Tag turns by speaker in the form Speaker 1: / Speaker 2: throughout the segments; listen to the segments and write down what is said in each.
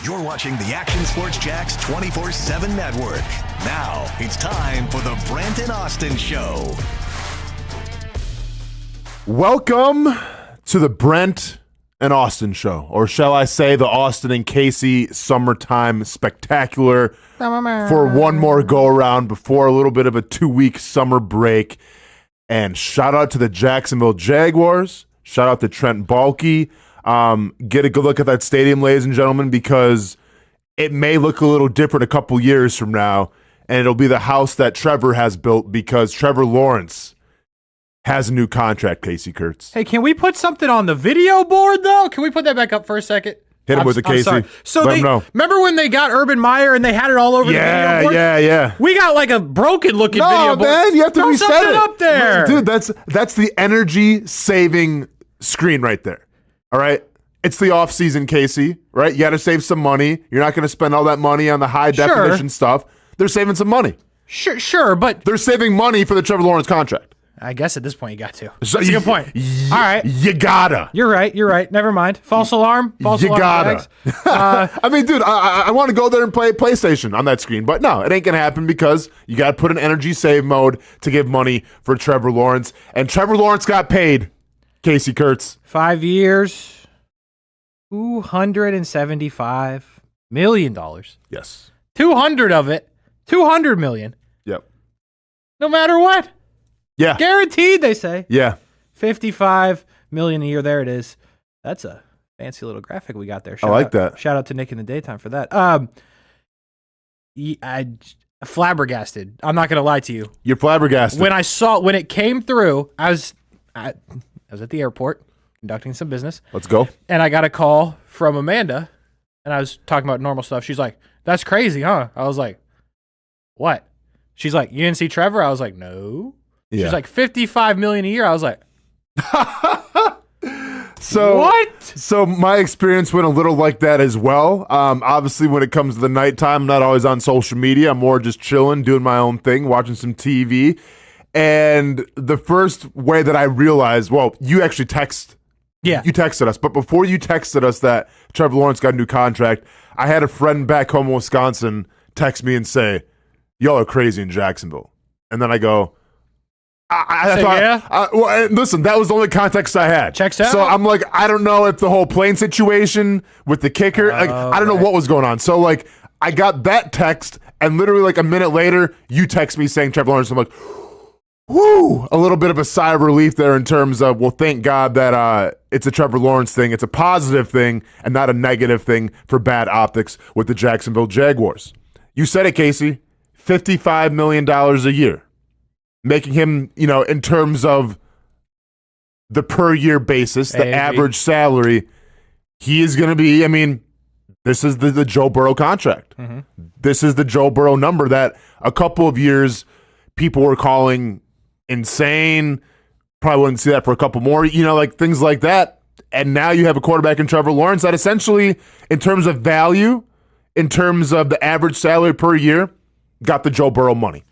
Speaker 1: You're watching the Action Sports Jax 24/7 network. Now it's time for the Brent and Austen Show.
Speaker 2: Welcome to the Brent and Austen Show, or shall I say the Austen and Kasey Summertime Spectacular for one more go-around before a little bit of a 2-week summer break. And shout out to the Jacksonville Jaguars. Shout out to Trent Baalke. Get a good look at that stadium, ladies and gentlemen, because it may look a little different a couple years from now, and it'll be the house that Trevor has built because Trevor Lawrence has a new contract, Kasey Kuhrts.
Speaker 3: Hey, can we put something on the video board, though? Can we put that back up for a second?
Speaker 2: Hit him with the Kasey.
Speaker 3: So remember when they got Urban Meyer and they had it all over the video board?
Speaker 2: Yeah.
Speaker 3: We got like a broken-looking video board.
Speaker 2: No, man, you have to reset
Speaker 3: something
Speaker 2: it.
Speaker 3: Up there.
Speaker 2: Dude, that's the energy-saving screen right there. All right? It's the off-season, Kasey, right? You got to save some money. You're not going to spend all that money on the high-definition stuff. They're saving some money.
Speaker 3: Sure, but
Speaker 2: they're saving money for the Trevor Lawrence contract.
Speaker 3: I guess at this point you got to. That's a good point. All right.
Speaker 2: You gotta.
Speaker 3: You're right. Never mind. False alarm.
Speaker 2: You gotta. I mean, dude, I want to go there and play PlayStation on that screen, but no, it ain't going to happen because you got to put in energy save mode to give money for Trevor Lawrence. And Trevor Lawrence got paid, Kasey Kuhrts.
Speaker 3: 5 years. $275 million.
Speaker 2: Yes.
Speaker 3: 200 of it. $200 million.
Speaker 2: Yep.
Speaker 3: No matter what.
Speaker 2: Yeah.
Speaker 3: Guaranteed, they say.
Speaker 2: Yeah.
Speaker 3: $55 million a year. There it is. That's a fancy little graphic we got there.
Speaker 2: I like that.
Speaker 3: Shout out to Nick in the daytime for that. I flabbergasted. I'm not going to lie to you.
Speaker 2: You're flabbergasted.
Speaker 3: When it came through, I was at the airport conducting some business.
Speaker 2: Let's go.
Speaker 3: And I got a call from Amanda, and I was talking about normal stuff. She's like, "That's crazy, huh?" I was like, "What?" She's like, "You didn't see Trevor?" I was like, "No."
Speaker 2: Yeah.
Speaker 3: She's like, $55 million a year. I was like,
Speaker 2: So
Speaker 3: what?
Speaker 2: So my experience went a little like that as well. Obviously, when it comes to the nighttime, I'm not always on social media. I'm more just chilling, doing my own thing, watching some TV. And the first way that I realized, well, you actually you texted us. But before you texted us that Trevor Lawrence got a new contract, I had a friend back home in Wisconsin text me and say, "Y'all are crazy in Jacksonville." And then I go, listen, that was the only context I had.
Speaker 3: Checks out.
Speaker 2: So I'm like, I don't know if the whole plane situation with the kicker, I don't know what was going on. So like, I got that text, and literally like a minute later, you text me saying Trevor Lawrence. I'm like, whoo, a little bit of a sigh of relief there in terms of, well, thank God that it's a Trevor Lawrence thing. It's a positive thing and not a negative thing for bad optics with the Jacksonville Jaguars. You said it, Kasey, $55 million a year. Making him, in terms of the per year basis, the average salary, he is going to be, this is the Joe Burrow contract. Mm-hmm. This is the Joe Burrow number that a couple of years people were calling insane. Probably wouldn't see that for a couple more, like things like that. And now you have a quarterback in Trevor Lawrence that essentially, in terms of value, in terms of the average salary per year, got the Joe Burrow money.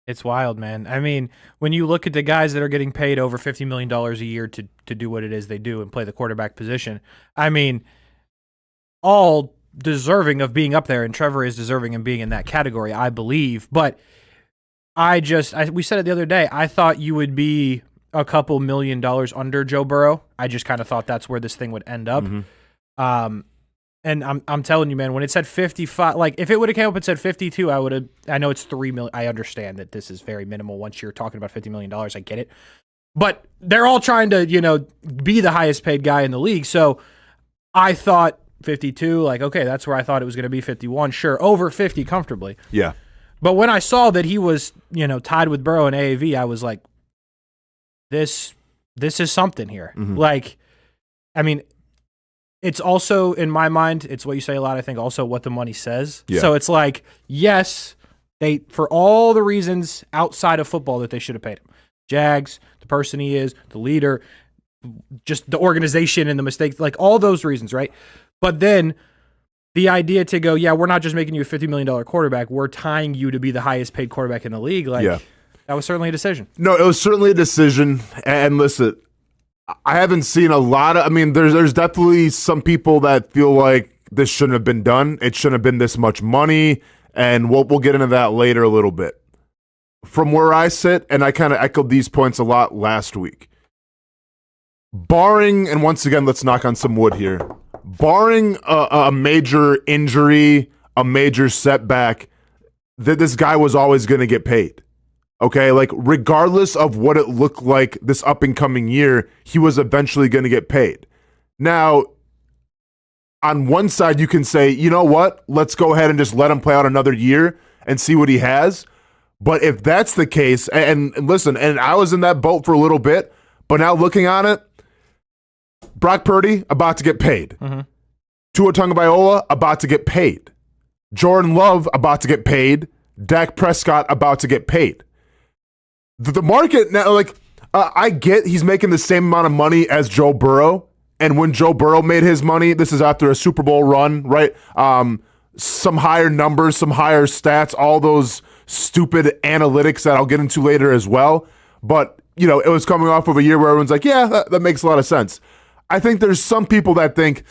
Speaker 3: It's wild, man. When you look at the guys that are getting paid over $50 million a year to do what it is they do and play the quarterback position, all deserving of being up there, and Trevor is deserving of being in that category, I believe. But we said it the other day, I thought you would be a couple $1 million under Joe Burrow. I just kind of thought that's where this thing would end up. Mm-hmm. And I'm telling you, man, when it said 55, like if it would have came up and said 52, I know it's $3 million. I understand that this is very minimal once you're talking about $50 million. I get it. But they're all trying to, be the highest paid guy in the league. So I thought 52, like, okay, that's where I thought it was going to be 51. Sure, over 50 comfortably.
Speaker 2: Yeah.
Speaker 3: But when I saw that he was, tied with Burrow and AAV, I was like, this is something here. Mm-hmm. It's also, in my mind, it's what you say a lot, I think, also what the money says. Yeah. So it's like, yes, for all the reasons outside of football that they should have paid him. Jags, the person he is, the leader, just the organization and the mistakes, like all those reasons, right? But then the idea to go, yeah, we're not just making you a $50 million quarterback, we're tying you to be the highest paid quarterback in the league. That was certainly a decision.
Speaker 2: No, it was certainly a decision. And listen, I haven't seen a lot of, there's definitely some people that feel like this shouldn't have been done. It shouldn't have been this much money, and we'll get into that later a little bit. From where I sit, and I kind of echoed these points a lot last week, barring, and once again, let's knock on some wood here, barring a major injury, a major setback, that this guy was always going to get paid. Okay, like regardless of what it looked like this up and coming year, he was eventually going to get paid. Now, on one side, you can say, you know what? Let's go ahead and just let him play out another year and see what he has. But if that's the case, and listen, and I was in that boat for a little bit, but now looking on it, Brock Purdy about to get paid. Mm-hmm. Tua Tagovailoa about to get paid. Jordan Love about to get paid. Dak Prescott about to get paid. The market now, like, I get he's making the same amount of money as Joe Burrow. And when Joe Burrow made his money, this is after a Super Bowl run, right? Some higher numbers, some higher stats, all those stupid analytics that I'll get into later as well. But, you know, it was coming off of a year where everyone's like, yeah, that makes a lot of sense. I think there's some people that think,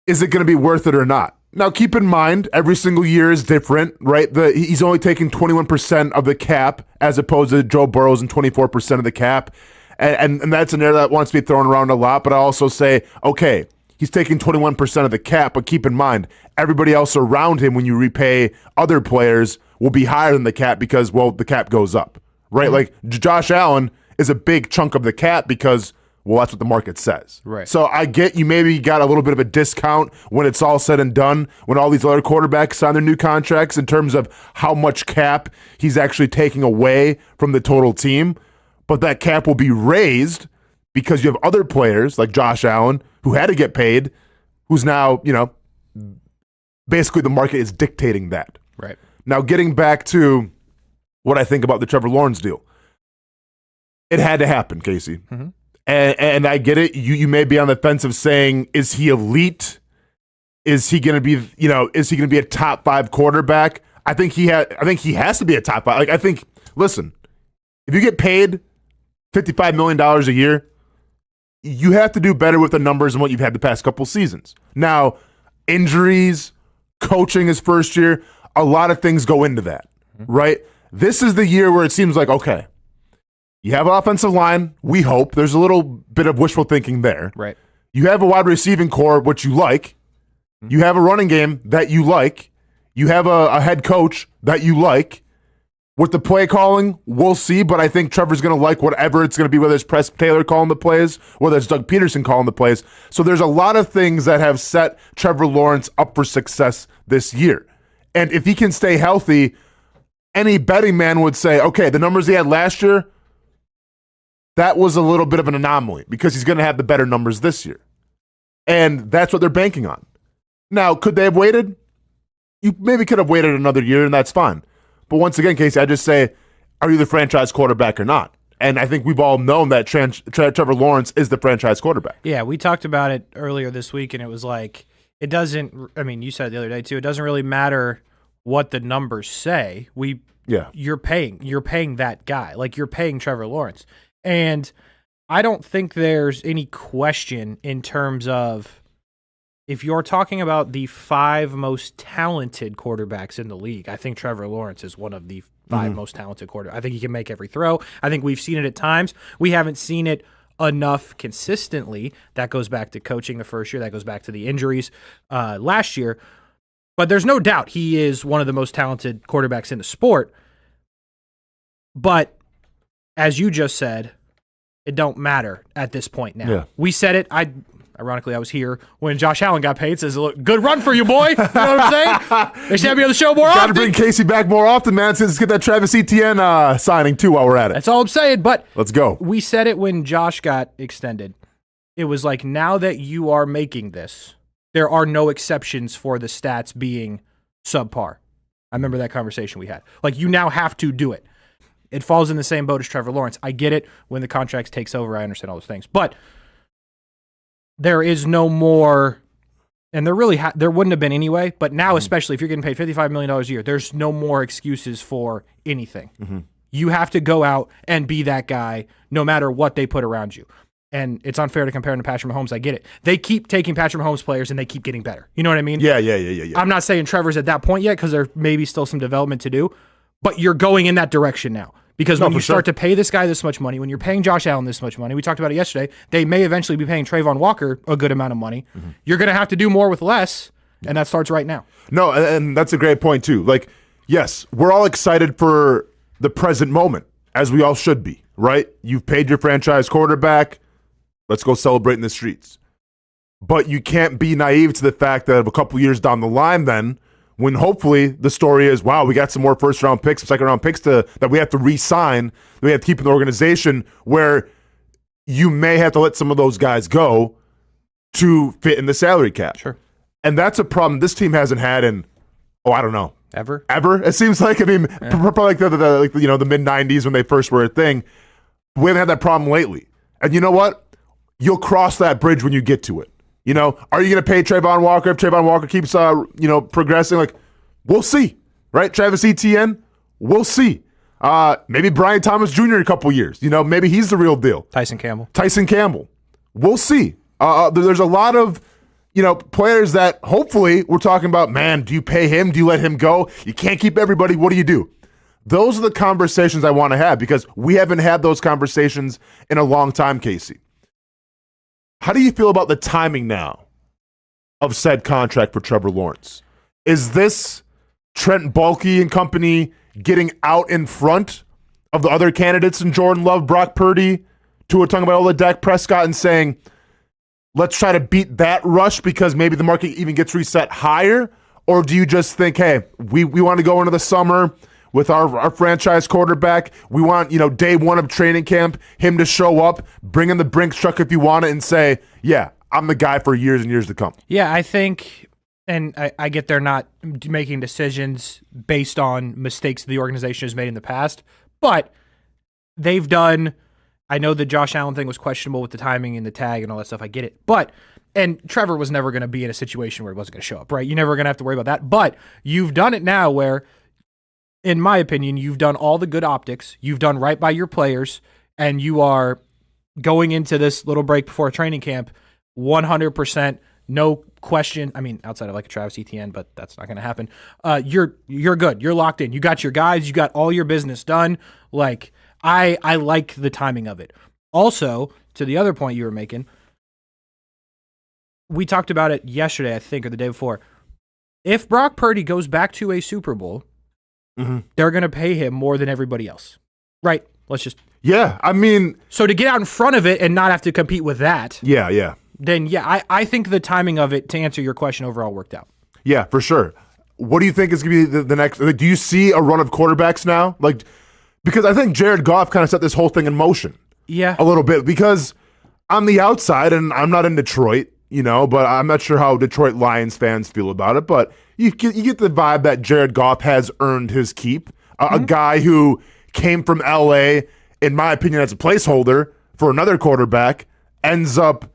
Speaker 2: is it going to be worth it or not? Now, keep in mind, every single year is different, right? He's only taking 21% of the cap as opposed to Joe Burrow's and 24% of the cap. And that's an area that wants to be thrown around a lot. But I also say, okay, he's taking 21% of the cap, but keep in mind, everybody else around him when you repay other players will be higher than the cap because, well, the cap goes up, right? Mm-hmm. Like Josh Allen is a big chunk of the cap because, well, that's what the market says.
Speaker 3: Right.
Speaker 2: So I get you maybe got a little bit of a discount when it's all said and done, when all these other quarterbacks sign their new contracts in terms of how much cap he's actually taking away from the total team. But that cap will be raised because you have other players like Josh Allen who had to get paid, who's now, you know, basically the market is dictating that.
Speaker 3: Right.
Speaker 2: Now, getting back to what I think about the Trevor Lawrence deal. It had to happen, Kasey. Mm-hmm. And I get it. You may be on the fence of saying, is he elite? Is he going to be, you know, is he going to be a top 5 quarterback? I think he has to be a top 5. Like, listen, if you get paid $55 million a year, you have to do better with the numbers than what you've had the past couple seasons. Now, injuries, coaching his first year, a lot of things go into that, right? This is the year where it seems like, okay, you have an offensive line, we hope. There's a little bit of wishful thinking there.
Speaker 3: Right.
Speaker 2: You have a wide receiving core, which you like. You have a running game that you like. You have a head coach that you like. With the play calling, we'll see, but I think Trevor's going to like whatever it's going to be, whether it's Press Taylor calling the plays, whether it's Doug Peterson calling the plays. So there's a lot of things that have set Trevor Lawrence up for success this year. And if he can stay healthy, any betting man would say, okay, the numbers he had last year, that was a little bit of an anomaly because he's going to have the better numbers this year. And that's what they're banking on. Now, could they have waited? You maybe could have waited another year, and that's fine. But once again, Kasey, I just say, are you the franchise quarterback or not? And I think we've all known that Trevor Lawrence is the franchise quarterback.
Speaker 3: Yeah, we talked about it earlier this week, and it was like, it doesn't, I mean, you said it the other day too, it doesn't really matter what the numbers say. You're paying that guy. Like, you're paying Trevor Lawrence. And I don't think there's any question in terms of, if you're talking about the 5 most talented quarterbacks in the league, I think Trevor Lawrence is one of the 5 most talented quarterbacks. I think he can make every throw. I think we've seen it at times. We haven't seen it enough consistently. That goes back to coaching the first year. That goes back to the injuries last year. But there's no doubt he is one of the most talented quarterbacks in the sport. But as you just said, it don't matter at this point now. Yeah. We said it. Ironically, I was here when Josh Allen got paid. Says, "Look, good run for you, boy." You know what I'm saying? They should have me on the show more often.
Speaker 2: Got to bring Kasey back more often, man. Let's get that Travis Etienne signing, too, while we're at it.
Speaker 3: That's all I'm saying, but
Speaker 2: let's go.
Speaker 3: We said it when Josh got extended. It was like, now that you are making this, there are no exceptions for the stats being subpar. I remember that conversation we had. Like, you now have to do it. It falls in the same boat as Trevor Lawrence. I get it. When the contract takes over, I understand all those things. But there is no more, and there wouldn't have been anyway, but now especially if you're getting paid $55 million a year, there's no more excuses for anything. Mm-hmm. You have to go out and be that guy no matter what they put around you. and it's unfair to compare him to Patrick Mahomes. I get it. They keep taking Patrick Mahomes players, and they keep getting better. You know what I mean?
Speaker 2: Yeah.
Speaker 3: I'm not saying Trevor's at that point yet because there may be still some development to do, but you're going in that direction now. Because when you start to pay this guy this much money, when you're paying Josh Allen this much money, we talked about it yesterday, they may eventually be paying Trayvon Walker a good amount of money. Mm-hmm. You're going to have to do more with less, and that starts right now.
Speaker 2: No, and that's a great point too. Like, yes, we're all excited for the present moment, as we all should be, right? You've paid your franchise quarterback. Let's go celebrate in the streets. But you can't be naive to the fact that a couple years down the line then, when hopefully the story is, wow, we got some more first-round picks, second-round picks that we have to re-sign, that we have to keep in the organization, where you may have to let some of those guys go to fit in the salary cap.
Speaker 3: Sure.
Speaker 2: And that's a problem this team hasn't had in, I don't know.
Speaker 3: Ever?
Speaker 2: It seems like, probably like the mid-'90s when they first were a thing. We haven't had that problem lately. And you know what? You'll cross that bridge when you get to it. Are you going to pay Trayvon Walker if Trayvon Walker keeps, progressing? Like, we'll see, right? Travis Etienne, we'll see. Maybe Brian Thomas Jr. in a couple years. Maybe he's the real deal.
Speaker 3: Tyson Campbell.
Speaker 2: We'll see. There's a lot of, players that hopefully we're talking about, man, do you pay him? Do you let him go? You can't keep everybody. What do you do? Those are the conversations I want to have because we haven't had those conversations in a long time, Kasey. How do you feel about the timing now of said contract for Trevor Lawrence? Is this Trent Baalke and company getting out in front of the other candidates in Jordan Love, Brock Purdy, Tua Tagovailoa, Dak Prescott, and saying, let's try to beat that rush because maybe the market even gets reset higher? Or do you just think, hey, we want to go into the summer with our franchise quarterback. We want, day one of training camp, him to show up, bring in the Brinks truck if you want it, and say, yeah, I'm the guy for years and years to come.
Speaker 3: Yeah, I think, and I get they're not making decisions based on mistakes the organization has made in the past, but they've done, I know the Josh Allen thing was questionable with the timing and the tag and all that stuff. I get it. And Trevor was never going to be in a situation where he wasn't going to show up, right? You're never going to have to worry about that. But you've done it now where, in my opinion, you've done all the good optics, you've done right by your players, and you are going into this little break before training camp 100%, no question. I mean, outside of like a Travis Etienne, but that's not going to happen. You're good. You're locked in. You got your guys. You got all your business done. Like, I like the timing of it. Also, to the other point you were making, we talked about it yesterday, I think, or the day before. If Brock Purdy goes back to a Super Bowl, they're going to pay him more than everybody else, right? Let's just...
Speaker 2: Yeah, I mean...
Speaker 3: So to get out in front of it and not have to compete with that...
Speaker 2: Yeah.
Speaker 3: Then, yeah, I think the timing of it, to answer your question, overall worked out.
Speaker 2: Yeah, for sure. What do you think is going to be the next... do you see a run of quarterbacks now? Because I think Jared Goff kind of set this whole thing in motion.
Speaker 3: Yeah.
Speaker 2: A little bit. Because on the outside, and I'm not in Detroit, but I'm not sure how Detroit Lions fans feel about it, but you get the vibe that Jared Goff has earned his keep. A guy who came from L.A., in my opinion, as a placeholder for another quarterback, ends up,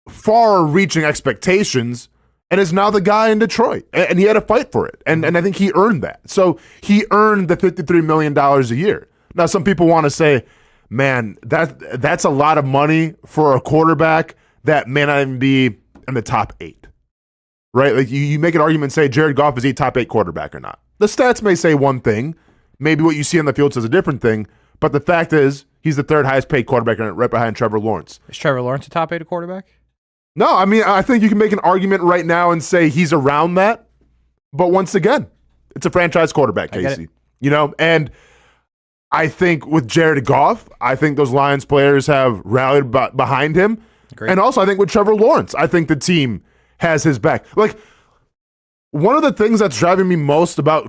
Speaker 2: far-reaching expectations, and is now the guy in Detroit. And he had to fight for it. And I think he earned that. So he earned the $53 million a year. Now, some people want to say, man, that's a lot of money for a quarterback that may not even be in the top 8. Right? Like you make an argument and say Jared Goff is a top 8 quarterback or not. The stats may say one thing. Maybe what you see on the field says a different thing. But the fact is, he's the third highest paid quarterback right behind Trevor Lawrence.
Speaker 3: Is Trevor Lawrence a top 8 quarterback?
Speaker 2: No, I mean, I think you can make an argument right now and say he's around that. But once again, it's a franchise quarterback, Kasey. And I think with Jared Goff, I think those Lions players have rallied behind him.
Speaker 3: Agreed.
Speaker 2: And also, I think with Trevor Lawrence, I think the team has his back. Like, one of the things that's driving me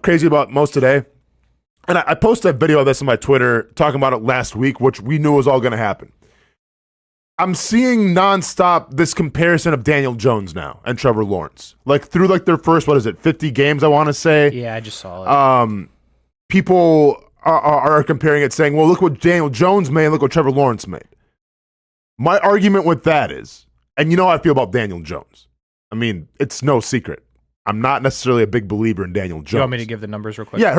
Speaker 2: crazy about most today, and I posted a video of this on my Twitter talking about it last week, which we knew was all going to happen. I'm seeing nonstop this comparison of Daniel Jones now and Trevor Lawrence. Through their first, 50 games, I want to say.
Speaker 3: Yeah, I just saw it.
Speaker 2: People are comparing it, saying, well, look what Daniel Jones made, look what Trevor Lawrence made. My argument with that is, and how I feel about Daniel Jones. I mean, it's no secret. I'm not necessarily a big believer in Daniel Jones.
Speaker 3: You want me to give the numbers real quick?
Speaker 2: Yeah,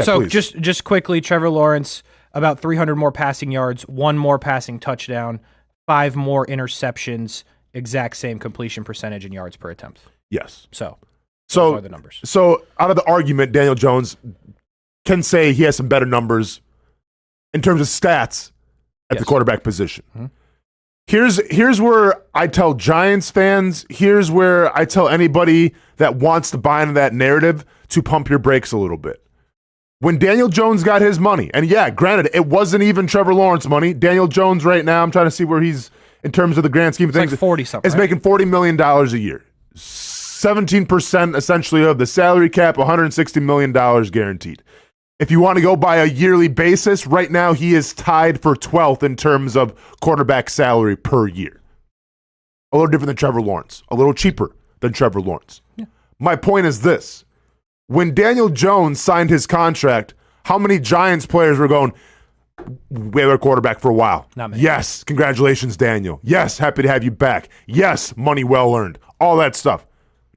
Speaker 2: so
Speaker 3: please. just quickly, Trevor Lawrence, about 300 more passing yards, 1 more passing touchdown, 5 more interceptions, exact same completion percentage and yards per attempt.
Speaker 2: Yes.
Speaker 3: So those are the numbers.
Speaker 2: So out of the argument, Daniel Jones can say he has some better numbers in terms of stats at the quarterback position. Mm-hmm. Here's where I tell Giants fans, here's where I tell anybody that wants to buy into that narrative to pump your brakes a little bit. When Daniel Jones got his money, and yeah, granted, it wasn't even Trevor Lawrence money. Daniel Jones right now, I'm trying to see where he's in terms of the grand scheme of things.
Speaker 3: Like 40-something.
Speaker 2: It's making $40 million a year. 17% essentially of the salary cap, $160 million guaranteed. If you want to go by a yearly basis, right now he is tied for 12th in terms of quarterback salary per year. A little different than Trevor Lawrence. A little cheaper than Trevor Lawrence. Yeah. My point is this. When Daniel Jones signed his contract, how many Giants players were going, we have our quarterback for a while?
Speaker 3: Not many.
Speaker 2: Yes, congratulations, Daniel. Yes, happy to have you back. Yes, money well earned. All that stuff.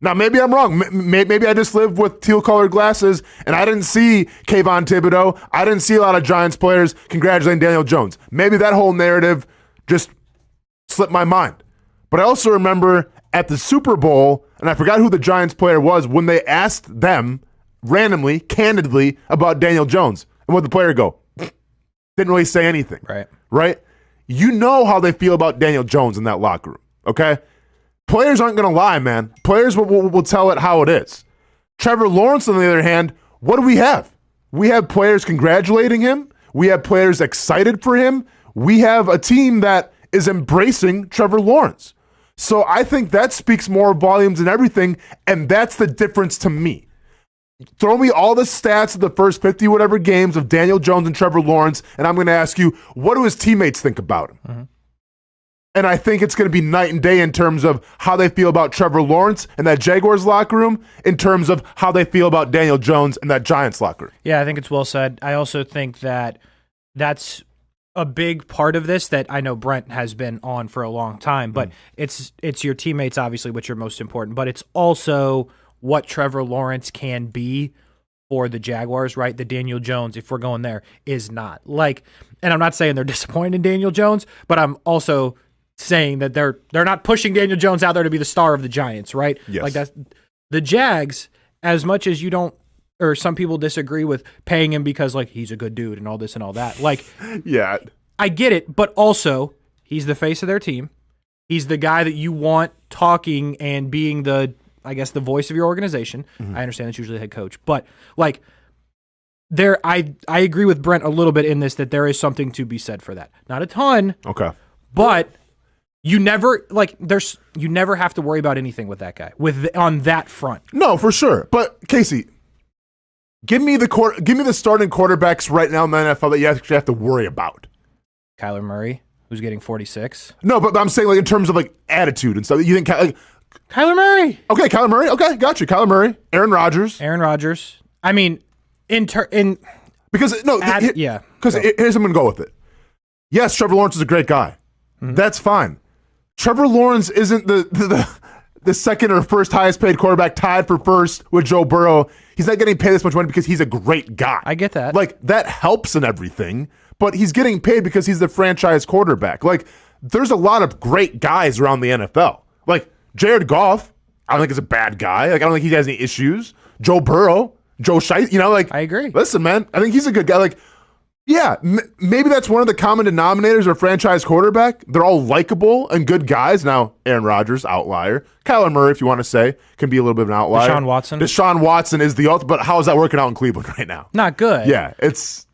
Speaker 2: Now, maybe I'm wrong. Maybe I just live with teal-colored glasses, and I didn't see Kayvon Thibodeau. I didn't see a lot of Giants players congratulating Daniel Jones. Maybe that whole narrative just slipped my mind. But I also remember at the Super Bowl, and I forgot who the Giants player was, when they asked them randomly, candidly, about Daniel Jones. And what did the player go? Didn't really say anything. Right? You know how they feel about Daniel Jones in that locker room, okay? Players aren't going to lie, man. Players will tell it how it is. Trevor Lawrence, on the other hand, what do we have? We have players congratulating him. We have players excited for him. We have a team that is embracing Trevor Lawrence. So I think that speaks more volumes than everything, and that's the difference to me. Throw me all the stats of the first 50 whatever games of Daniel Jones and Trevor Lawrence, and I'm going to ask you, what do his teammates think about him? Mm-hmm. And I think it's going to be night and day in terms of how they feel about Trevor Lawrence and that Jaguars locker room in terms of how they feel about Daniel Jones and that Giants locker room.
Speaker 3: Yeah, I think it's well said. I also think that that's a big part of this that I know Brent has been on for a long time, but it's your teammates, obviously, which are most important, but it's also what Trevor Lawrence can be for the Jaguars, right? The Daniel Jones, if we're going there, is not. Like, and I'm not saying they're disappointed in Daniel Jones, but I'm also saying that they're not pushing Daniel Jones out there to be the star of the Giants, right?
Speaker 2: Yes.
Speaker 3: Like that's the Jags, as much as you don't, or some people disagree with paying him because like he's a good dude and all this and all that. Like,
Speaker 2: yeah,
Speaker 3: I get it, but also he's the face of their team. He's the guy that you want talking and being the, I guess, the voice of your organization. Mm-hmm. I understand it's usually the head coach, but like I agree with Brent a little bit in this that there is something to be said for that. Not a ton.
Speaker 2: Okay.
Speaker 3: But you never have to worry about anything with that guy on that front.
Speaker 2: No, for sure. But Kasey, give me the starting quarterbacks right now in the NFL that you actually have to worry about.
Speaker 3: Kyler Murray, who's getting 46.
Speaker 2: No, but I'm saying like in terms of like attitude and stuff. You think like,
Speaker 3: Kyler Murray?
Speaker 2: Okay, Kyler Murray. Okay, got you. Kyler Murray, Aaron Rodgers.
Speaker 3: I mean,
Speaker 2: because here's I'm gonna go with it. Yes, Trevor Lawrence is a great guy. Mm-hmm. That's fine. Trevor Lawrence isn't the second or first highest paid quarterback, tied for first with Joe Burrow. He's not getting paid this much money because he's a great guy.
Speaker 3: I get that.
Speaker 2: Like, that helps and everything, but he's getting paid because he's the franchise quarterback. Like, there's a lot of great guys around the NFL. Like, Jared Goff, I don't think is a bad guy. Like, I don't think he has any issues. Joe Burrow, Joe Shiesty, I
Speaker 3: agree.
Speaker 2: Listen, man, I think he's a good guy. Like, yeah, maybe that's one of the common denominators of franchise quarterback. They're all likable and good guys. Now, Aaron Rodgers, outlier. Kyler Murray, if you want to say, can be a little bit of an outlier. Deshaun Watson is the ultimate, but how is that working out in Cleveland right now?
Speaker 3: Not good.
Speaker 2: Yeah, it's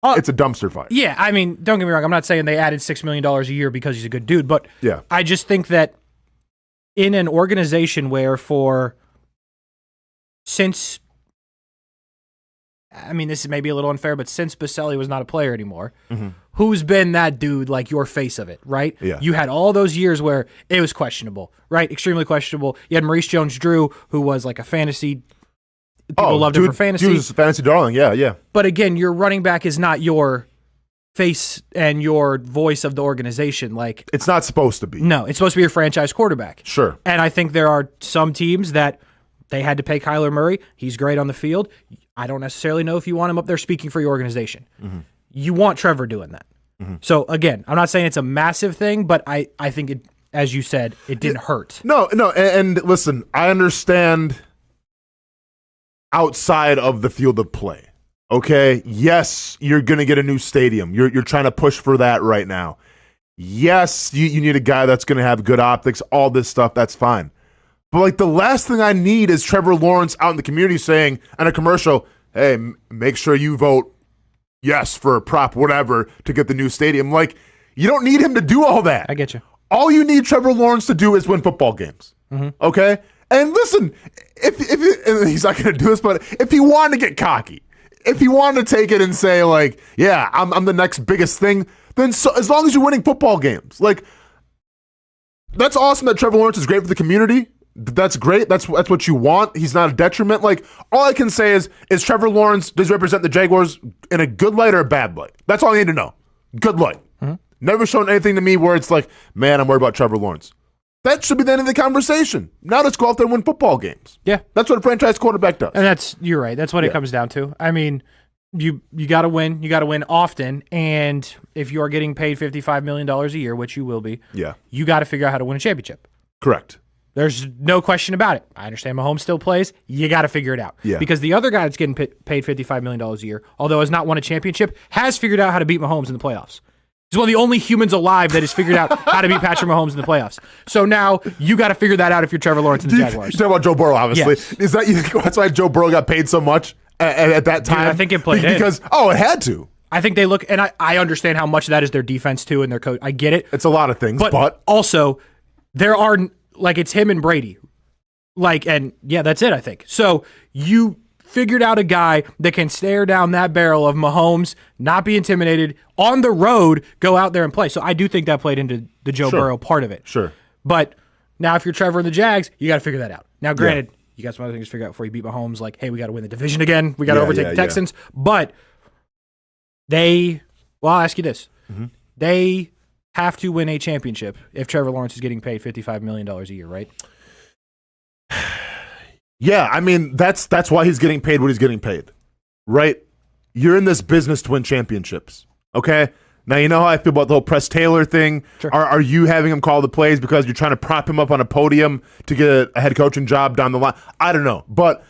Speaker 2: a dumpster fire.
Speaker 3: Yeah, I mean, don't get me wrong. I'm not saying they added $6 million a year because he's a good dude, but
Speaker 2: yeah.
Speaker 3: I just think that in an organization where this is maybe a little unfair, but since Baselli was not a player anymore, mm-hmm. who's been that dude, like your face of it, right?
Speaker 2: Yeah.
Speaker 3: You had all those years where it was questionable, right? Extremely questionable. You had Maurice Jones-Drew, who was like a fantasy. People loved him for fantasy.
Speaker 2: He was a fantasy darling, yeah.
Speaker 3: But again, your running back is not your face and your voice of the organization. Like,
Speaker 2: it's not supposed to be.
Speaker 3: No, it's supposed to be your franchise quarterback.
Speaker 2: Sure.
Speaker 3: And I think there are some teams that they had to pay Kyler Murray. He's great on the field. I don't necessarily know if you want him up there speaking for your organization. Mm-hmm. you want Trevor doing that. So again, I'm not saying it's a massive thing, but I think it, as you said, it didn't hurt.
Speaker 2: No, and listen, I understand outside of the field of play. Okay, yes, you're going to get a new stadium. You're trying to push for that right now. Yes, you need a guy that's going to have good optics, all this stuff, that's fine. But like the last thing I need is Trevor Lawrence out in the community saying on a commercial, hey, make sure you vote yes for a prop, whatever, to get the new stadium. Like, you don't need him to do all that.
Speaker 3: I get you.
Speaker 2: All you need Trevor Lawrence to do is win football games. Okay? And listen, if and he's not going to do this, but if he wanted to get cocky, if he wanted to take it and say, like, yeah, I'm the next biggest thing, then so, as long as you're winning football games, like, that's awesome that Trevor Lawrence is great for the community. That's great. That's what you want. He's not a detriment. Like, all I can say is Trevor Lawrence, does he represent the Jaguars in a good light or a bad light? That's all I need to know. Good light. Never shown anything to me where it's like, man, I'm worried about Trevor Lawrence. That should be the end of the conversation. Now let's go out there and win football games.
Speaker 3: Yeah.
Speaker 2: That's what a franchise quarterback does.
Speaker 3: And you're right. That's what it comes down to. I mean, you got to win. You got to win often. And if you are getting paid $55 million a year, which you will be, you got to figure out how to win a championship.
Speaker 2: Correct.
Speaker 3: There's no question about it. I understand Mahomes still plays. You got to figure it out.
Speaker 2: Yeah.
Speaker 3: Because the other guy that's getting paid $55 million a year, although has not won a championship, has figured out how to beat Mahomes in the playoffs. He's one of the only humans alive that has figured out how to beat Patrick Mahomes in the playoffs. So now you got to figure that out if you're Trevor Lawrence and the Jaguars.
Speaker 2: You're talking about Joe Burrow, obviously.
Speaker 3: Yes.
Speaker 2: Is that you think that's why Joe Burrow got paid so much at that time?
Speaker 3: Dude, I think it played
Speaker 2: because it had to.
Speaker 3: I think they look, and I understand how much of that is their defense too and their coach. I get it.
Speaker 2: It's a lot of things, but
Speaker 3: also there are, like, it's him and Brady. Like, and yeah, that's it, I think. So you figured out a guy that can stare down that barrel of Mahomes, not be intimidated, on the road, go out there and play. So I do think that played into the Joe Burrow part of it.
Speaker 2: Sure.
Speaker 3: But now if you're Trevor and the Jags, you got to figure that out. Now, granted, you got some other things to figure out before you beat Mahomes, like, hey, we got to win the division again. We got to overtake the Texans. But I'll ask you this. They have to win a championship if Trevor Lawrence is getting paid $55 million a year, right?
Speaker 2: Yeah, I mean, that's why he's getting paid what he's getting paid, right? You're in this business to win championships, okay? Now, you know how I feel about the whole Press Taylor thing?
Speaker 3: Sure.
Speaker 2: Are you having him call the plays because you're trying to prop him up on a podium to get a head coaching job down the line? I don't know. But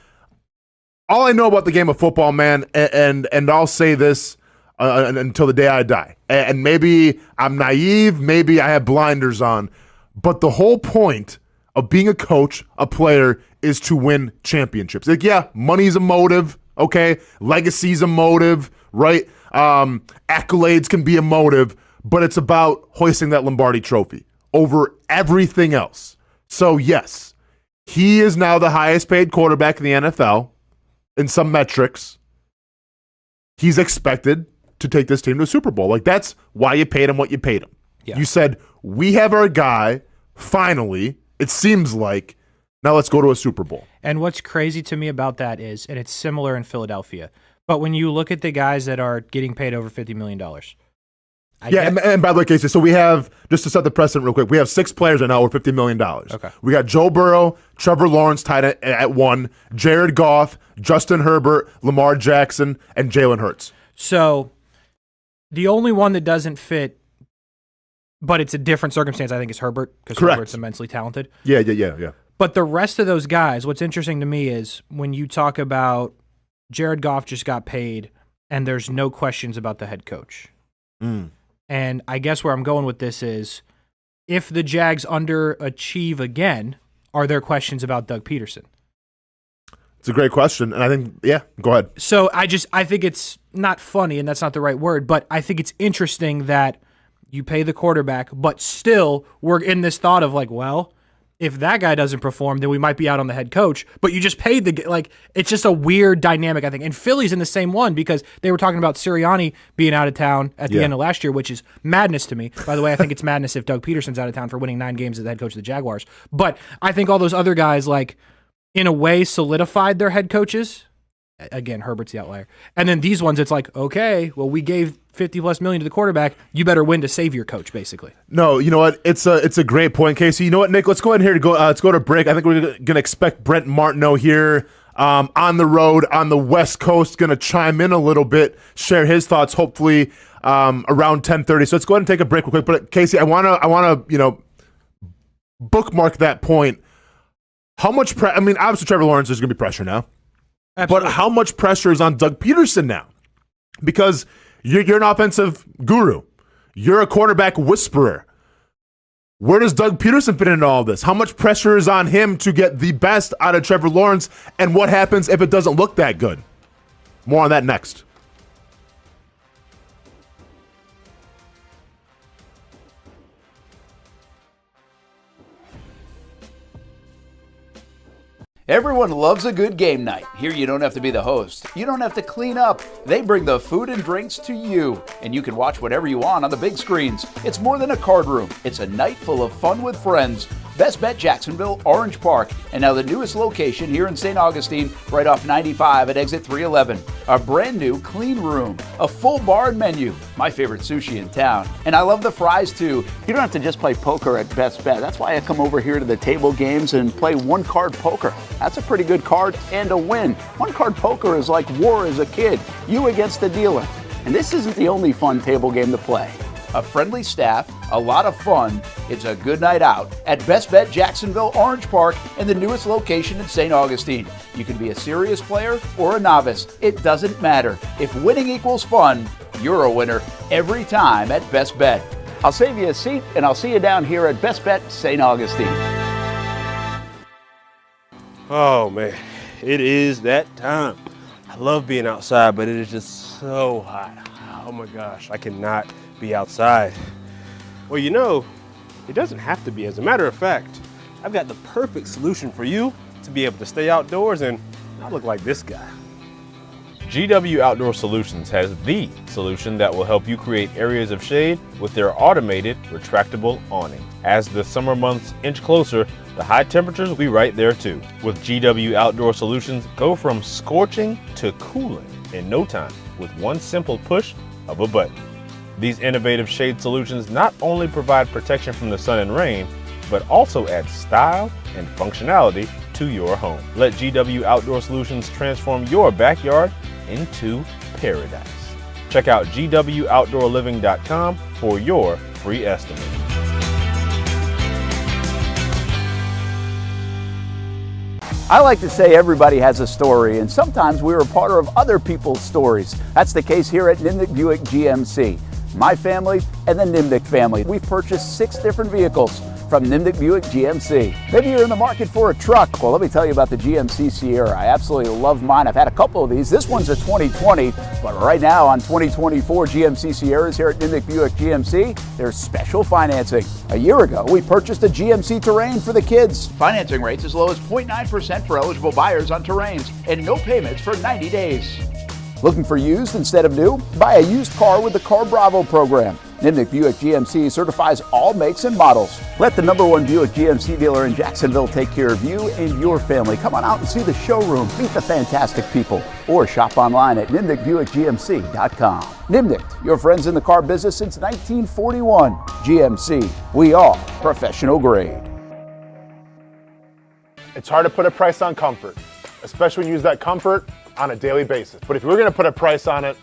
Speaker 2: all I know about the game of football, man, and I'll say this until the day I die, and maybe I'm naive, maybe I have blinders on, but the whole point of being a coach, a player, is to win championships. Like, yeah, money's a motive, okay? Legacy's a motive, right? Accolades can be a motive, but it's about hoisting that Lombardi trophy over everything else. So, yes, he is now the highest paid quarterback in the NFL in some metrics. He's expected to take this team to a Super Bowl. Like, that's why you paid him what you paid him. Yeah. You said, we have our guy, finally, it seems like, now let's go to a Super Bowl.
Speaker 3: And what's crazy to me about that is, and it's similar in Philadelphia, but when you look at the guys that are getting paid over $50 million.
Speaker 2: And by the way, Casey, so we have, just to set the precedent real quick, we have 6 players right now over $50 million.
Speaker 3: Okay.
Speaker 2: We got Joe Burrow, Trevor Lawrence tied at 1, Jared Goff, Justin Herbert, Lamar Jackson, and Jalen Hurts.
Speaker 3: So the only one that doesn't fit, but it's a different circumstance, I think, is Herbert, because Herbert's immensely talented.
Speaker 2: Yeah.
Speaker 3: But the rest of those guys, what's interesting to me is when you talk about Jared Goff just got paid and there's no questions about the head coach. And I guess where I'm going with this is, if the Jags underachieve again, are there questions about Doug Peterson?
Speaker 2: It's a great question, and I think, go ahead.
Speaker 3: So I think it's not funny, and that's not the right word, but I think it's interesting that you pay the quarterback, but still we're in this thought of like, well, if that guy doesn't perform, then we might be out on the head coach. But you just paid it's just a weird dynamic, I think. And Philly's in the same one because they were talking about Sirianni being out of town at the end of last year, which is madness to me. By the way, I think it's madness if Doug Peterson's out of town for winning 9 games as the head coach of the Jaguars. But I think all those other guys, like, in a way, solidified their head coaches. Again, Herbert's the outlier. And then these ones, it's like, okay, well, we gave $50+ million to the quarterback. You better win to save your coach, basically.
Speaker 2: No, you know what? It's a great point, Casey. You know what, Nick? Let's go ahead here let's go to break. I think we're going to expect Brent Martineau here on the road on the West Coast, going to chime in a little bit, share his thoughts, hopefully around 10:30. So let's go ahead and take a break real quick. But Kasey, I want to bookmark that point. How much obviously Trevor Lawrence is going to be pressure now. Absolutely. But how much pressure is on Doug Peterson now? Because you're an offensive guru. You're a quarterback whisperer. Where does Doug Peterson fit into all this? How much pressure is on him to get the best out of Trevor Lawrence? And what happens if it doesn't look that good? More on that next.
Speaker 4: Everyone loves a good game night. Here you don't have to be the host. You don't have to clean up. They bring the food and drinks to you, and you can watch whatever you want on the big screens. It's more than a card room. It's a night full of fun with friends. Best Bet Jacksonville, Orange Park, and now the newest location here in St. Augustine, right off 95 at exit 311. A brand new clean room, a full bar and menu, my favorite sushi in town. And I love the fries too. You don't have to just play poker at Best Bet. That's why I come over here to the table games and play one card poker. That's a pretty good card and a win. One card poker is like war as a kid, you against the dealer. And this isn't the only fun table game to play. A friendly staff, a lot of fun. It's a good night out at Best Bet Jacksonville, Orange Park, and the newest location in St. Augustine. You can be a serious player or a novice. It doesn't matter. If winning equals fun, you're a winner every time at Best Bet. I'll save you a seat, and I'll see you down here at Best Bet St. Augustine.
Speaker 5: Oh man, it is that time. I love being outside, but it is just so hot. Oh my gosh, I cannot be outside. Well, it doesn't have to be. As a matter of fact, I've got the perfect solution for you to be able to stay outdoors and not look like this guy.
Speaker 6: GW Outdoor Solutions has the solution that will help you create areas of shade with their automated retractable awning. As the summer months inch closer, the high temperatures will be right there too. With GW Outdoor Solutions, go from scorching to cooling in no time with one simple push of a button. These innovative shade solutions not only provide protection from the sun and rain, but also add style and functionality to your home. Let GW Outdoor Solutions transform your backyard into paradise. Check out gwoutdoorliving.com for your free estimate.
Speaker 4: I like to say everybody has a story, and sometimes we're a part of other people's stories. That's the case here at Nimnicht Buick GMC. My family and the Nimnicht family. We've purchased 6 different vehicles from Nimnicht Buick GMC. Maybe you're in the market for a truck. Well, let me tell you about the GMC Sierra. I absolutely love mine. I've had a couple of these. This one's a 2020, but right now on 2024 GMC Sierras here at Nimnicht Buick GMC, there's special financing. A year ago, we purchased a GMC Terrain for the kids. Financing rates as low as 0.9% for eligible buyers on Terrains and no payments for 90 days. Looking for used instead of new? Buy a used car with the Car Bravo program. Nimnicht Buick GMC certifies all makes and models. Let the #1 Buick GMC dealer in Jacksonville take care of you and your family. Come on out and see the showroom, meet the fantastic people, or shop online at nimnichtbuickgmc.com. Nimnicht, your friends in the car business since 1941. GMC, we are professional grade.
Speaker 2: It's hard to put a price on comfort, especially when you use that comfort on a daily basis. But if we're going to put a price on it,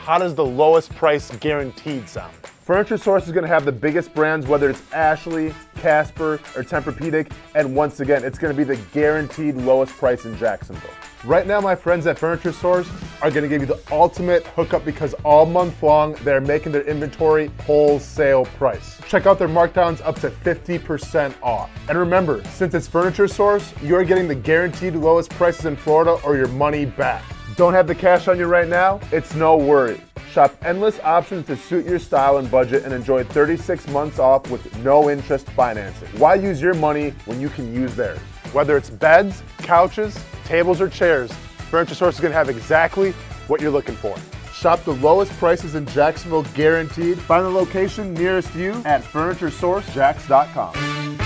Speaker 2: how does the lowest price guaranteed sound? Furniture Source is going to have the biggest brands, whether it's Ashley, Casper, or Tempur-Pedic, and once again, it's going to be the guaranteed lowest price in Jacksonville. Right now, my friends at Furniture Source are going to give you the ultimate hookup because all month long, they're making their inventory wholesale price. Check out their markdowns up to 50% off. And remember, since it's Furniture Source, you're getting the guaranteed lowest prices in Florida or your money back. Don't have the cash on you right now? It's no worry. Shop endless options to suit your style and budget and enjoy 36 months off with no interest financing. Why use your money when you can use theirs? Whether it's beds, couches, tables, or chairs, Furniture Source is going to have exactly what you're looking for. Shop the lowest prices in Jacksonville guaranteed. Find the location nearest you at FurnitureSourceJacks.com.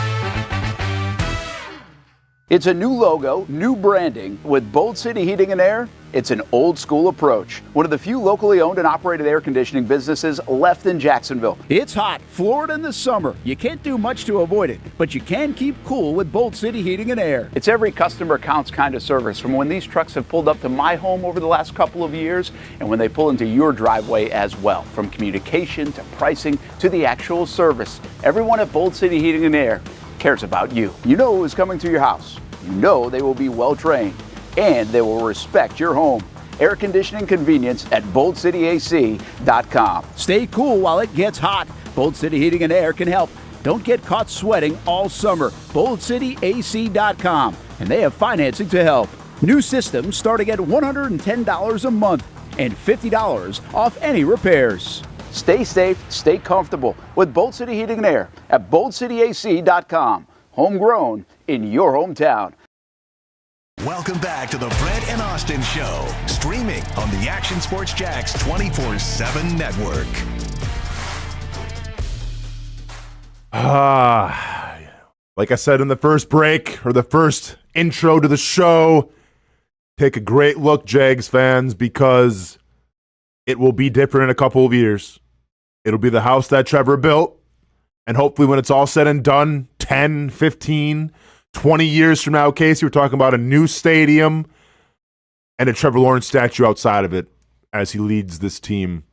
Speaker 4: It's a new logo, new branding with Bold City Heating and Air. It's an old school approach. One of the few locally owned and operated air conditioning businesses left in Jacksonville.
Speaker 7: It's hot, Florida in the summer. You can't do much to avoid it, but you can keep cool with Bolt City Heating and Air.
Speaker 4: It's every customer counts kind of service, from when these trucks have pulled up to my home over the last couple of years and when they pull into your driveway as well. From communication to pricing to the actual service, everyone at Bolt City Heating and Air cares about you. You know who's coming to your house. You know they will be well trained and they will respect your home. Air conditioning convenience at BoltCityAC.com.
Speaker 7: Stay cool while it gets hot. Bolt City Heating and Air can help. Don't get caught sweating all summer. BoltCityAC.com. And they have financing to help. New systems starting at $110 a month and $50 off any repairs.
Speaker 4: Stay safe, stay comfortable with Bolt City Heating and Air at BoltCityAC.com. Homegrown in your hometown.
Speaker 1: Welcome back to the Brent and Austen Show, streaming on the Action Sports Jax 24/7 network.
Speaker 2: Like I said in the first break, or the first intro to the show, take a great look, Jags fans, because it will be different in a couple of years. It'll be the house that Trevor built, and hopefully when it's all said and done, 10, 15, 20 years from now, Kasey, we're talking about a new stadium and a Trevor Lawrence statue outside of it as he leads this team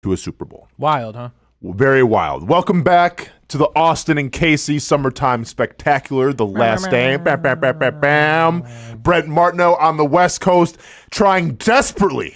Speaker 2: to a Super Bowl.
Speaker 3: Wild, huh?
Speaker 2: Very wild. Welcome back to the Austen and Kasey Summertime Spectacular, the last day. Bam, bam, bam, bam, bam. Brent Martineau on the West Coast, trying desperately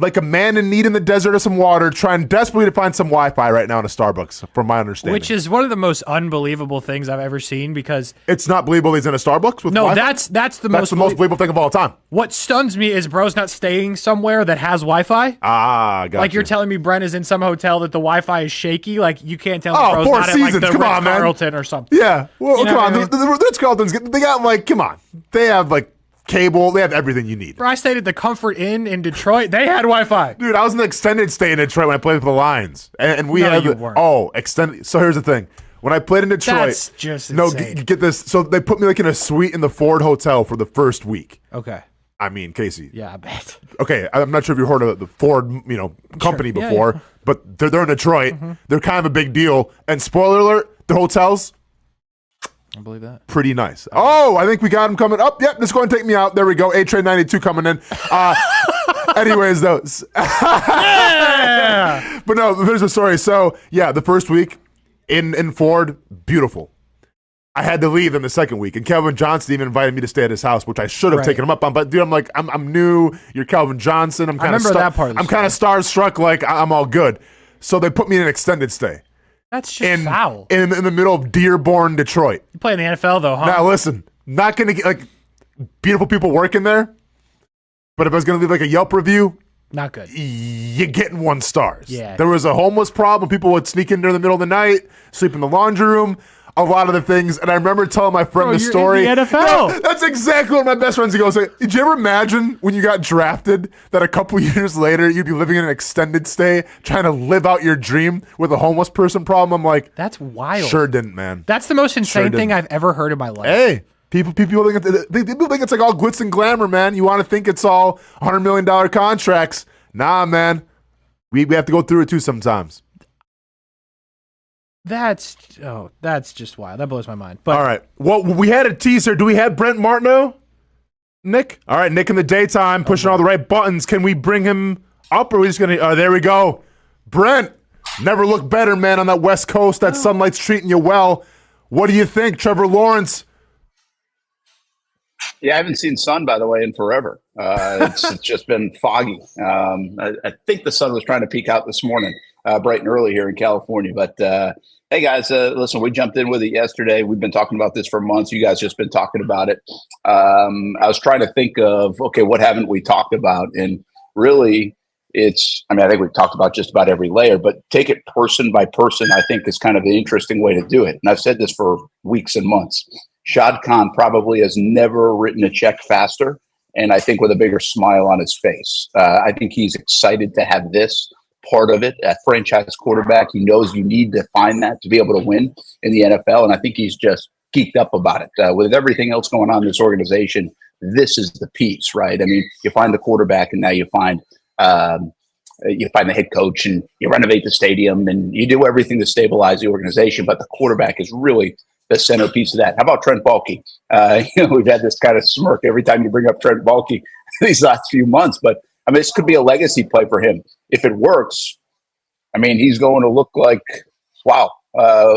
Speaker 2: like a man in need in the desert of some water, trying desperately to find some Wi-Fi right now in a Starbucks, from my understanding.
Speaker 3: Which is one of the most unbelievable things I've ever seen, because
Speaker 2: it's not believable he's in a Starbucks with Wi-Fi?
Speaker 3: that's the
Speaker 2: most believable thing of all time.
Speaker 3: What stuns me is bro's not staying somewhere that has Wi-Fi.
Speaker 2: Got
Speaker 3: like you're telling me Brent is in some hotel that the Wi-Fi is shaky. Like you can't tell me bro's
Speaker 2: Four
Speaker 3: not
Speaker 2: Seasons.
Speaker 3: at like the
Speaker 2: Come on, man.
Speaker 3: Ritz-Carlton or something.
Speaker 2: Yeah. Well,
Speaker 3: You know
Speaker 2: come on.
Speaker 3: what I mean?
Speaker 2: The Ritz-Carltons, they got like, come on. They have like cable. They have everything you need.
Speaker 3: Bro, I stayed at the Comfort Inn in Detroit. They had Wi-Fi.
Speaker 2: Dude, I was in the extended stay in Detroit when I played for the Lions. And we had
Speaker 3: you weren't.
Speaker 2: Extended. So here's the thing. When I played in Detroit,
Speaker 3: That's just
Speaker 2: no,
Speaker 3: insane.
Speaker 2: get this. So they put me like in a suite in the Ford Hotel for the first week.
Speaker 3: Okay.
Speaker 2: I mean, Kasey.
Speaker 3: Yeah, I bet.
Speaker 2: Okay, I'm not sure if you've heard of the Ford, company
Speaker 3: Yeah,
Speaker 2: before,
Speaker 3: yeah.
Speaker 2: but they're in Detroit. They're kind of a big deal. And spoiler alert, the hotels,
Speaker 3: I believe that.
Speaker 2: pretty nice. Oh, I think we got him coming up. Yep, let's go and take me out. There we go. A-Train 92 coming in. Anyways, though.
Speaker 3: Yeah.
Speaker 2: But no, here's the story. So, yeah, the first week in Ford, beautiful. I had to leave in the second week, and Calvin Johnson even invited me to stay at his house, which I should have
Speaker 3: Right.
Speaker 2: taken him up on. But dude, I'm like, I'm new. You're Calvin Johnson. I'm kind of
Speaker 3: remember that part of the
Speaker 2: I'm kind of starstruck. Like I'm all good. So they put me in an extended stay
Speaker 3: That's just foul.
Speaker 2: in the middle of Dearborn, Detroit.
Speaker 3: You play in the NFL though, huh?
Speaker 2: Now listen, not gonna get like beautiful people working there, but if I was gonna leave like a Yelp review,
Speaker 3: Not good.
Speaker 2: you're getting 1 stars.
Speaker 3: Yeah.
Speaker 2: There was a homeless problem. People would sneak in during the middle of the night, sleep in the laundry room, a lot of the things. And I remember telling my friend
Speaker 3: Bro,
Speaker 2: the
Speaker 3: you're
Speaker 2: story.
Speaker 3: in the NFL.
Speaker 2: No, that's exactly what my best friends go say. Did you ever imagine when you got drafted that a couple years later you'd be living in an extended stay trying to live out your dream with a homeless person problem? I'm like,
Speaker 3: That's wild.
Speaker 2: sure didn't, man.
Speaker 3: That's the most insane
Speaker 2: didn't.
Speaker 3: thing I've ever heard in my life.
Speaker 2: Hey, people think it's like all glitz and glamour, man. You want to think it's all $100 million contracts. Nah, man. We have to go through it too sometimes.
Speaker 3: That's just wild. That blows my mind. But
Speaker 2: All right. Well, we had a teaser. Do we have Brent Martineau? Nick? All right, Nick in the daytime, pushing all the right buttons. Can we bring him up, or are we just going to... there we go. Brent, never looked better, man, on that West Coast. That sunlight's treating you well. What do you think, Trevor Lawrence?
Speaker 8: Yeah, I haven't seen sun, by the way, in forever. It's just been foggy. I think the sun was trying to peek out this morning, bright and early here in California. But hey, guys, listen, we jumped in with it yesterday. We've been talking about this for months. You guys just been talking about it. I was trying to think of, okay, what haven't we talked about? And really, I think we've talked about just about every layer, but take it person by person, I think is kind of the interesting way to do it. And I've said this for weeks and months. Shad Khan probably has never written a check faster, and I think with a bigger smile on his face. I think he's excited to have this part of it. At franchise quarterback, he knows you need to find that to be able to win in the NFL, and I think he's just geeked up about it. With everything else going on in this organization, this is the piece, right? I mean, you find the quarterback, and now you find the head coach, and you renovate the stadium, and you do everything to stabilize the organization. But the quarterback is really the centerpiece of that. How about Trent Baalke? We've had this kind of smirk every time you bring up Trent Baalke these last few months. But I mean, this could be a legacy play for him if it works. I mean, he's going to look like, wow,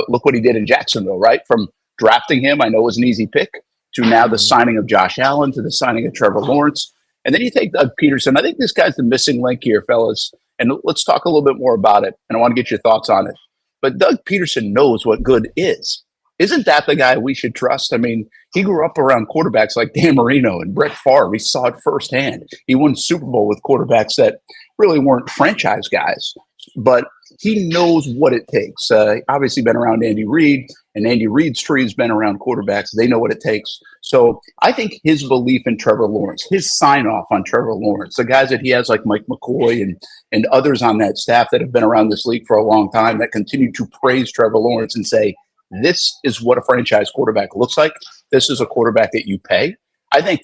Speaker 8: look what he did in Jacksonville, right? From drafting him, I know it was an easy pick, to now the signing of Josh Allen, to the signing of Trevor Lawrence. And then you take Doug Peterson. I think this guy's the missing link here, fellas. And let's talk a little bit more about it. And I want to get your thoughts on it. But Doug Peterson knows what good is. Isn't that the guy we should trust? I mean, he grew up around quarterbacks like Dan Marino and Brett Favre. He saw it firsthand. He won Super Bowl with quarterbacks that really weren't franchise guys, but he knows what it takes. Obviously been around Andy Reid, and Andy Reid's tree has been around quarterbacks. They know what it takes. So I think his belief in Trevor Lawrence, his sign off on Trevor Lawrence, the guys that he has like Mike McCoy and others on that staff that have been around this league for a long time that continue to praise Trevor Lawrence and say, this is what a franchise quarterback looks like. This is a quarterback that you pay. I think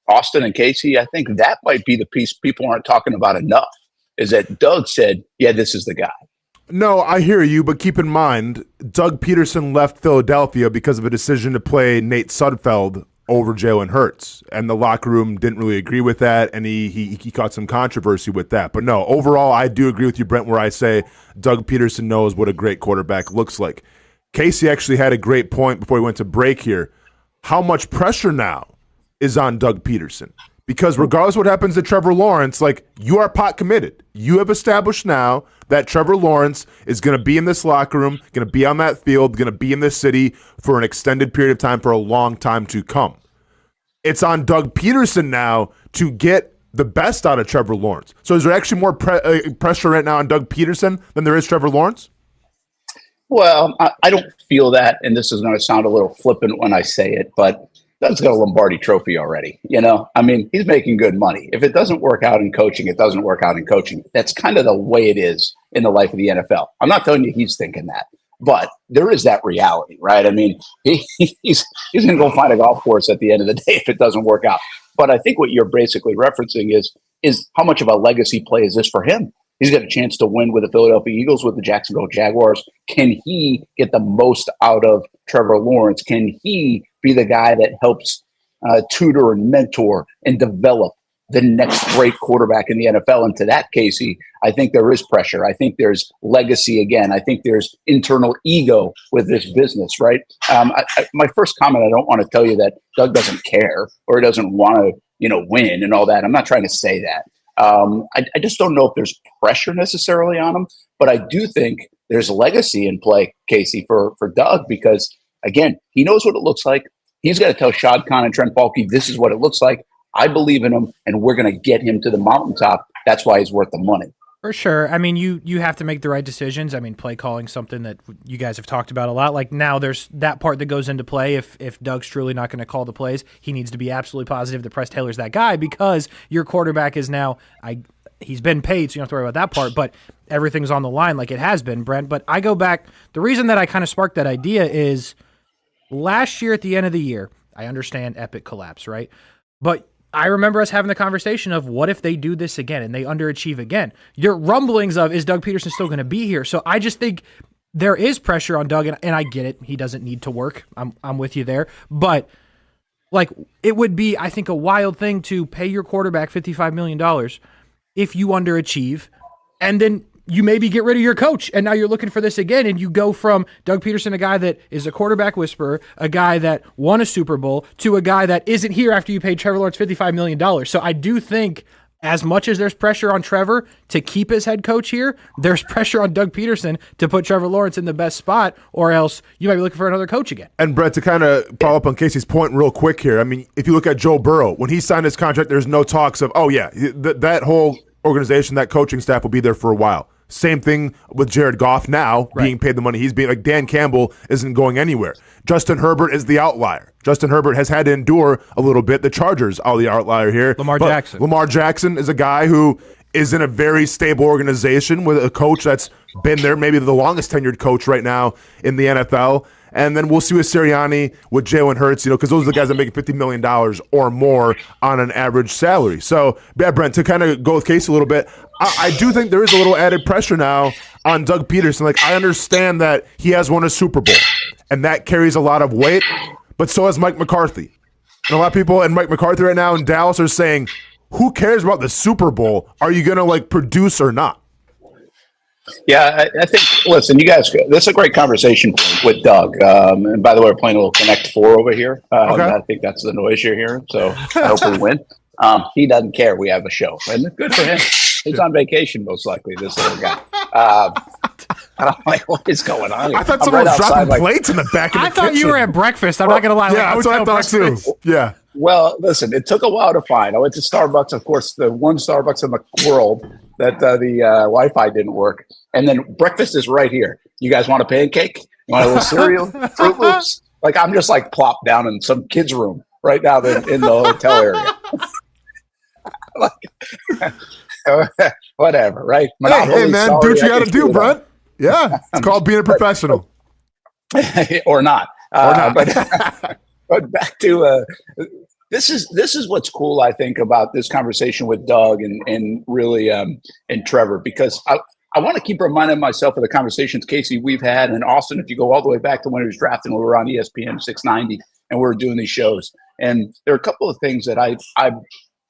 Speaker 8: Austen and Kasey, I think that might be the piece people aren't talking about enough, is that Doug said, yeah, this is the guy.
Speaker 2: No, I hear you, but keep in mind, Doug Peterson left Philadelphia because of a decision to play Nate Sudfeld over Jalen Hurts, and the locker room didn't really agree with that, and he caught some controversy with that. But no, overall, I do agree with you, Brent, where I say Doug Peterson knows what a great quarterback looks like. Kasey actually had a great point before we went to break here. How much pressure now is on Doug Peterson? Because regardless of what happens to Trevor Lawrence, like, you are pot committed. You have established now that Trevor Lawrence is going to be in this locker room, going to be on that field, going to be in this city for an extended period of time, for a long time to come. It's on Doug Peterson now to get the best out of Trevor Lawrence. So is there actually more pressure right now on Doug Peterson than there is Trevor Lawrence?
Speaker 8: Well, I don't feel that, and this is going to sound a little flippant when I say it, but Doug's got a Lombardi trophy already. I mean, he's making good money. If it doesn't work out in coaching, it doesn't work out in coaching. That's kind of the way it is in the life of the NFL. I'm not telling you he's thinking that, but there is that reality, right? I mean, he's going to go find a golf course at the end of the day if it doesn't work out. But I think what you're basically referencing is how much of a legacy play is this for him? He's got a chance to win with the Philadelphia Eagles, with the Jacksonville Jaguars. Can he get the most out of Trevor Lawrence? Can he be the guy that helps tutor and mentor and develop the next great quarterback in the NFL? And to that, Kasey, I think there is pressure. I think there's legacy again. I think there's internal ego with this business, right? My first comment, I don't want to tell you that Doug doesn't care or doesn't want to, win and all that. I'm not trying to say that. I just don't know if there's pressure necessarily on him, but I do think there's legacy in play, Kasey, for Doug, because, again, he knows what it looks like. He's got to tell Shad Khan and Trent Baalke, this is what it looks like. I believe in him, and we're going to get him to the mountaintop. That's why he's worth the money.
Speaker 3: For sure. I mean, you have to make the right decisions. I mean, play calling, something that you guys have talked about a lot. Like, now there's that part that goes into play. If Doug's truly not going to call the plays, he needs to be absolutely positive that Press Taylor's that guy, because your quarterback is now he's been paid, so you don't have to worry about that part, but everything's on the line like it has been, Brent. But I go back, the reason that I kind of sparked that idea is last year at the end of the year, I understand epic collapse, right? But I remember us having the conversation of, what if they do this again and they underachieve again? Your rumblings of, is Doug Peterson still going to be here? So I just think there is pressure on Doug, and I get it. He doesn't need to work. I'm with you there. But, like, it would be, I think, a wild thing to pay your quarterback $55 million if you underachieve, and then you maybe get rid of your coach, and now you're looking for this again, and you go from Doug Peterson, a guy that is a quarterback whisperer, a guy that won a Super Bowl, to a guy that isn't here after you paid Trevor Lawrence $55 million. So I do think, as much as there's pressure on Trevor to keep his head coach here, there's pressure on Doug Peterson to put Trevor Lawrence in the best spot, or else you might be looking for another coach again.
Speaker 2: And Brett, to kind of follow up on Kasey's point real quick here, I mean, if you look at Joe Burrow, when he signed his contract, there's no talks of, that whole organization, that coaching staff will be there for a while. Same thing with Jared Goff now, being paid the money he's being. Like, Dan Campbell isn't going anywhere. Justin Herbert is the outlier. Justin Herbert has had to endure a little bit. The Chargers are the outlier here.
Speaker 3: Lamar Jackson
Speaker 2: is a guy who is in a very stable organization with a coach that's been there, maybe the longest tenured coach right now in the NFL. And then we'll see with Sirianni, with Jalen Hurts, because those are the guys that make $50 million or more on an average salary. So, yeah, Brent, to kind of go with Kasey a little bit, I do think there is a little added pressure now on Doug Peterson. Like, I understand that he has won a Super Bowl, and that carries a lot of weight, but so has Mike McCarthy. And a lot of people and Mike McCarthy right now in Dallas are saying, who cares about the Super Bowl? Are you going to, produce or not?
Speaker 8: Yeah, I think, listen, you guys, this is a great conversation with Doug. And by the way, we're playing a little Connect 4 over here. Okay. I think that's the noise you're hearing. So I hope we win. He doesn't care. We have a show. And good for him. He's on vacation, most likely, this little guy. I'm like, what is going on here?
Speaker 2: I thought someone was dropping plates in the back of the kitchen.
Speaker 3: I thought you were at breakfast. I'm not going to lie.
Speaker 2: Yeah, that's what I thought too. Yeah.
Speaker 8: Well, listen, it took a while to find. I went to Starbucks, of course, the one Starbucks in the world that the Wi-Fi didn't work. And then breakfast is right here. You guys want a pancake? You want a little cereal? Fruit Loops? I'm just plopped down in some kid's room right now in the hotel area. Whatever, right?
Speaker 2: Hey, man, do what you got to do, Brent. Yeah, it's called being a professional.
Speaker 8: Or not. But back to this is what's cool, I think, about this conversation with Doug and really and Trevor, because I want to keep reminding myself of the conversations, Kasey, we've had, and Austen, if you go all the way back to when he was drafting, we were on ESPN 690 and we were doing these shows. And there are a couple of things that I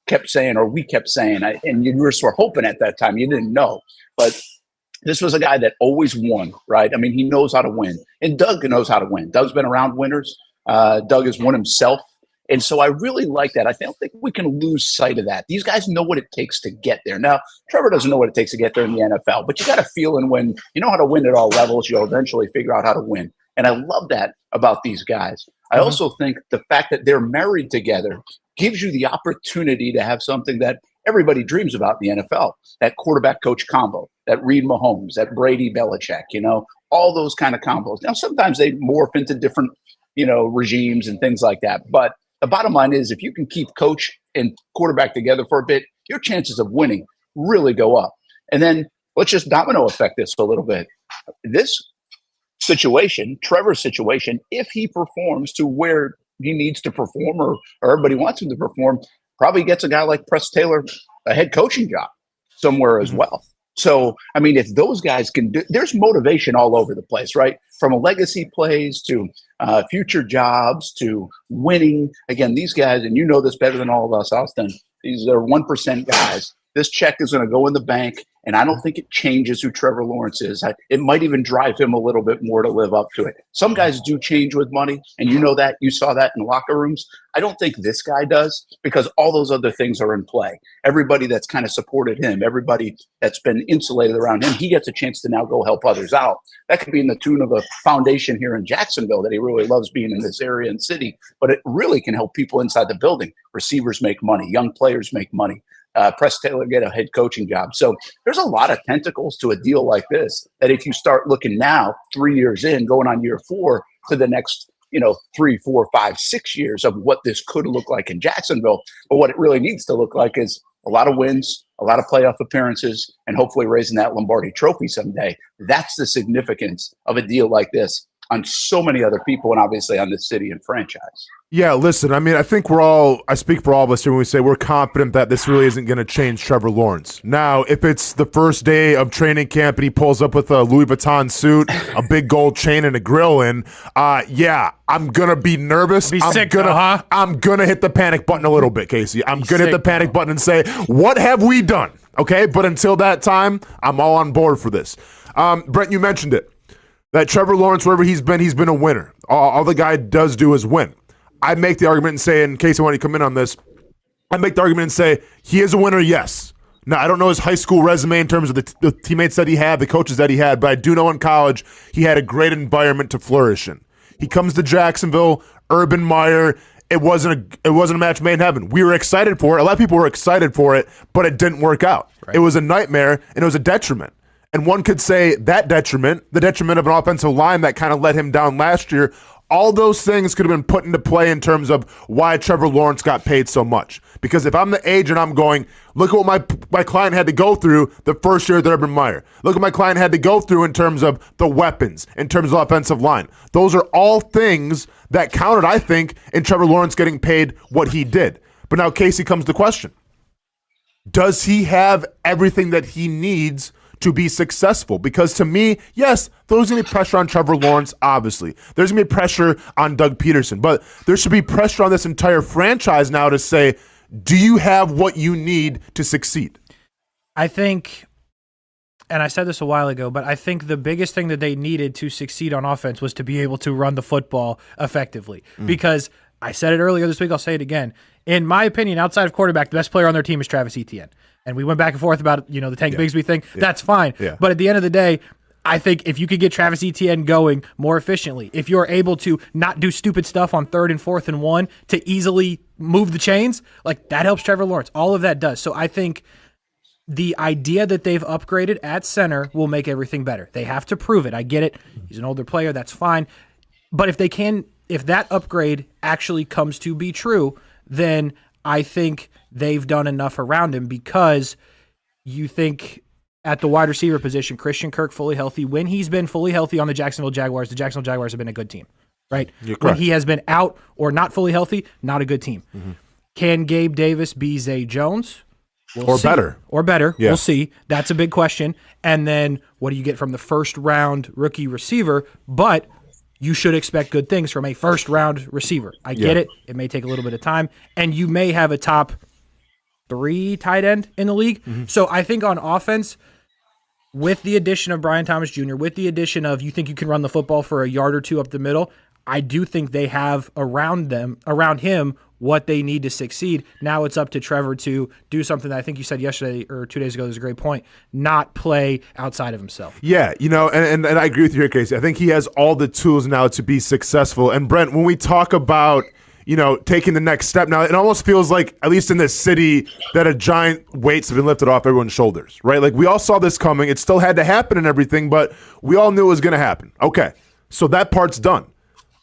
Speaker 8: kept saying, or we kept saying, and you were sort of hoping at that time, you didn't know, but this was a guy that always won, right? I mean, he knows how to win, and Doug knows how to win. Doug's been around winners. Doug has won himself. And so I really like that. I don't think we can lose sight of that. These guys know what it takes to get there. Now, Trevor doesn't know what it takes to get there in the NFL, but you got a feeling when you know how to win at all levels, you'll eventually figure out how to win. And I love that about these guys. I also think the fact that they're married together gives you the opportunity to have something that everybody dreams about in the NFL, that quarterback coach combo, that Reed Mahomes, that Brady Belichick, all those kind of combos. Now, sometimes they morph into different, regimes and things like that. But the bottom line is if you can keep coach and quarterback together for a bit, your chances of winning really go up. And then let's just domino effect this a little bit. This situation, Trevor's situation, if he performs to where he needs to perform or everybody wants him to perform, probably gets a guy like Press Taylor a head coaching job somewhere as well. So, I mean, if those guys can do, there's motivation all over the place, right? From legacy plays to future jobs to winning. Again, these guys, and you know this better than all of us, Austen, these are 1% guys. This check is going to go in the bank, and I don't think it changes who Trevor Lawrence is. It might even drive him a little bit more to live up to it. Some guys do change with money, and you know that. You saw that in locker rooms. I don't think this guy does because all those other things are in play. Everybody that's kind of supported him, everybody that's been insulated around him, he gets a chance to now go help others out. That could be in the tune of a foundation here in Jacksonville that he really loves being in this area and city, but it really can help people inside the building. Receivers make money. Young players make money. Press Taylor get a head coaching job. So there's a lot of tentacles to a deal like this that if you start looking now, 3 years in, going on year 4 to the next, 3, 4, 5, 6 years of what this could look like in Jacksonville. But what it really needs to look like is a lot of wins, a lot of playoff appearances, and hopefully raising that Lombardi trophy someday. That's the significance of a deal like this on so many other people and obviously on this city and franchise.
Speaker 2: Yeah, listen, I mean, I think I speak for all of us here when we say we're confident that this really isn't going to change Trevor Lawrence. Now, if it's the first day of training camp and he pulls up with a Louis Vuitton suit, a big gold chain, and a grill in, yeah, I'm going to be nervous. I'm going to hit the panic button a little bit, Kasey. I'm going to hit the panic button and say, what have we done? Okay, but until that time, I'm all on board for this. Brent, you mentioned it. That Trevor Lawrence, wherever he's been a winner. All the guy does do is win. I make the argument and say, in case I want to come in on this, I make the argument and say he is a winner, yes. Now, I don't know his high school resume in terms of the teammates that he had, the coaches that he had, but I do know in college he had a great environment to flourish in. He comes to Jacksonville, Urban Meyer. It wasn't a match made in heaven. We were excited for it. A lot of people were excited for it, but it didn't work out. Right. It was a nightmare, and it was a detriment. And one could say that detriment, the detriment of an offensive line that kind of let him down last year, All those things could have been put into play in terms of why Trevor Lawrence got paid so much. Because if I'm the agent, I'm going, look at what my client had to go through the first year of Urban Meyer. Look at my client had to go through in terms of the weapons, in terms of offensive line. Those are all things that counted, I think, in Trevor Lawrence getting paid what he did. But now, Kasey, comes the question. Does he have everything that he needs to be successful? Because to me, yes, there's going to be pressure on Trevor Lawrence, obviously. There's going to be pressure on Doug Peterson. But there should be pressure on this entire franchise now to say, do you have what you need to succeed?
Speaker 3: I think, and I said this a while ago, but I think the biggest thing that they needed to succeed on offense was to be able to run the football effectively. Because I said it earlier this week, I'll say it again. In my opinion, outside of quarterback, the best player on their team is Travis Etienne. And we went back and forth about, the Tank Bigsby thing. Yeah. That's fine. Yeah. But at the end of the day, I think if you could get Travis Etienne going more efficiently, if you're able to not do stupid stuff on 3rd and 4th and 1 to easily move the chains, like that helps Trevor Lawrence. All of that does. So I think the idea that they've upgraded at center will make everything better. They have to prove it. I get it. He's an older player. That's fine. But if that upgrade actually comes to be true, then I think they've done enough around him, because you think at the wide receiver position, Christian Kirk fully healthy. When he's been fully healthy on the Jacksonville Jaguars have been a good team, right? When he has been out or not fully healthy, not a good team. Mm-hmm. Can Gabe Davis be Zay Jones? We'll see. Better. Yeah. We'll see. That's a big question. And then what do you get from the first-round rookie receiver? But you should expect good things from a first-round receiver. I get it. It may take a little bit of time. And you may have a top 3 tight end in the league. Mm-hmm. So I think on offense, with the addition of Brian Thomas Jr., with the addition of you think you can run the football for a yard or two up the middle, I do think they have around him what they need to succeed. Now it's up to Trevor to do something that I think you said yesterday or 2 days ago. There's a great point. Not play outside of himself.
Speaker 2: Yeah, and I agree with you here, Kasey. I think he has all the tools now to be successful. And Brent, when we talk about taking the next step, now it almost feels like, at least in this city, that a giant weight's been lifted off everyone's shoulders, right? Like we all saw this coming. It still had to happen and everything, but we all knew it was going to happen. Okay, so that part's done.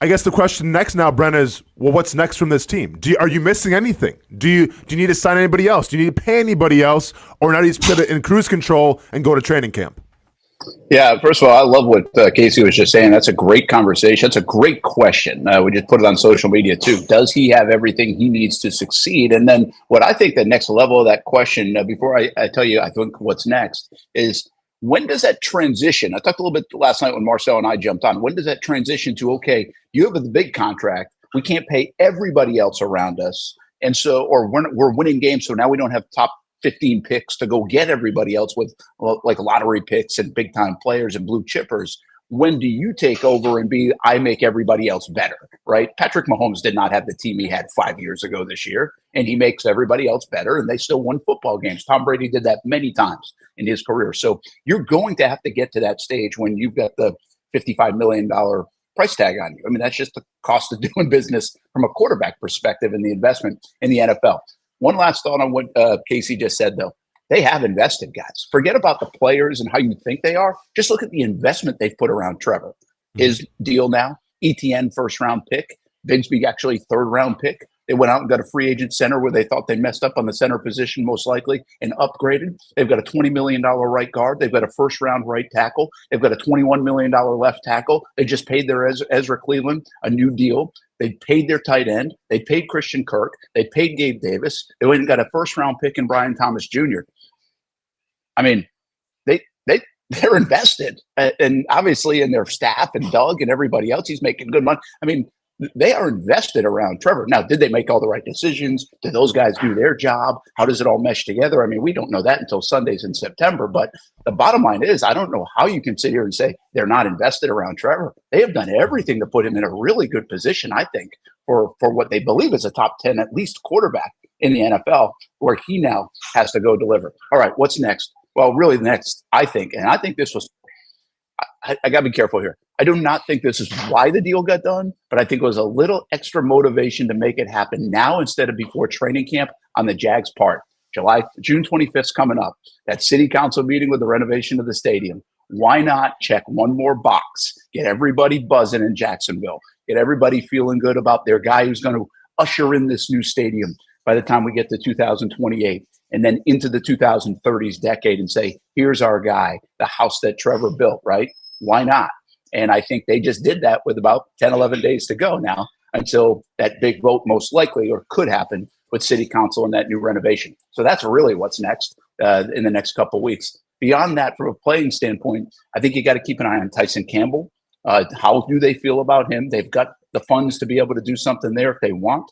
Speaker 2: I guess the question next now, Brent, is, well, what's next from this team? Are you missing anything? Do you need to sign anybody else? Do you need to pay anybody else? Or now do you just put it in cruise control and go to training camp?
Speaker 8: Yeah, first of all, I love what Kasey was just saying. That's a great conversation. That's a great question. We just put it on social media, too. Does he have everything he needs to succeed? And then what I think the next level of that question, before I tell you, I think what's next, is when does that transition? I talked a little bit last night when Marcel and I jumped on. When does that transition to, okay, you have a big contract. We can't pay everybody else around us. And so, or we're winning games, so now we don't have top 15 picks to go get everybody else with like lottery picks and big time players and blue chippers. When do you take over and I make everybody else better, right? Patrick Mahomes did not have the team he had 5 years ago this year, and he makes everybody else better, and they still won football games. Tom Brady did that many times in his career. So you're going to have to get to that stage when you've got the $55 million price tag on you. I mean, that's just the cost of doing business from a quarterback perspective and the investment in the NFL. One last thought on what Kasey just said, though. They have invested, guys. Forget about the players and how you think they are. Just look at the investment they've put around Trevor. His deal now, ETN first-round pick, Bigsby actually third-round pick. They went out and got a free agent center where they thought they messed up on the center position most likely and upgraded. They've got a $20 million right guard. They've got a first-round right tackle. They've got a $21 million left tackle. They just paid their Ezra Cleveland a new deal. They paid their tight end. They paid Christian Kirk. They paid Gabe Davis. They went and got a first-round pick in Brian Thomas Jr. I mean, they're invested, and obviously in their staff and Doug and everybody else. He's making good money. I mean, they are invested around Trevor. Now, did they make all the right decisions? Did those guys do their job? How does it all mesh together? I mean, we don't know that until Sundays in September. But the bottom line is, I don't know how you can sit here and say they're not invested around Trevor. They have done everything to put him in a really good position, I think, for what they believe is a top 10, at least, quarterback in the NFL, where he now has to go deliver. All right, what's next? Well, really next, I think, and I think this was, I got to be careful here. I do not think this is why the deal got done, but I think it was a little extra motivation to make it happen now instead of before training camp on the Jags' part. June 25th is coming up. That city council meeting with the renovation of the stadium. Why not check one more box? Get everybody buzzing in Jacksonville. get everybody feeling good about their guy who's going to usher in this new stadium by the time we get to 2028 and then into the 2030s decade and say, here's our guy, the house that Trevor built, right? Why not? And I think they just did that with about 10, 11 days to go now until that big vote most likely or could happen with city council and that new renovation. So that's really what's next in the next couple of weeks. Beyond that, from a playing standpoint, I think you got to keep an eye on Tyson Campbell. How do they feel about him? They've got the funds to be able to do something there if they want.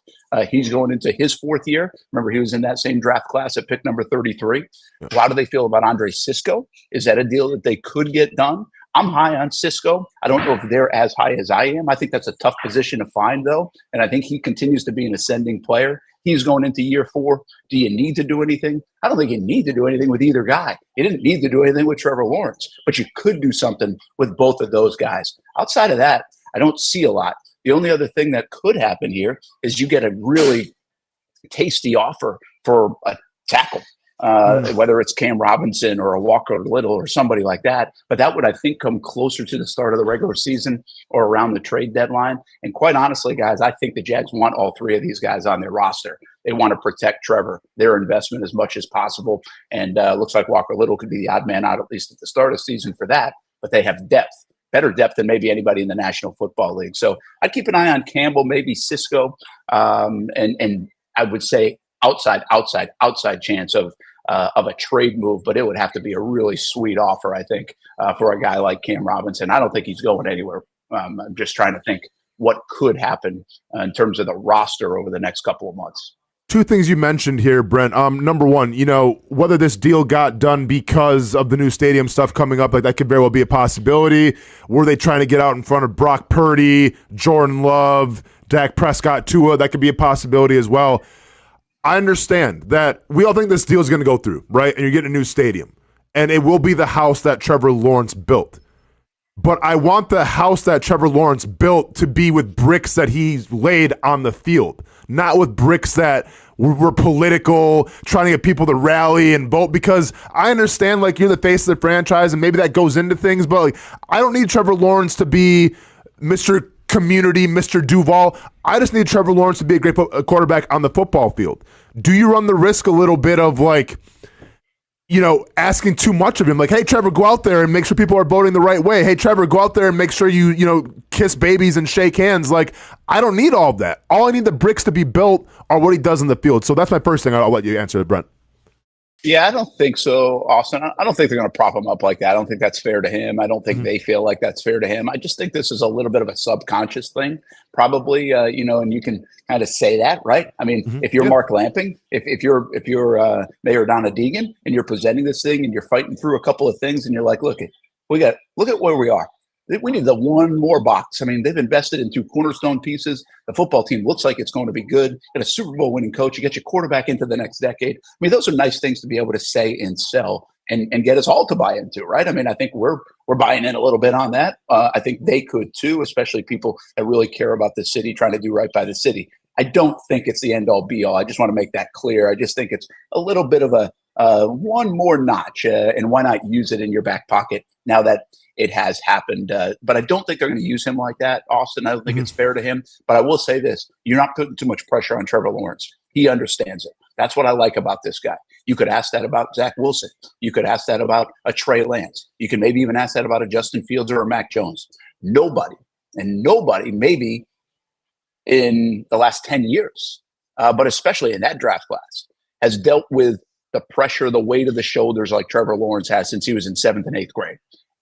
Speaker 8: He's going into his fourth year. Remember, he was in that same draft class at pick number 33. How do they feel about Andre Cisco? Is that a deal that they could get done? I'm high on Cisco. I don't know if they're as high as I am. I think that's a tough position to find, though. And I think he continues to be an ascending player. He's going into year 4. Do you need to do anything? I don't think you need to do anything with either guy. You didn't need to do anything with Trevor Lawrence, but you could do something with both of those guys. Outside of that, I don't see a lot. The only other thing that could happen here is you get a really tasty offer for a tackle. Whether it's Cam Robinson or a Walker Little or somebody like that. But that would, I think, come closer to the start of the regular season or around the trade deadline. And quite honestly, guys, I think the Jags want all 3 of these guys on their roster. They want to protect Trevor, their investment as much as possible. And looks like Walker Little could be the odd man out, at least at the start of the season for that. But they have depth, better depth than maybe anybody in the National Football League. So I'd keep an eye on Campbell, maybe Cisco. And I would say outside chance of a trade move, but it would have to be a really sweet offer, I think, for a guy like Cam Robinson. I don't think he's going anywhere. I'm just trying to think what could happen in terms of the roster over the next couple of months.
Speaker 2: 2 things you mentioned here, Brent. Number one, whether this deal got done because of the new stadium stuff coming up, like that could very well be a possibility. Were they trying to get out in front of Brock Purdy, Jordan Love, Dak Prescott, Tua? That could be a possibility as well. I understand that we all think this deal is going to go through, right? And you're getting a new stadium. And it will be the house that Trevor Lawrence built. But I want the house that Trevor Lawrence built to be with bricks that he's laid on the field, not with bricks that were political, trying to get people to rally and vote. Because I understand, like, you're the face of the franchise, and maybe that goes into things, but like, I don't need Trevor Lawrence to be Mr. Community, Mr. Duval. I just need Trevor Lawrence to be a great quarterback on the football field. Do you run the risk a little bit of, like, asking too much of him? Like, hey, Trevor, go out there and make sure people are voting the right way. Hey, Trevor, go out there and make sure you kiss babies and shake hands. Like, I don't need all of that. All I need the bricks to be built are what he does in the field. So that's my first thing. I'll let you answer it, Brent.
Speaker 8: Yeah, I don't think so, Austin. I don't think they're going to prop him up like that. I don't think that's fair to him. I don't think they feel like that's fair to him. I just think this is a little bit of a subconscious thing, probably, and you can kind of say that, right? I mean, if you're Mark Lamping, if you're Mayor Donna Deegan and you're presenting this thing and you're fighting through a couple of things and you're like, look at where we are. We need the one more box. I mean, they've invested in 2 cornerstone pieces. The football team looks like it's going to be good. Get a Super Bowl winning coach. You get your quarterback into the next decade. I mean, those are nice things to be able to say and sell and get us all to buy into, right? I mean, I think we're buying in a little bit on that. I think they could too, especially people that really care about the city, trying to do right by the city. I don't think it's the end all be all. I just want to make that clear. I just think it's a little bit of a one more notch, and why not use it in your back pocket now that it has happened. But I don't think they're going to use him like that, Austin. I don't think it's fair to him. But I will say this. You're not putting too much pressure on Trevor Lawrence. He understands it. That's what I like about this guy. You could ask that about Zach Wilson. You could ask that about a Trey Lance. You can maybe even ask that about a Justin Fields or a Mac Jones. Nobody maybe in the last 10 years, but especially in that draft class, has dealt with the pressure, the weight of the shoulders like Trevor Lawrence has since he was in 7th and 8th grade.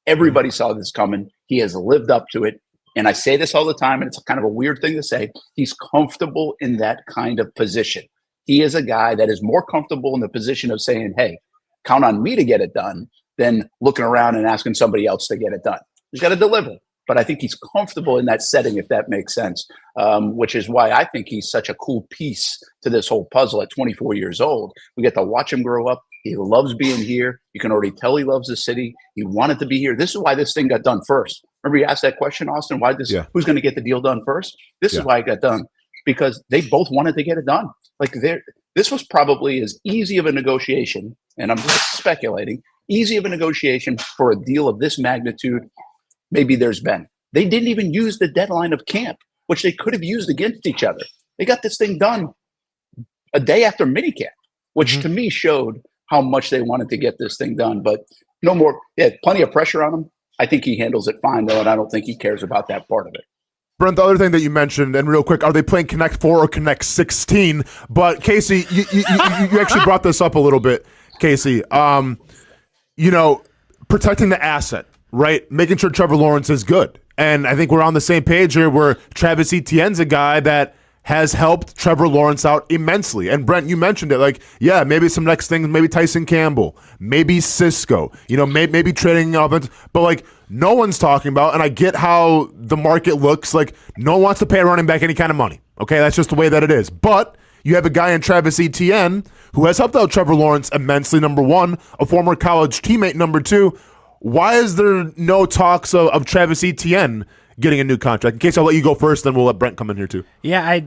Speaker 8: Everybody saw this coming. He has lived up to it. And I say this all the time, and it's kind of a weird thing to say. He's comfortable in that kind of position. He is a guy that is more comfortable in the position of saying, hey, count on me to get it done, than looking around and asking somebody else to get it done. He's got to deliver. But I think he's comfortable in that setting, if that makes sense, which is why I think he's such a cool piece to this whole puzzle at 24 years old. We get to watch him grow up. He loves being here. You can already tell he loves the city. He wanted to be here. This is why this thing got done first. Remember you asked that question, Austin, who's going to get the deal done first? This is why it got done, because they both wanted to get it done. Like this was probably as easy of a negotiation, and I'm just speculating, easy of a negotiation for a deal of this magnitude maybe there's been. They didn't even use the deadline of camp. which they could have used against each other. They got this thing done a day after minicamp, which to me showed how much they wanted to get this thing done. But no more. Yeah, plenty of pressure on him. I think he handles it fine, though, and I don't think he cares about that part of it.
Speaker 2: Brent, the other thing that you mentioned, and real quick, are they playing Connect 4 or Connect 16? But Kasey, you actually brought this up a little bit, Kasey. Protecting the asset, right? Making sure Trevor Lawrence is good. And I think we're on the same page here where Travis Etienne's a guy that has helped Trevor Lawrence out immensely. And Brent, you mentioned it, maybe some next things, maybe Tyson Campbell, maybe Cisco, maybe trading offense, but no one's talking about, and I get how the market looks, no one wants to pay a running back any kind of money. Okay, that's just the way that it is. But you have a guy in Travis Etienne who has helped out Trevor Lawrence immensely, number one, a former college teammate, number two. Why is there no talks of Travis Etienne getting a new contract? In case I'll let you go first, then we'll let Brent come in here too.
Speaker 3: Yeah,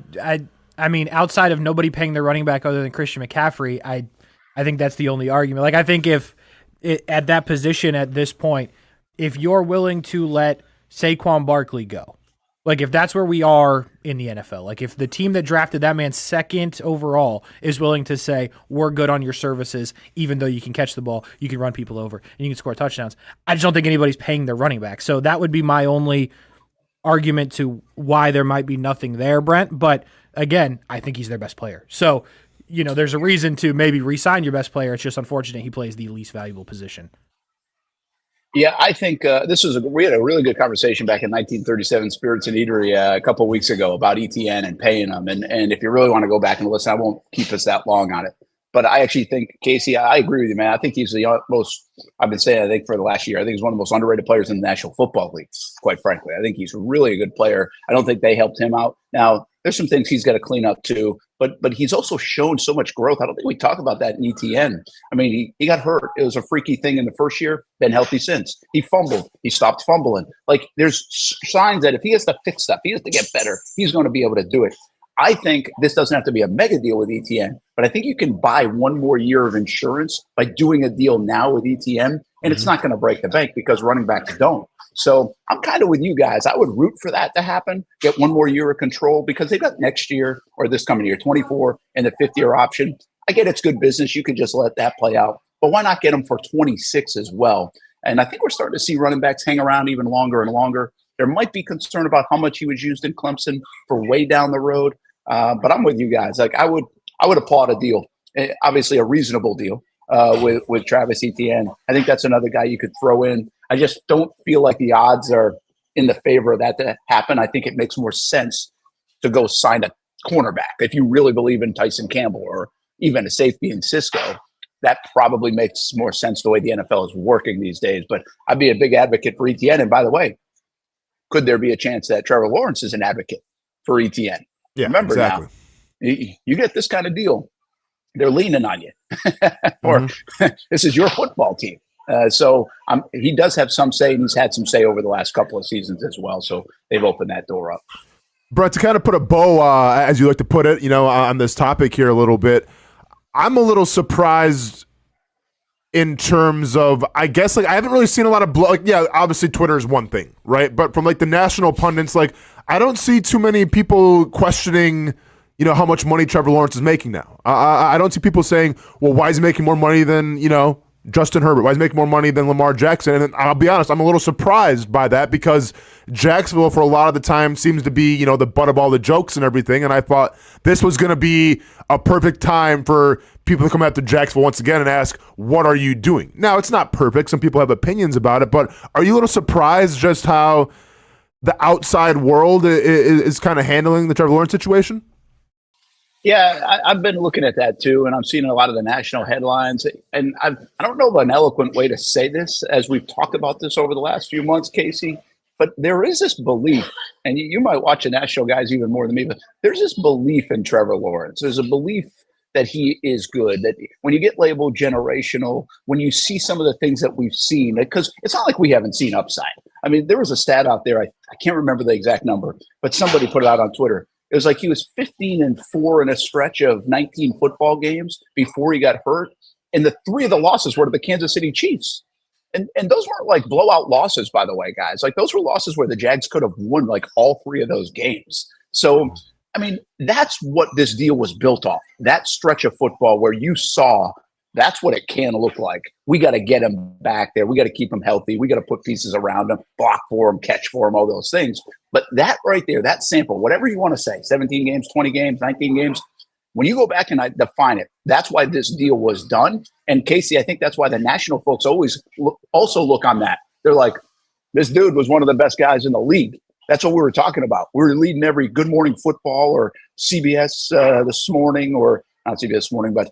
Speaker 3: I mean, outside of nobody paying their running back other than Christian McCaffrey, I think that's the only argument. I think if at that position at this point, if you're willing to let Saquon Barkley go, if that's where we are in the NFL, if the team that drafted that man second overall is willing to say, we're good on your services, even though you can catch the ball, you can run people over, and you can score touchdowns, I just don't think anybody's paying their running back. So that would be my only argument to why there might be nothing there, Brent. But again, I think he's their best player. So, there's a reason to maybe re-sign your best player. It's just unfortunate he plays the least valuable position.
Speaker 8: Yeah, I think we had a really good conversation back in 1937 Spirits and Eatery a couple of weeks ago about ETN and paying them. And if you really want to go back and listen, I won't keep us that long on it. But I actually think, Kasey, I agree with you, man. I think he's the most, I've been saying, I think for the last year, I think he's one of the most underrated players in the National Football League, quite frankly. I think he's really a good player. I don't think they helped him out. Now, there's some things he's got to clean up too, but he's also shown so much growth. I don't think we talk about that in ETN. I mean, he got hurt. It was a freaky thing in the first year, been healthy since. He fumbled. He stopped fumbling. There's signs that if he has to fix stuff, he has to get better, he's going to be able to do it. I think this doesn't have to be a mega deal with ETN, but I think you can buy one more year of insurance by doing a deal now with ETN, and it's not going to break the bank because running backs don't. So I'm kind of with you guys. I would root for that to happen, get one more year of control, because they've got next year or this coming year, 24 and the 5th-year option. I get it's good business. You can just let that play out. But why not get them for 26 as well? And I think we're starting to see running backs hang around even longer and longer. There might be concern about how much he was used in Clemson for way down the road. But I'm with you guys. I would applaud a deal, obviously a reasonable deal with Travis Etienne. I think that's another guy you could throw in. I just don't feel like the odds are in the favor of that to happen. I think it makes more sense to go sign a cornerback. If you really believe in Tyson Campbell or even a safety in Cisco, that probably makes more sense the way the NFL is working these days. But I'd be a big advocate for Etienne. And by the way, could there be a chance that Trevor Lawrence is an advocate for Etienne?
Speaker 2: Yeah,
Speaker 8: remember
Speaker 2: exactly.
Speaker 8: Now, you get this kind of deal, they're leaning on you. Or this is your football team. So he does have some say, and he's had some say over the last couple of seasons as well. So they've opened that door up.
Speaker 2: Brett, to kind of put a bow, as you like to put it, on this topic here a little bit, I'm a little surprised in terms of, I guess, I haven't really seen a lot of obviously Twitter is one thing, right? But from the national pundits, I don't see too many people questioning, how much money Trevor Lawrence is making now. I don't see people saying, well, why is he making more money than, Justin Herbert? Why is he making more money than Lamar Jackson? And I'll be honest, I'm a little surprised by that because Jacksonville, for a lot of the time, seems to be, the butt of all the jokes and everything. And I thought this was going to be a perfect time for people to come after Jacksonville once again and ask, what are you doing? Now, it's not perfect. Some people have opinions about it, but are you a little surprised just how the outside world is kind of handling the Trevor Lawrence situation?
Speaker 8: Yeah, I've been looking at that too, and I'm seeing a lot of the national headlines. And I don't know of an eloquent way to say this, as we've talked about this over the last few months, Kasey, but there is this belief, and you might watch the national guys even more than me, but there's this belief in Trevor Lawrence. There's a belief that he is good, that when you get labeled generational, when you see some of the things that we've seen, because it's not like we haven't seen upside. I mean, there was a stat out there, I can't remember the exact number, but somebody put it out on Twitter. It was like he was 15-4 in a stretch of 19 football games before he got hurt. And the 3 of the losses were to the Kansas City Chiefs. And those weren't like blowout losses, by the way, guys. Like those were losses where the Jags could have won like all three of those games. So, I mean, that's what this deal was built off. That stretch of football where you saw that's what it can look like. We got to get him back there. We got to keep him healthy. We got to put pieces around him, block for him, catch for him, all those things. But that right there, that sample, whatever you want to say, 17 games, 20 games, 19 games, when you go back and I define it, that's why this deal was done. And Kasey, I think that's why the national folks also look on that. They're like, this dude was one of the best guys in the league. That's what we were talking about. We were leading every Good Morning Football or CBS this morning, or not CBS this morning, but,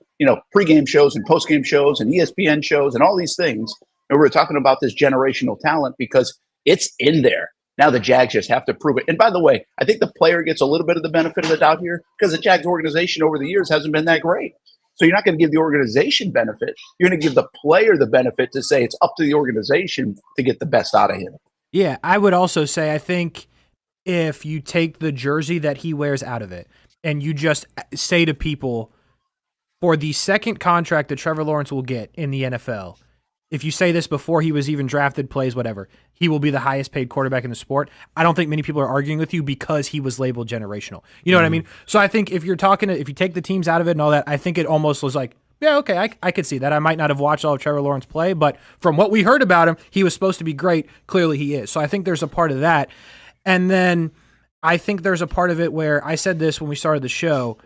Speaker 8: pregame shows and postgame shows and ESPN shows and all these things. And we were talking about this generational talent because it's in there. Now the Jags just have to prove it. And by the way, I think the player gets a little bit of the benefit of the doubt here because the Jags organization over the years hasn't been that great. So you're not going to give the organization benefit. You're going to give the player the benefit to say it's up to the organization to get the best out of him.
Speaker 3: Yeah, I would also say I think if you take the jersey that he wears out of it and you just say to people, for the second contract that Trevor Lawrence will get in the NFL, if you say this before he was even drafted, plays, whatever, he will be the highest paid quarterback in the sport. I don't think many people are arguing with you because he was labeled generational. You know what I mean? So I think if you take the teams out of it and all that, I think it almost was like, yeah, okay, I could see that. I might not have watched all of Trevor Lawrence play, but from what we heard about him, he was supposed to be great. Clearly he is. So I think there's a part of that. And then I think there's a part of it where I said this when we started the show,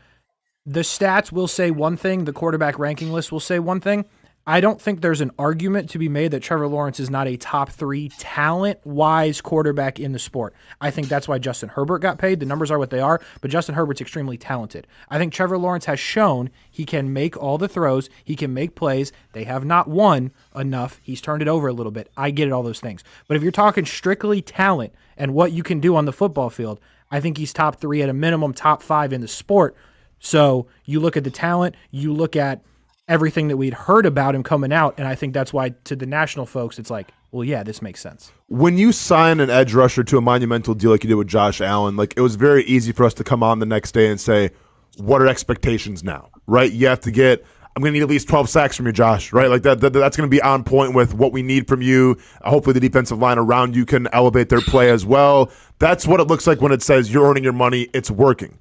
Speaker 3: the stats will say one thing, the quarterback ranking list will say one thing. I don't think there's an argument to be made that Trevor Lawrence is not a top 3 talent-wise quarterback in the sport. I think that's why Justin Herbert got paid. The numbers are what they are, but Justin Herbert's extremely talented. I think Trevor Lawrence has shown he can make all the throws. He can make plays. They have not won enough. He's turned it over a little bit. I get it, all those things. But if you're talking strictly talent and what you can do on the football field, I think he's top 3 at a minimum, top 5 in the sport. So you look at the talent, you look at everything that we'd heard about him coming out, and I think that's why to the national folks it's like, well, yeah, this makes sense.
Speaker 2: When you sign an edge rusher to a monumental deal like you did with Josh Allen, like it was very easy for us to come on the next day and say, what are expectations now, right? You have to get, I'm going to need at least 12 sacks from you, Josh, right? Like that's going to be on point with what we need from you. Hopefully the defensive line around you can elevate their play as well. That's what it looks like when it says you're earning your money, it's working.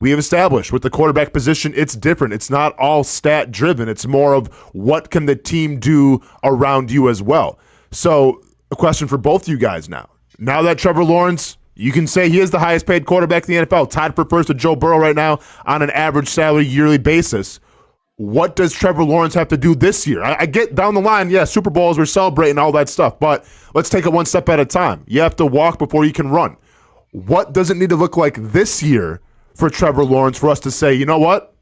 Speaker 2: We have established with the quarterback position, it's different. It's not all stat driven. It's more of what can the team do around you as well. So a question for both of you guys now. Now that Trevor Lawrence, you can say he is the highest paid quarterback in the NFL, tied for first to Joe Burrow right now on an average salary yearly basis. What does Trevor Lawrence have to do this year? I get down the line, yeah, Super Bowls, we're celebrating all that stuff, but let's take it one step at a time. You have to walk before you can run. What does it need to look like this year for Trevor Lawrence for us to say, you know what,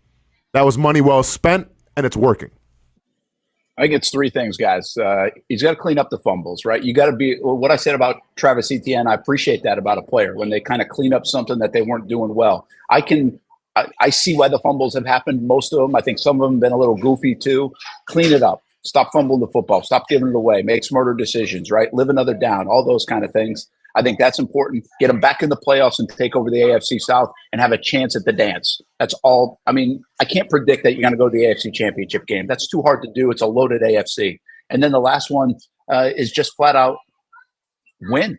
Speaker 2: that was money well spent and it's working?
Speaker 8: I think it's 3 things, guys. He's got to clean up the fumbles, right? You got to be, what I said about Travis Etienne, I appreciate that about a player when they kind of clean up something that they weren't doing well. I see why the fumbles have happened, most of them. I think some of them have been a little goofy too. Clean it up. Stop fumbling the football. Stop giving it away. Make smarter decisions, right? Live another down, all those kind of things. I think that's important. Get them back in the playoffs and take over the AFC South and have a chance at the dance. That's all. I mean, I can't predict that you're going to go to the AFC Championship game. That's too hard to do. It's a loaded AFC. And then the last one is just flat out win.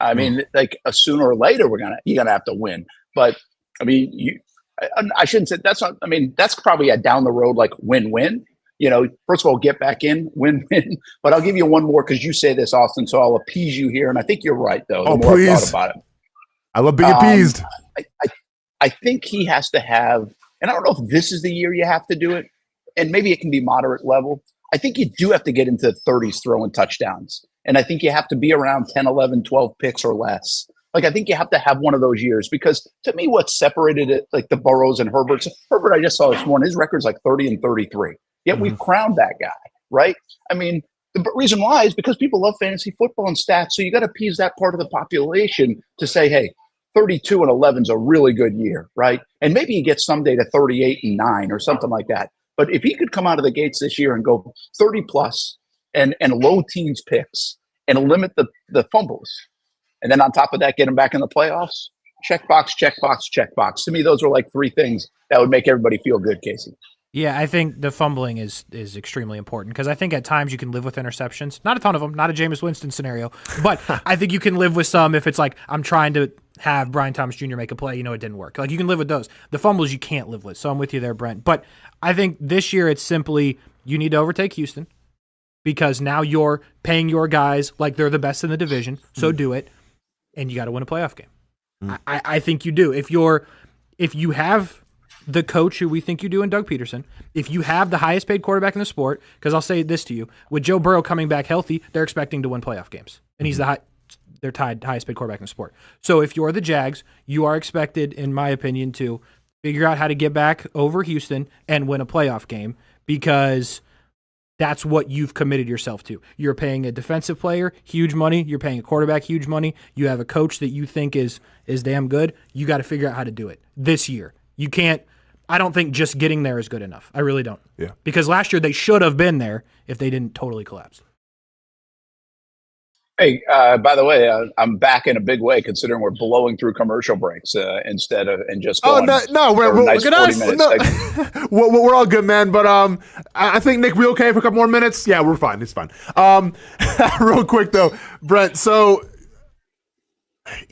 Speaker 8: I mean, like sooner or later you're gonna have to win. But I mean, I shouldn't say that's not. I mean, that's probably a down the road like win-win. First of all, get back in, win-win. But I'll give you one more because you say this, Austen, so I'll appease you here. And I think you're right, though.
Speaker 2: Oh,
Speaker 8: the more
Speaker 2: please.
Speaker 8: I thought about it.
Speaker 2: I love being appeased.
Speaker 8: I think he has to have, and I don't know if this is the year you have to do it, and maybe it can be moderate level. I think you do have to get into the 30s throwing touchdowns. And I think you have to be around 10, 11, 12 picks or less. Like, I think you have to have one of those years because to me, what separated it, like the Burrows and Herberts, Herbert, I just saw this morning, his record's like 30-33. Yet we've crowned that guy, right? I mean, the reason why is because people love fantasy football and stats. So you got to appease that part of the population to say, hey, 32-11 is a really good year, right? And maybe he gets someday to 38-9 or something like that. But if he could come out of the gates this year and go 30 plus and low teens picks and limit the fumbles, and then on top of that, get him back in the playoffs, checkbox, checkbox, checkbox. To me, those are like 3 things that would make everybody feel good, Kasey.
Speaker 3: Yeah, I think the fumbling is extremely important because I think at times you can live with interceptions. Not a ton of them, not a Jameis Winston scenario, but I think you can live with some if it's like I'm trying to have Brian Thomas Jr. make a play, it didn't work. Like you can live with those. The fumbles you can't live with. So I'm with you there, Brent. But I think this year it's simply you need to overtake Houston because now you're paying your guys like they're the best in the division. So do it, and you got to win a playoff game. I think you do. If you have the coach who we think you do in Doug Peterson, if you have the highest paid quarterback in the sport, because I'll say this to you, with Joe Burrow coming back healthy, they're expecting to win playoff games. And he's they're tied highest paid quarterback in the sport. So if you're the Jags, you are expected, in my opinion, to figure out how to get back over Houston and win a playoff game because that's what you've committed yourself to. You're paying a defensive player huge money. You're paying a quarterback huge money. You have a coach that you think is damn good. You got to figure out how to do it this year. You can't. I don't think just getting there is good enough. I really don't.
Speaker 2: Yeah.
Speaker 3: Because last year they should have been there if they didn't totally collapse.
Speaker 8: Hey, by the way, I'm back in a big way considering we're blowing through commercial breaks instead of and just going.
Speaker 2: We're
Speaker 8: nice
Speaker 2: look at us.
Speaker 8: 40 minutes.
Speaker 2: No. We're all good, man. But I think Nick, we okay for a couple more minutes? Yeah, we're fine. It's fine. Real quick though, Brent. So,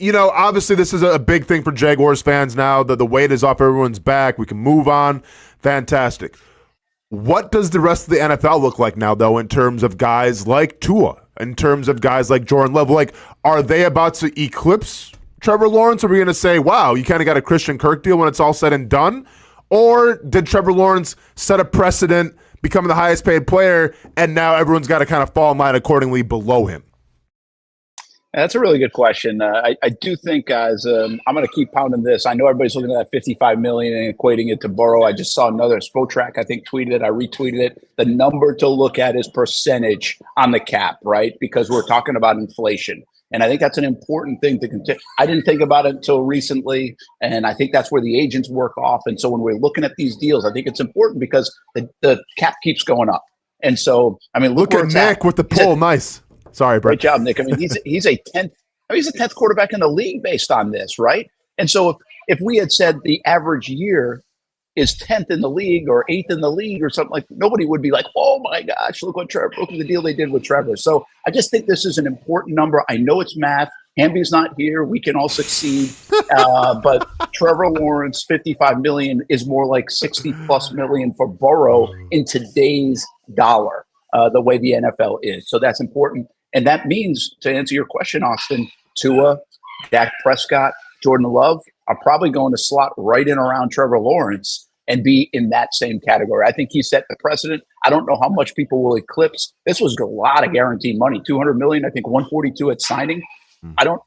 Speaker 2: obviously this is a big thing for Jaguars fans now. The weight is off everyone's back. We can move on. Fantastic. What does the rest of the NFL look like now, though, in terms of guys like Tua, in terms of guys like Jordan Love? Like, are they about to eclipse Trevor Lawrence? Are we going to say, wow, you kind of got a Christian Kirk deal when it's all said and done? Or did Trevor Lawrence set a precedent, becoming the highest paid player, and now everyone's got to kind of fall in line accordingly below him?
Speaker 8: That's a really good question. I do think, guys, I'm going to keep pounding this. I know everybody's looking at that $55 million and equating it to Burrow. I just saw another Spotrac, I think, tweeted it. I retweeted it. The number to look at is percentage on the cap, right? Because we're talking about inflation. And I think that's an important thing to continue. I didn't think about it until recently, and I think that's where the agents work off. And so when we're looking at these deals, I think it's important because the cap keeps going up. And so, I mean,
Speaker 2: look at Nick with the pull. Nice. Sorry, Brent.
Speaker 8: Great job, Nick. I mean, he's a 10th quarterback in the league based on this, right? And so if we had said the average year is 10th in the league or 8th in the league or something, like nobody would be like, oh my gosh, look at the deal they did with Trevor. So I just think this is an important number. I know it's math. Hamby's not here. We can all succeed. But Trevor Lawrence, $55 million is more like $60+ million for Burrow in today's dollar, the way the NFL is. So that's important. And that means, to answer your question, Austin, Tua, Dak Prescott, Jordan Love are probably going to slot right in around Trevor Lawrence and be in that same category. I think he set the precedent. I don't know how much people will eclipse. This was a lot of guaranteed money, $200 million, I think 142 at signing.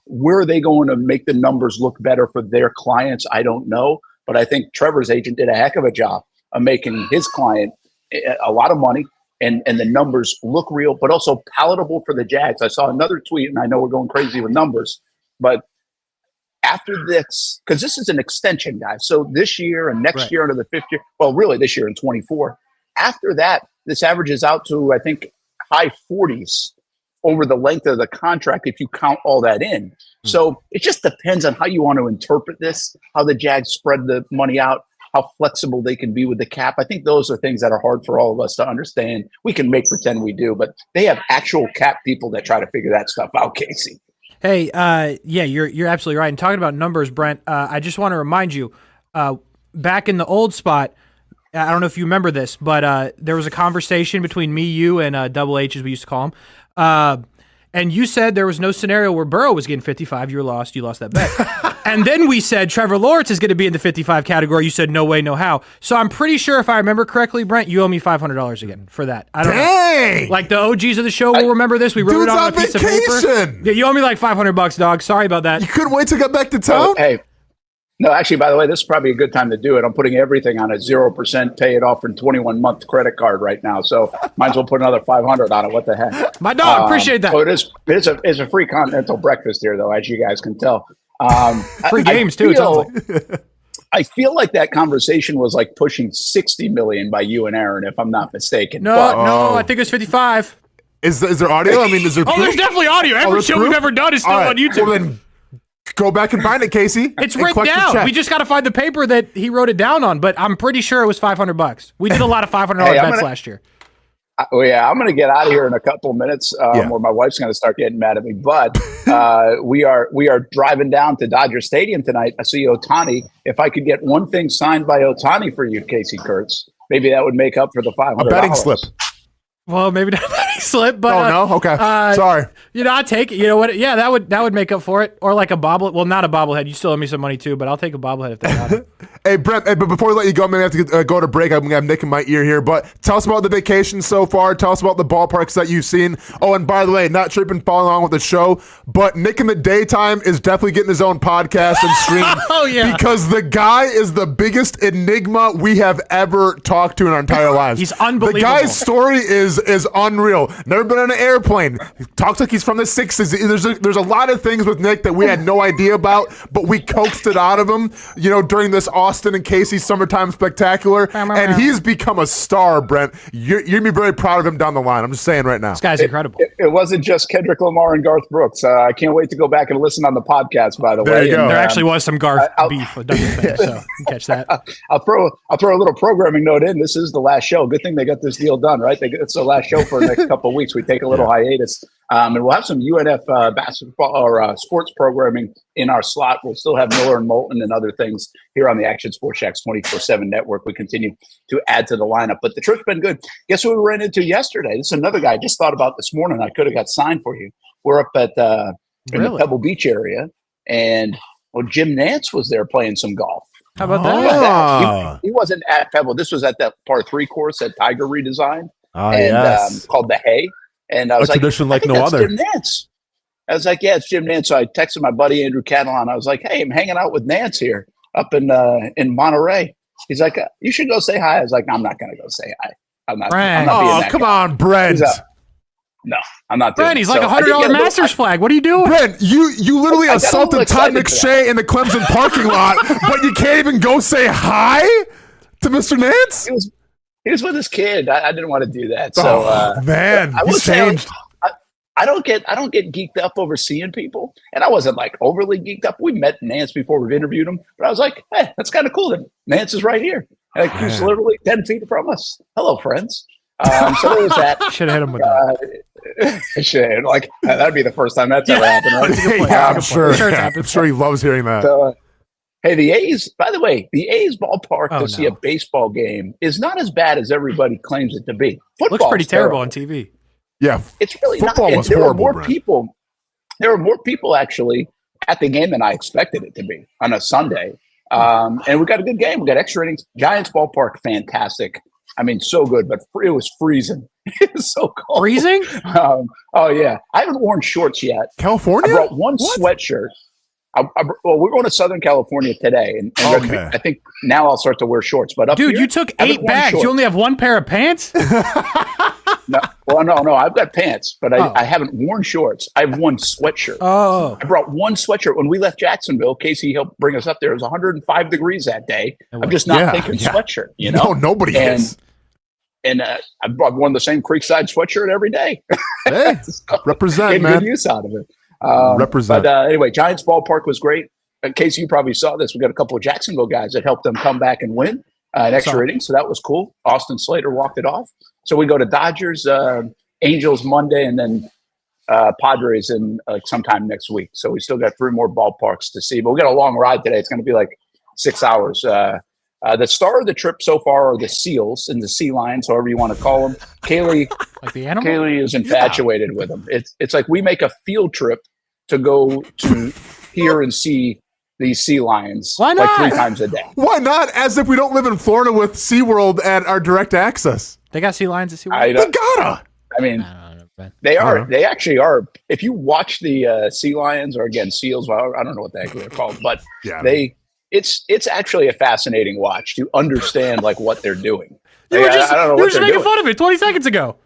Speaker 8: Where are they going to make the numbers look better for their clients? I don't know. But I think Trevor's agent did a heck of a job of making his client a lot of money. And the numbers look real, but also palatable for the Jags. I saw another tweet, and I know we're going crazy with numbers, but after this, because this is an extension, guys. So this year and next year into the fifth year, well, really this year in 24. After that, this averages out to, I think, high 40s over the length of the contract if you count all that in. So it just depends on how you want to interpret this, how the Jags spread the money out, how flexible they can be with the cap. I think those are things that are hard for all of us to understand. We can make pretend we do, but they have actual cap people that try to figure that stuff out, Casey.
Speaker 3: Hey, yeah, you're absolutely right. And talking about numbers, Brent, I just want to remind you, back in the old spot, I don't know if you remember this, but there was a conversation between me, you, and Double H, as we used to call him. And you said there was no scenario where Burrow was getting 55. You lost that bet. And then we said Trevor Lawrence is going to be in the 55 category. You said no way, no how. So I'm pretty sure if I remember correctly, Brent, you owe me $500 again for that. I don't know. Like the OGs of the show will remember this. We wrote it on a piece of paper. Yeah, you owe me like $500, dog. Sorry about that.
Speaker 2: You couldn't wait to get back to town?
Speaker 8: Hey. No, actually, by the way, this is probably a good time to do it. I'm putting everything on a 0% pay it off in 21-month credit card right now. So might as well put another $500 on it. What the heck?
Speaker 3: My dog, appreciate that.
Speaker 8: So it's a free continental breakfast here, though, as you guys can tell.
Speaker 3: Free games, too, it sounds like.
Speaker 8: I feel like that conversation was like pushing $60 million by you and Aaron, if I'm not mistaken.
Speaker 3: No, I think it was 55.
Speaker 2: Is there audio? I mean, is there proof?
Speaker 3: Oh, there's definitely audio. Every show we've ever done is still on YouTube.
Speaker 2: Well, then Go back and find it, Casey.
Speaker 3: It's
Speaker 2: and
Speaker 3: written
Speaker 2: collect your
Speaker 3: down.
Speaker 2: check.
Speaker 3: We just got to find the paper that he wrote it down on, but I'm pretty sure it was $500. We did a lot of $500 bets last year.
Speaker 8: Oh yeah, I'm going to get out of here in a couple of minutes, or my wife's going to start getting mad at me. But we are driving down to Dodger Stadium tonight. I see Ohtani. If I could get one thing signed by Ohtani for you, Kasey Kuhrts, maybe that would make up for the $500.
Speaker 2: A betting slip.
Speaker 3: Well, maybe not a betting slip, but
Speaker 2: no, okay. Sorry.
Speaker 3: I take it. You know what? Yeah, that would make up for it, or like a bobblehead. Well, not a bobblehead. You still owe me some money too, but I'll take a bobblehead if they got it.
Speaker 2: Hey, Brent, but before we let you go, maybe I have to go to break. I'm Nick in my ear here, but tell us about the vacation so far. Tell us about the ballparks that you've seen. Oh, and by the way, not sure you've been following along with the show, but Nick in the daytime is definitely getting his own podcast and stream.
Speaker 3: Oh, yeah.
Speaker 2: Because the guy is the biggest enigma we have ever talked to in our entire lives.
Speaker 3: He's unbelievable.
Speaker 2: The guy's story is unreal. Never been on an airplane. Talks like he's from the 60s. There's a lot of things with Nick that we had no idea about, but we coaxed it out of him, during this Austen and Kasey Summertime Spectacular, and he's become a star, Brent. You're going to be very proud of him down the line. I'm just saying right now.
Speaker 3: This guy's incredible.
Speaker 8: It wasn't just Kendrick Lamar and Garth Brooks. I can't wait to go back and listen on the podcast, by the way.
Speaker 2: There you go.
Speaker 3: There actually was some Garth beef with Douglas fans, so you can catch that.
Speaker 8: I'll throw a little programming note in. This is the last show. Good thing they got this deal done, right? It's the last show for the next couple of weeks. We take a little hiatus. And we'll have some UNF basketball or sports programming in our slot. We'll still have Miller and Moulton and other things here on the Action Sports Shacks 24/7 network. We continue to add to the lineup, but the trip's been good. Guess who we ran into yesterday? This is another guy I just thought about this morning. I could have got signed for you. We're up at in the Pebble Beach area, and Jim Nantz was there playing some golf.
Speaker 3: How about that?
Speaker 8: He wasn't at Pebble. This was at that par 3 course that Tiger redesigned
Speaker 2: Yes.
Speaker 8: called the Hay. And I was like,
Speaker 2: tradition
Speaker 8: I
Speaker 2: like
Speaker 8: think
Speaker 2: no
Speaker 8: that's
Speaker 2: other.
Speaker 8: Jim Nantz. I was like, yeah, it's Jim Nantz. So I texted my buddy Andrew Catalan. I was like, hey, I'm hanging out with Nantz here up in Monterey. He's like, you should go say hi. I was like, no, I'm not going to go say hi. I'm not being that
Speaker 2: come
Speaker 8: guy.
Speaker 2: on, Brent.
Speaker 8: No, I'm not doing
Speaker 3: Brent, he's
Speaker 8: it.
Speaker 3: like
Speaker 8: So
Speaker 3: a
Speaker 8: I did
Speaker 3: $100
Speaker 8: get a
Speaker 3: Masters flag. What are you doing?
Speaker 2: Brent, you literally
Speaker 8: I got a
Speaker 2: assaulted
Speaker 8: little
Speaker 2: Todd
Speaker 8: excited for
Speaker 2: McShay in the Clemson parking lot, but you can't even go say hi to Mr. Nantz?
Speaker 8: He was with his kid. I didn't want to do that. So
Speaker 2: man,
Speaker 8: I will
Speaker 2: he's
Speaker 8: say,
Speaker 2: changed.
Speaker 8: I don't get geeked up over seeing people, and I wasn't like overly geeked up. We met Nantz before we've interviewed him, but I was like, hey, that's kind of cool that Nantz is right here. Like he's literally 10 feet from us. Hello, friends. So there was that.
Speaker 3: Should have hit him with that.
Speaker 8: Like that'd be the first time that's ever happened, right?
Speaker 2: Yeah, I'm sure.
Speaker 3: Sure,
Speaker 2: I'm sure he loves hearing that.
Speaker 8: So, hey, the A's, by the way, the A's ballpark to see a
Speaker 3: no.
Speaker 8: baseball game is not as bad as everybody claims it to be. Football's
Speaker 3: Looks pretty terrible on TV.
Speaker 2: Yeah,
Speaker 8: It's really
Speaker 2: football
Speaker 8: not.
Speaker 2: was
Speaker 8: There
Speaker 2: horrible,
Speaker 8: were more
Speaker 2: Brent.
Speaker 8: people. There were more people actually at the game than I expected it to be on a Sunday. And we got a good game. We got extra innings. Giants ballpark, fantastic. I mean, so good, but it was freezing. It was so cold.
Speaker 3: Freezing?
Speaker 8: Oh yeah, I haven't worn shorts yet.
Speaker 2: California?
Speaker 8: I brought one sweatshirt. Well, we're going to Southern California today, and
Speaker 2: Okay.
Speaker 8: I think now I'll start to wear shorts. But up
Speaker 3: Dude,
Speaker 8: here,
Speaker 3: you took
Speaker 8: I haven't
Speaker 3: 8
Speaker 8: worn
Speaker 3: bags.
Speaker 8: shorts.
Speaker 3: You only have one pair of pants?
Speaker 8: No, I've got pants, but I haven't worn shorts. I have one sweatshirt.
Speaker 3: Oh.
Speaker 8: I brought one sweatshirt. When we left Jacksonville, Casey helped bring us up there. It was 105 degrees that day. I'm just not thinking sweatshirt, you know?
Speaker 2: No, nobody is.
Speaker 8: And I worn the same Creekside sweatshirt every day.
Speaker 2: Hey, represent,
Speaker 8: Getting
Speaker 2: man.
Speaker 8: good use out of it.
Speaker 2: Represent.
Speaker 8: But anyway, Giants ballpark was great. In case you probably saw this, we got a couple of Jacksonville guys that helped them come back and win an extra inning. So that was cool. Austin Slater walked it off. So we go to Dodgers, Angels Monday, and then Padres in sometime next week. So we still got 3 more ballparks to see. But we got a long ride today. It's going to be like 6 hours. The star of the trip so far are the seals and the sea lions, however you want to call them. Kaylee,
Speaker 3: Like the animal?
Speaker 8: Kaylee is infatuated with them. It's like we make a field trip to go to hear and see these sea lions.
Speaker 3: Why
Speaker 8: like
Speaker 3: not?
Speaker 8: 3 times a day.
Speaker 2: Why not? As if we don't live in Florida with SeaWorld at our direct access.
Speaker 3: They got sea lions at SeaWorld?
Speaker 8: I
Speaker 2: We gotta.
Speaker 8: mean,
Speaker 3: I don't know, man.
Speaker 8: they are. They actually are. If you watch the sea lions, or again seals, well, I don't know what the heck they're called, but it's actually a fascinating watch to understand like what they're doing.
Speaker 3: You were just,
Speaker 8: I don't know
Speaker 3: you were
Speaker 8: what
Speaker 3: just
Speaker 8: they're
Speaker 3: making
Speaker 8: doing.
Speaker 3: fun of it 20 seconds ago.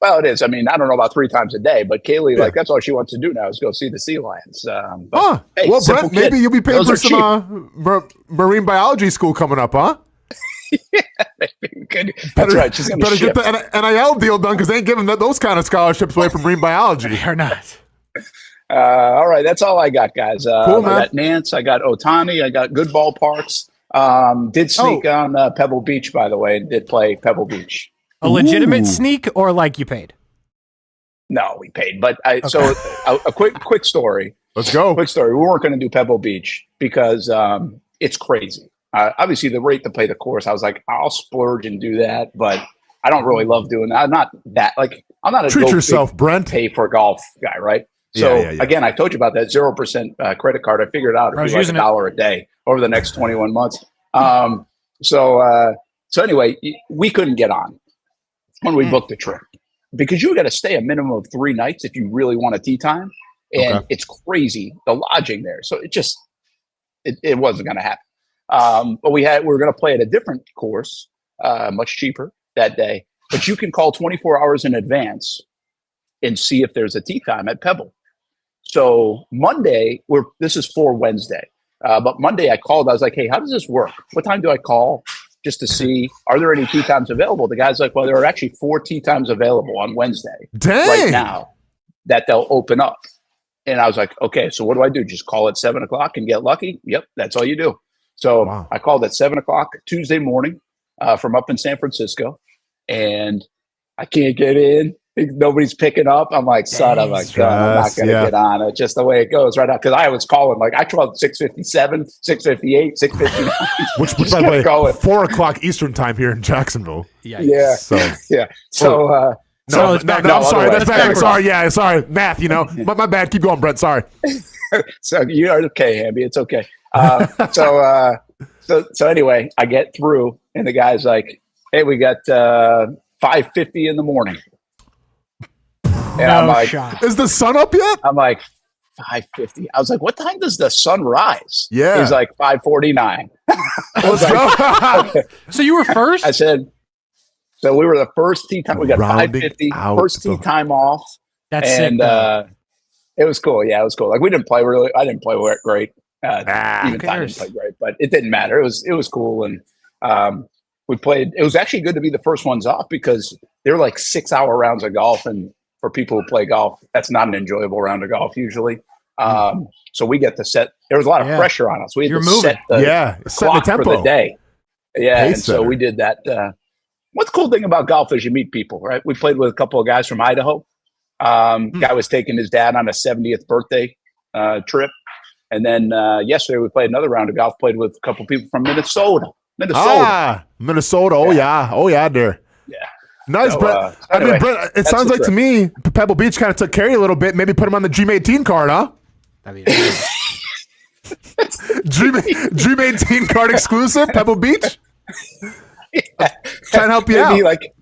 Speaker 8: Well, it is. I mean, I don't know about 3 times a day, but Kaylee, like, that's all she wants to do now is go see the sea lions. But, hey,
Speaker 2: well,
Speaker 8: simple
Speaker 2: Brent, maybe
Speaker 8: kid.
Speaker 2: you'll be paying
Speaker 8: Those
Speaker 2: for
Speaker 8: are
Speaker 2: some marine biology school coming up, huh?
Speaker 8: Good. That's right. She's going to
Speaker 2: Better
Speaker 8: ship.
Speaker 2: get the NIL deal done because they ain't giving those kind of scholarships away from marine biology.
Speaker 3: Or not.
Speaker 8: All right, that's all I got, guys.
Speaker 2: Cool, man.
Speaker 8: I got Nance, I got Otani, I got good ballparks. Did sneak on Pebble Beach, by the way, and did play Pebble Beach.
Speaker 3: A legitimate sneak or like you paid?
Speaker 8: No, we paid. But so a quick story.
Speaker 2: Let's go.
Speaker 8: Quick story. We weren't going to do Pebble Beach because it's crazy. Obviously, the rate to play the course, I was like, I'll splurge and do that, but I don't really love doing that. I'm not a
Speaker 2: Treat yourself, Brent.
Speaker 8: Pay for golf guy, right? So again, I told you about that 0% credit card. I figured out it'd be like $1 a day over the next 21 months. So anyway, we couldn't get on when we booked the trip because you got to stay a minimum of 3 nights if you really want a tee time, and it's crazy the lodging there. So it wasn't going to happen. But we were going to play at a different course, much cheaper that day. But you can call 24 hours in advance and see if there's a tee time at Pebble. So Monday, this is for Wednesday. But Monday I called. I was like, hey, how does this work? What time do I call just to see, are there any tee times available? The guy's like, well, there are actually 4 tee times available on Wednesday right now that they'll open up. And I was like, okay, so what do I do? Just call at 7 o'clock and get lucky? Yep, that's all you do. So I called at 7 o'clock Tuesday morning from up in San Francisco, and I can't get in. Nobody's picking up. I'm like, son of a gun, I'm not going to get on it. Just the way it goes right now. Because I was calling, like, I called 6:57, 6:58, 6:59.
Speaker 2: Which by the way, 4 o'clock Eastern time here in Jacksonville.
Speaker 8: Yeah.
Speaker 2: So
Speaker 8: I'm
Speaker 2: sorry. That's bad. Sorry. Sorry. Math, my bad. Keep going, Brent. Sorry.
Speaker 8: So you are okay, Hamby. It's okay. So anyway, I get through, and the guy's like, hey, we got 5:50 in the morning. And I'm like,
Speaker 2: is the sun up yet?
Speaker 8: I'm like, 5:50. I was like, what time does the sun rise?
Speaker 2: Yeah.
Speaker 8: He's like, 5:49. Okay.
Speaker 3: So you were first?
Speaker 8: I said, so we were the first tee time. We got 5:50, first tee time off.
Speaker 3: That's
Speaker 8: and
Speaker 3: sick.
Speaker 8: It was cool. Yeah, it was cool. Like I didn't play great. Even Ty didn't play great, but it didn't matter. It was cool. And we played. It was actually good to be the first ones off because they were like 6-hour rounds of golf, and for people who play golf, that's not an enjoyable round of golf usually. So we get to set. There was a lot of pressure on us. We had to set the clock for the day. Yeah, and so we did that. What's the cool thing about golf is you meet people, right? We played with a couple of guys from Idaho. Guy was taking his dad on a 70th birthday trip, and then yesterday we played another round of golf. Played with a couple of people from Minnesota.
Speaker 2: Minnesota. Oh yeah, there.
Speaker 8: Yeah.
Speaker 2: Nice,
Speaker 8: So,
Speaker 2: Brent.
Speaker 8: anyway,
Speaker 2: I mean, Brent, it sounds like to me, Pebble Beach kind of took care of you a little bit. Maybe put him on the Dream 18 card, huh?
Speaker 3: I mean,
Speaker 2: Dream 18 card exclusive, Pebble Beach. Trying to help you out.
Speaker 8: Like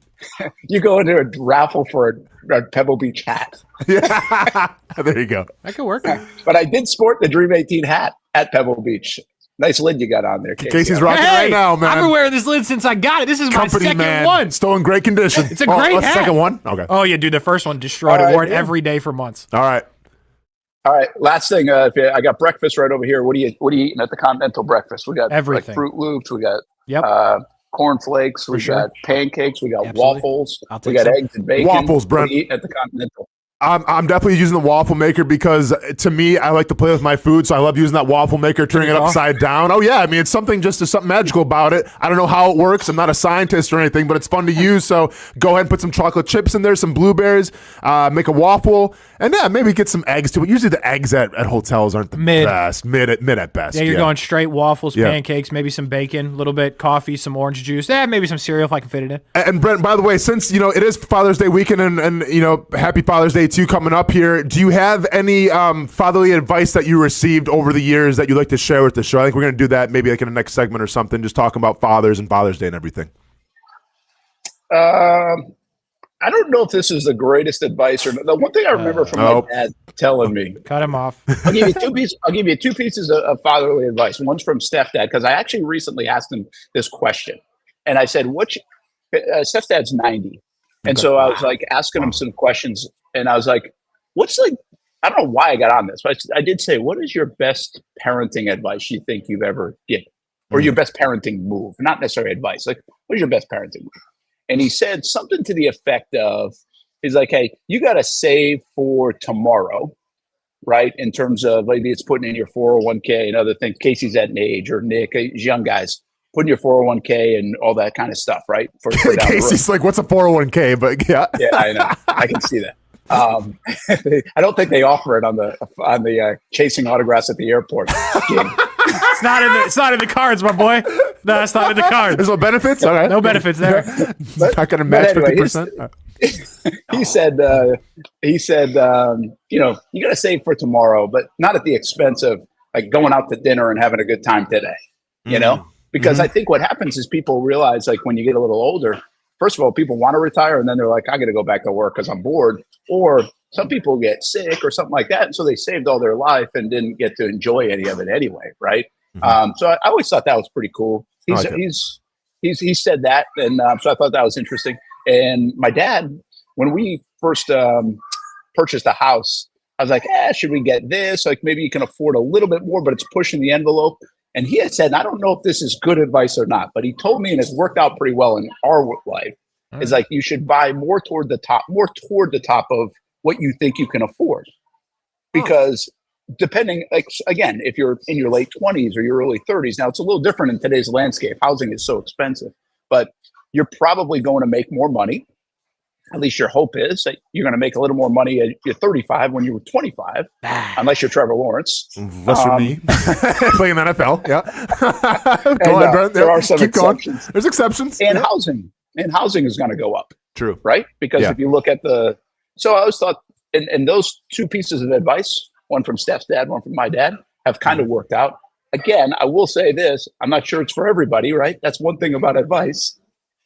Speaker 8: you go into a raffle for a Pebble Beach hat.
Speaker 2: Yeah, there you go.
Speaker 3: that could work.
Speaker 8: But I did sport the Dream 18 hat at Pebble Beach. Nice lid you got on there, Casey.
Speaker 2: Casey's rocking right now, man.
Speaker 3: I've been wearing this lid since I got it. This is my second one.
Speaker 2: Still in great condition.
Speaker 3: It's a great hat.
Speaker 2: Second one? Okay.
Speaker 3: Oh, yeah, dude, the first one destroyed it. Wore it every day for months.
Speaker 2: All right.
Speaker 8: Last thing, I got breakfast right over here. What are you eating at the Continental breakfast? We got
Speaker 3: everything.
Speaker 8: Like Fruit Loops. We got corn flakes. We got pancakes. We got waffles. We got eggs and bacon.
Speaker 2: Waffles, Brent.
Speaker 8: What are you eating at the Continental?
Speaker 2: I'm definitely using the waffle maker because to me, I like to play with my food, so I love using that waffle maker, turning it upside down. Oh yeah, I mean, it's something magical about it. I don't know how it works. I'm not a scientist or anything, but it's fun to use. So go ahead and put some chocolate chips in there, some blueberries, make a waffle, and maybe get some eggs too. Usually the eggs at hotels aren't the best, mid at best.
Speaker 3: Yeah, you're going straight waffles, pancakes, maybe some bacon, a little bit coffee, some orange juice, maybe some cereal if I can fit it in.
Speaker 2: And Brent, by the way, since it is Father's Day weekend and happy Father's Day too coming up here, do you have any fatherly advice that you received over the years that you'd like to share with the show? I think we're going to do that maybe like in the next segment or something, just talking about fathers and Father's Day and everything.
Speaker 8: I don't know if this is the greatest advice or not. The one thing I remember from my dad telling me.
Speaker 3: Cut him off.
Speaker 8: I'll give you two pieces of fatherly advice. One's from Stepdad, because I actually recently asked him this question. And I said, Stepdad's 90. And so I was like asking him some questions, and I was like, I don't know why I got on this, but I did say, what is your best parenting advice you think you've ever given? Or your best parenting move? Not necessarily advice. Like, what is your best parenting move? And he said something to the effect of, he's like, hey, you got to save for tomorrow right? In terms of maybe it's putting in your 401k and other things. Casey's at an age, or Nick, young guys, putting your 401k and all that kind of stuff, right? For down the road.
Speaker 2: Casey's like, what's a 401k? But yeah.
Speaker 8: Yeah, I know. I can see that. I don't think they offer it on the chasing autographs at the airport.
Speaker 3: It's not in the cards, my boy. No, it's not in the cards.
Speaker 2: There's no benefits? All right.
Speaker 3: No benefits there.
Speaker 2: Not going to match 50%?
Speaker 8: He said, you know, you got to save for tomorrow, but not at the expense of like going out to dinner and having a good time today, you know? Because I think what happens is people realize, like, when you get a little older, first of all, people want to retire, and then they're like, I got to go back to work because I'm bored. Or some people get sick or something like that, and so they saved all their life and didn't get to enjoy any of it anyway, right? So I always thought that was pretty cool. He said that, and so I thought that was interesting. And my dad, when we first purchased a house, I was like, should we get this? Like, maybe you can afford a little bit more, but it's pushing the envelope. And he had said, and I don't know if this is good advice or not, but he told me, and it's worked out pretty well in our life, is like, you should buy more toward the top of what you think you can afford. Because depending, like, again, if you're in your late 20s or your early 30s, now it's a little different in today's landscape. Housing is so expensive, but you're probably going to make more money. At least your hope is that you're going to make a little more money at you're 35 when you were 25, unless you're Trevor Lawrence.
Speaker 2: Unless you're me. Playing NFL, yeah.
Speaker 8: Go on, Brent. There are some exceptions.
Speaker 2: There's exceptions.
Speaker 8: And housing is going to go up.
Speaker 2: True.
Speaker 8: Right? Because if you look at so I always thought, and those two pieces of advice, one from Steph's dad, one from my dad, have kind of worked out. Again, I will say this, I'm not sure it's for everybody, right? That's one thing about advice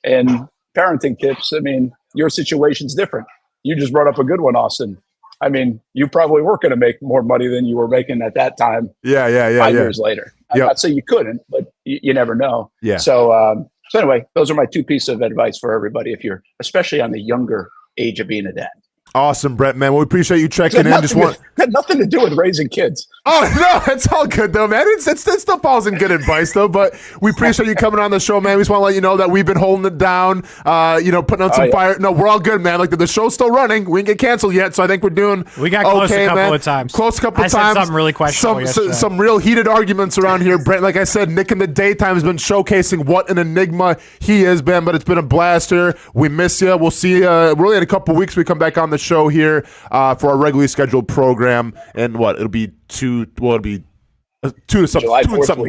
Speaker 8: and parenting tips. I mean, your situation's different. You just brought up a good one, Austen. I mean, you probably were going to make more money than you were making at that time. 5 years later. I'm not saying you couldn't, but you never know.
Speaker 2: Yeah.
Speaker 8: So anyway, those are my two pieces of advice for everybody, if you're especially on the younger age of being a dad.
Speaker 2: Awesome, Brent, man. Well, we appreciate you checking in.
Speaker 8: Had nothing to do with raising kids.
Speaker 2: Oh, no, it's all good, though, man. It still falls in good advice, though. But we appreciate you coming on the show, man. We just want to let you know that we've been holding it down, putting out some fire. No, we're all good, man. Like, the show's still running. We didn't get canceled yet, so I think we're doing
Speaker 3: We got close a couple of times.
Speaker 2: I said
Speaker 3: something really questionable
Speaker 2: some real heated arguments around here. Brent, like I said, Nick in the daytime has been showcasing what an enigma he is, man. But it's been a blast here. We miss you. We'll see you really in a couple weeks. We come back on the show here for our regularly scheduled program. And it'll be 2 to something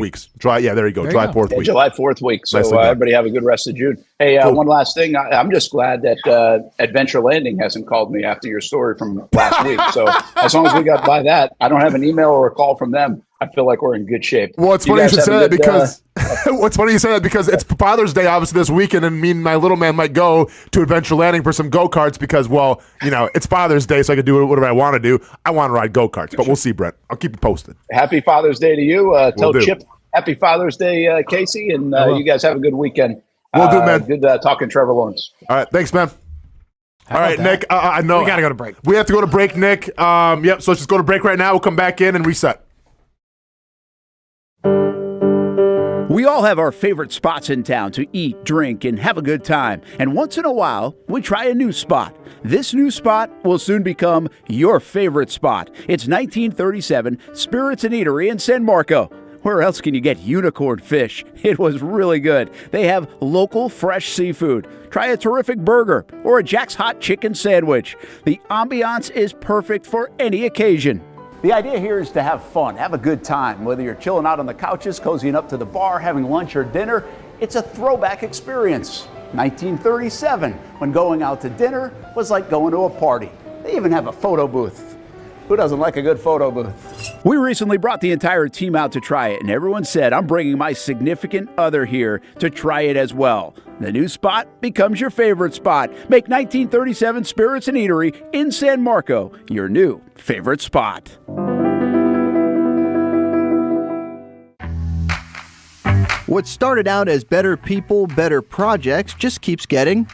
Speaker 2: weeks. July 4th week.
Speaker 8: July 4th week. So everybody have a good rest of June. Hey, cool. One last thing. I'm just glad that Adventure Landing hasn't called me after your story from last week. So as long as we got by that, I don't have an email or a call from them. I feel like we're in good shape.
Speaker 2: Well, it's funny you should say that because what's funny you say that because it's Father's Day obviously this weekend, and me and my little man might go to Adventure Landing for some go-karts because, well, it's Father's Day, so I can do whatever I want to do. I want to ride go-karts, but we'll see, Brent. I'll keep you posted.
Speaker 8: Happy Father's Day to you. Tell Chip Happy Father's Day, Casey, and you guys have a good weekend.
Speaker 2: We'll do, man.
Speaker 8: Good talking Trevor Lawrence.
Speaker 2: All right, thanks, man. All right, Nick, I know.
Speaker 3: We got to go to break.
Speaker 2: We have to go to break, Nick. So let's just go to break right now. We'll come back in and reset.
Speaker 7: We all have our favorite spots in town to eat, drink, and have a good time. And once in a while, we try a new spot. This new spot will soon become your favorite spot. It's 1937 Spirits and Eatery in San Marco. Where else can you get unicorn fish? It was really good. They have local fresh seafood. Try a terrific burger or a Jack's Hot Chicken sandwich. The ambiance is perfect for any occasion. The idea here is to have fun, have a good time. Whether you're chilling out on the couches, cozying up to the bar, having lunch or dinner, it's a throwback experience. 1937, when going out to dinner was like going to a party. They even have a photo booth. Who doesn't like a good photo booth? We recently brought the entire team out to try it, and everyone said, I'm bringing my significant other here to try it as well. The new spot becomes your favorite spot. Make 1937 Spirits and Eatery in San Marco your new favorite spot.
Speaker 9: What started out as better people, better projects just keeps getting,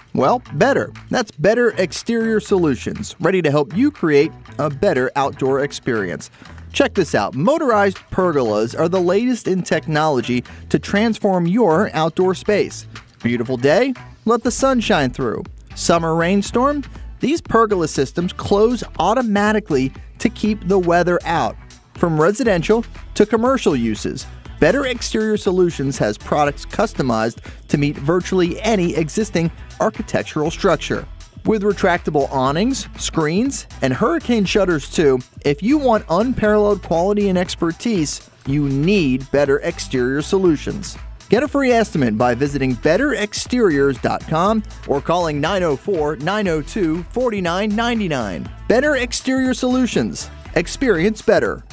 Speaker 9: better. That's Better Exterior Solutions, ready to help you create a better outdoor experience. Check this out. Motorized pergolas are the latest in technology to transform your outdoor space. Beautiful day? Let the sun shine through. Summer rainstorm? These pergola systems close automatically to keep the weather out. From residential to commercial uses, Better Exterior Solutions has products customized to meet virtually any existing architectural structure. With retractable awnings, screens, and hurricane shutters too, if you want unparalleled quality and expertise, you need Better Exterior Solutions. Get a free estimate by visiting betterexteriors.com or calling 904-902-4999. Better Exterior Solutions. Experience better.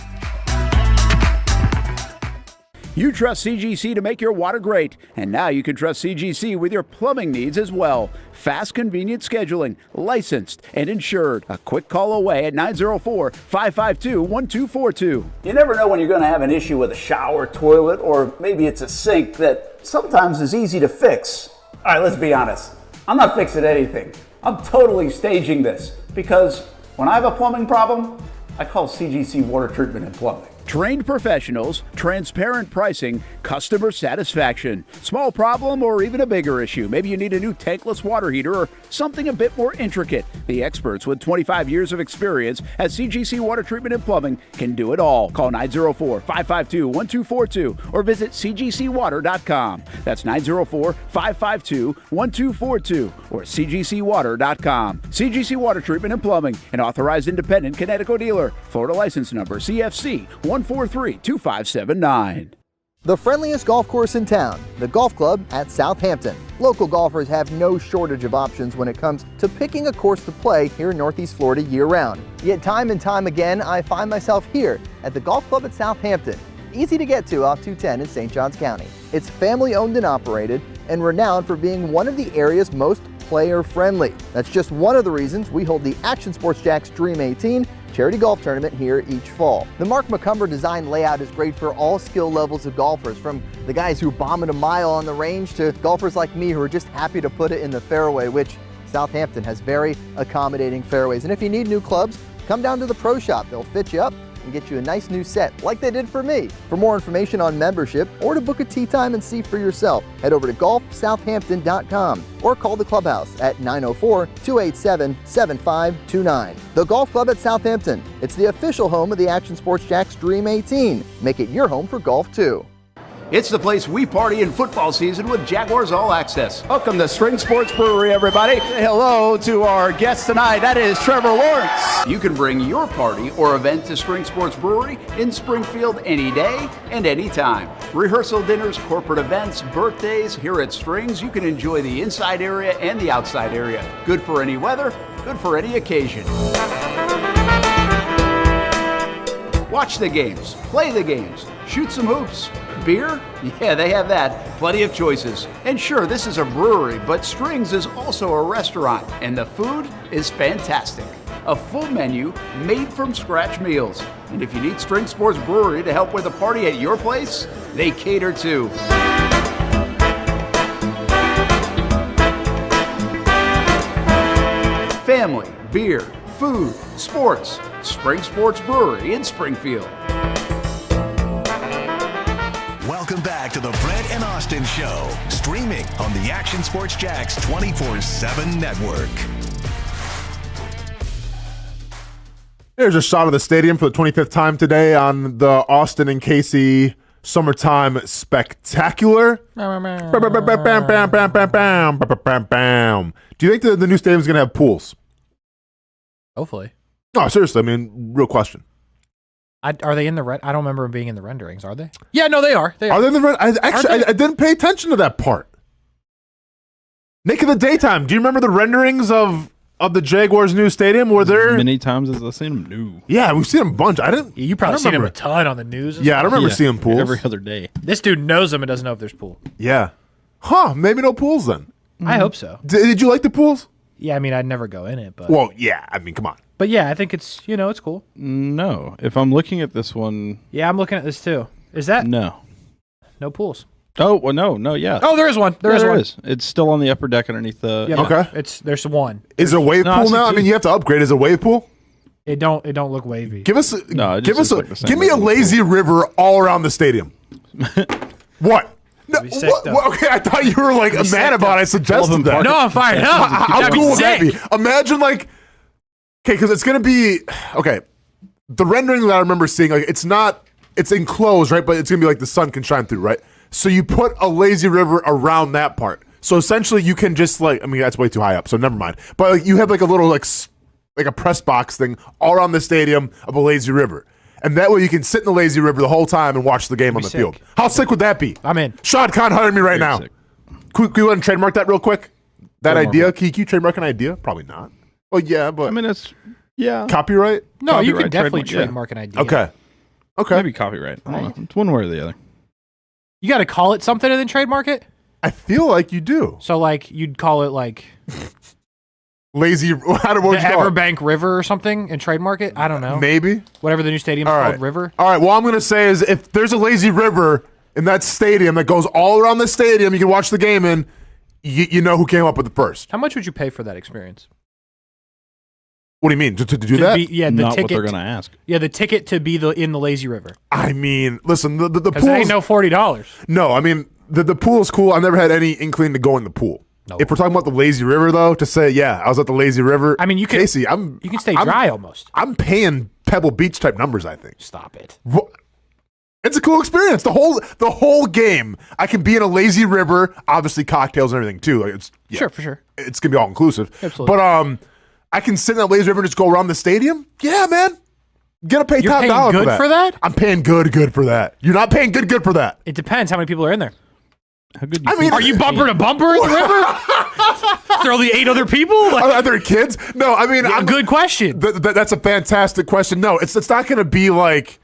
Speaker 7: You trust CGC to make your water great, and now you can trust CGC with your plumbing needs as well. Fast, convenient scheduling, licensed and insured. A quick call away at 904-552-1242.
Speaker 4: You never know when you're going to have an issue with a shower, toilet, or maybe it's a sink that sometimes is easy to fix. All right, let's be honest. I'm not fixing anything. I'm totally staging this because when I have a plumbing problem, I call CGC Water Treatment and Plumbing.
Speaker 7: Trained professionals, transparent pricing, customer satisfaction. Small problem or even a bigger issue. Maybe you need a new tankless water heater or something a bit more intricate. The experts with 25 years of experience at CGC Water Treatment and Plumbing can do it all. Call 904-552-1242 or visit cgcwater.com. That's 904-552-1242 or cgcwater.com. CGC Water Treatment and Plumbing, an authorized independent Connecticut dealer. Florida license number CFC 1432579.
Speaker 9: The friendliest golf course in town, the Golf Club at Southampton. Local golfers have no shortage of options when it comes to picking a course to play here in Northeast Florida year-round. Yet time and time again, I find myself here at the Golf Club at Southampton. Easy to get to off 210 in St. Johns County. It's family-owned and operated and renowned for being one of the area's most player-friendly. That's just one of the reasons we hold the Action Sports Jacks Dream 18 charity golf tournament here each fall. The Mark McCumber design layout is great for all skill levels of golfers, from the guys who bomb it a mile on the range to golfers like me who are just happy to put it in the fairway, which Southampton has very accommodating fairways. And if you need new clubs, come down to the pro shop. They'll fit you up and get you a nice new set like they did for me. For more information on membership or to book a tee time and see for yourself, head over to golfsouthampton.com or call the clubhouse at 904-287-7529. The Golf Club at Southampton. It's the official home of the Action Sports Jacks Dream 18. Make it your home for golf too.
Speaker 7: It's the place we party in football season with Jaguars All Access. Welcome to Spring Sports Brewery, everybody. Say hello to our guest tonight. That is Trevor Lawrence. You can bring your party or event to Spring Sports Brewery in Springfield any day and any time. Rehearsal dinners, corporate events, birthdays. Here at Strings, you can enjoy the inside area and the outside area. Good for any weather, good for any occasion. Watch the games, play the games, shoot some hoops. Beer? Yeah, they have that. Plenty of choices. And sure, this is a brewery, but Strings is also a restaurant, and the food is fantastic. A full menu made from scratch meals. And if you need String Sports Brewery to help with a party at your place, they cater too. Family, beer, food, sports. Spring Sports Brewery in Springfield.
Speaker 1: Welcome back to the Brent and Austen Show, streaming on the Action Sports Jacks 24/7 network.
Speaker 2: Here's a shot of the stadium for the 25th time today on the Austen and Kasey Summertime Spectacular. Do you think the new stadium is going to have pools?
Speaker 3: Hopefully.
Speaker 2: No, seriously. I mean, real question.
Speaker 3: Are they in the I don't remember them being in the renderings. Are they? Yeah, no, they are.
Speaker 2: Are they in the I didn't pay attention to that part. Nick, in the daytime, do you remember the renderings of the Jaguars' new stadium? Were there
Speaker 10: many times as I've seen them new?
Speaker 2: Yeah, we've seen them a bunch.
Speaker 3: You probably seen them a ton on the news.
Speaker 2: Yeah, I don't remember seeing pools
Speaker 10: every other day.
Speaker 3: This dude knows them and doesn't know if there's pool.
Speaker 2: Yeah, maybe no pools then.
Speaker 3: I hope so.
Speaker 2: Did you like the pools?
Speaker 3: Yeah, I mean, I'd never go in it, but
Speaker 2: yeah, I mean, come on.
Speaker 3: But yeah, I think it's it's cool.
Speaker 10: No, if I'm looking at this one,
Speaker 3: yeah, I'm looking at this too. Is that
Speaker 10: no
Speaker 3: pools?
Speaker 10: Oh well, no, yeah.
Speaker 3: Oh, there is one. There is.
Speaker 10: It's still on the upper deck underneath the.
Speaker 3: Yeah,
Speaker 2: okay,
Speaker 3: there's one.
Speaker 2: Is it a wave pool now? I mean, you have to upgrade. Is it a wave pool?
Speaker 3: It don't look wavy.
Speaker 2: Give me a lazy river all around the stadium. What? No, okay, I thought you were like mad about it. I suggested that.
Speaker 3: No, I'm fired up.
Speaker 2: How cool would that be? Imagine like Okay, because it's going to be okay. The rendering that I remember seeing, like it's enclosed, right? But it's going to be like the sun can shine through, right? So you put a lazy river around that part. So essentially, you can just like, I mean, that's way too high up, so never mind. But like, you have like a little like a press box thing all around the stadium of a lazy river, and that way you can sit in the lazy river the whole time and watch the game on the field. How sick would that be?
Speaker 3: I'm in.
Speaker 2: Shad Khan hired me right now.
Speaker 10: Sick.
Speaker 2: Can we go ahead and trademark that real quick? That
Speaker 10: Trademark
Speaker 2: idea?
Speaker 10: what?
Speaker 2: Can you trademark an idea? Probably not. Well, yeah, but
Speaker 10: I mean, it's
Speaker 2: copyright.
Speaker 3: No, you can
Speaker 10: Copyright,
Speaker 3: definitely
Speaker 10: trademark,
Speaker 3: trademark an idea.
Speaker 2: Okay.
Speaker 10: maybe copyright. I don't know. It's one way or the other.
Speaker 3: You got to call it something and then trademark it?
Speaker 2: I feel like you do.
Speaker 3: So, like, you'd call it, like,
Speaker 2: Lazy.
Speaker 3: the
Speaker 2: What would you call it?
Speaker 3: Everbank River or something and trademark it? I don't know.
Speaker 2: Maybe.
Speaker 3: Whatever the new stadium's
Speaker 2: All
Speaker 3: called,
Speaker 2: right.
Speaker 3: River.
Speaker 2: All right. Well, I'm going to say is if there's a lazy river in that stadium that goes all around the stadium, you can watch the game in. You know who came up with it first.
Speaker 3: How much would you pay for that experience?
Speaker 2: What do you mean to do that?
Speaker 3: The
Speaker 10: Not
Speaker 3: ticket.
Speaker 10: what they're going to ask.
Speaker 3: Yeah, the ticket to be in the lazy river.
Speaker 2: I mean, listen, the
Speaker 3: Because
Speaker 2: pool.
Speaker 3: it ain't no $40.
Speaker 2: No, I mean the pool is cool. I never had any inkling to go in the pool.
Speaker 3: No.
Speaker 2: If we're talking about the lazy river, though, to say I was at the lazy river.
Speaker 3: I mean, you can
Speaker 2: Casey,
Speaker 3: you can stay dry almost.
Speaker 2: I'm paying Pebble Beach type numbers. I think.
Speaker 3: Stop it.
Speaker 2: It's a cool experience. The whole game. I can be in a lazy river. Obviously, cocktails and everything too. Like
Speaker 3: Sure, for sure.
Speaker 2: It's gonna be all inclusive.
Speaker 3: Absolutely.
Speaker 2: But I can sit in that lazy river and just go around the stadium. Yeah, man. Gonna pay
Speaker 3: You're
Speaker 2: top
Speaker 3: paying
Speaker 2: dollar
Speaker 3: good
Speaker 2: for that. I'm paying good for that. You're not paying good for that.
Speaker 3: It depends how many people are in there.
Speaker 10: How good?
Speaker 2: I mean,
Speaker 3: Are you bumper to bumper in the river? Are there only 8 other people?
Speaker 2: Are there kids? No, I mean,
Speaker 3: Good question.
Speaker 2: That's a fantastic question. No, it's not going to be like,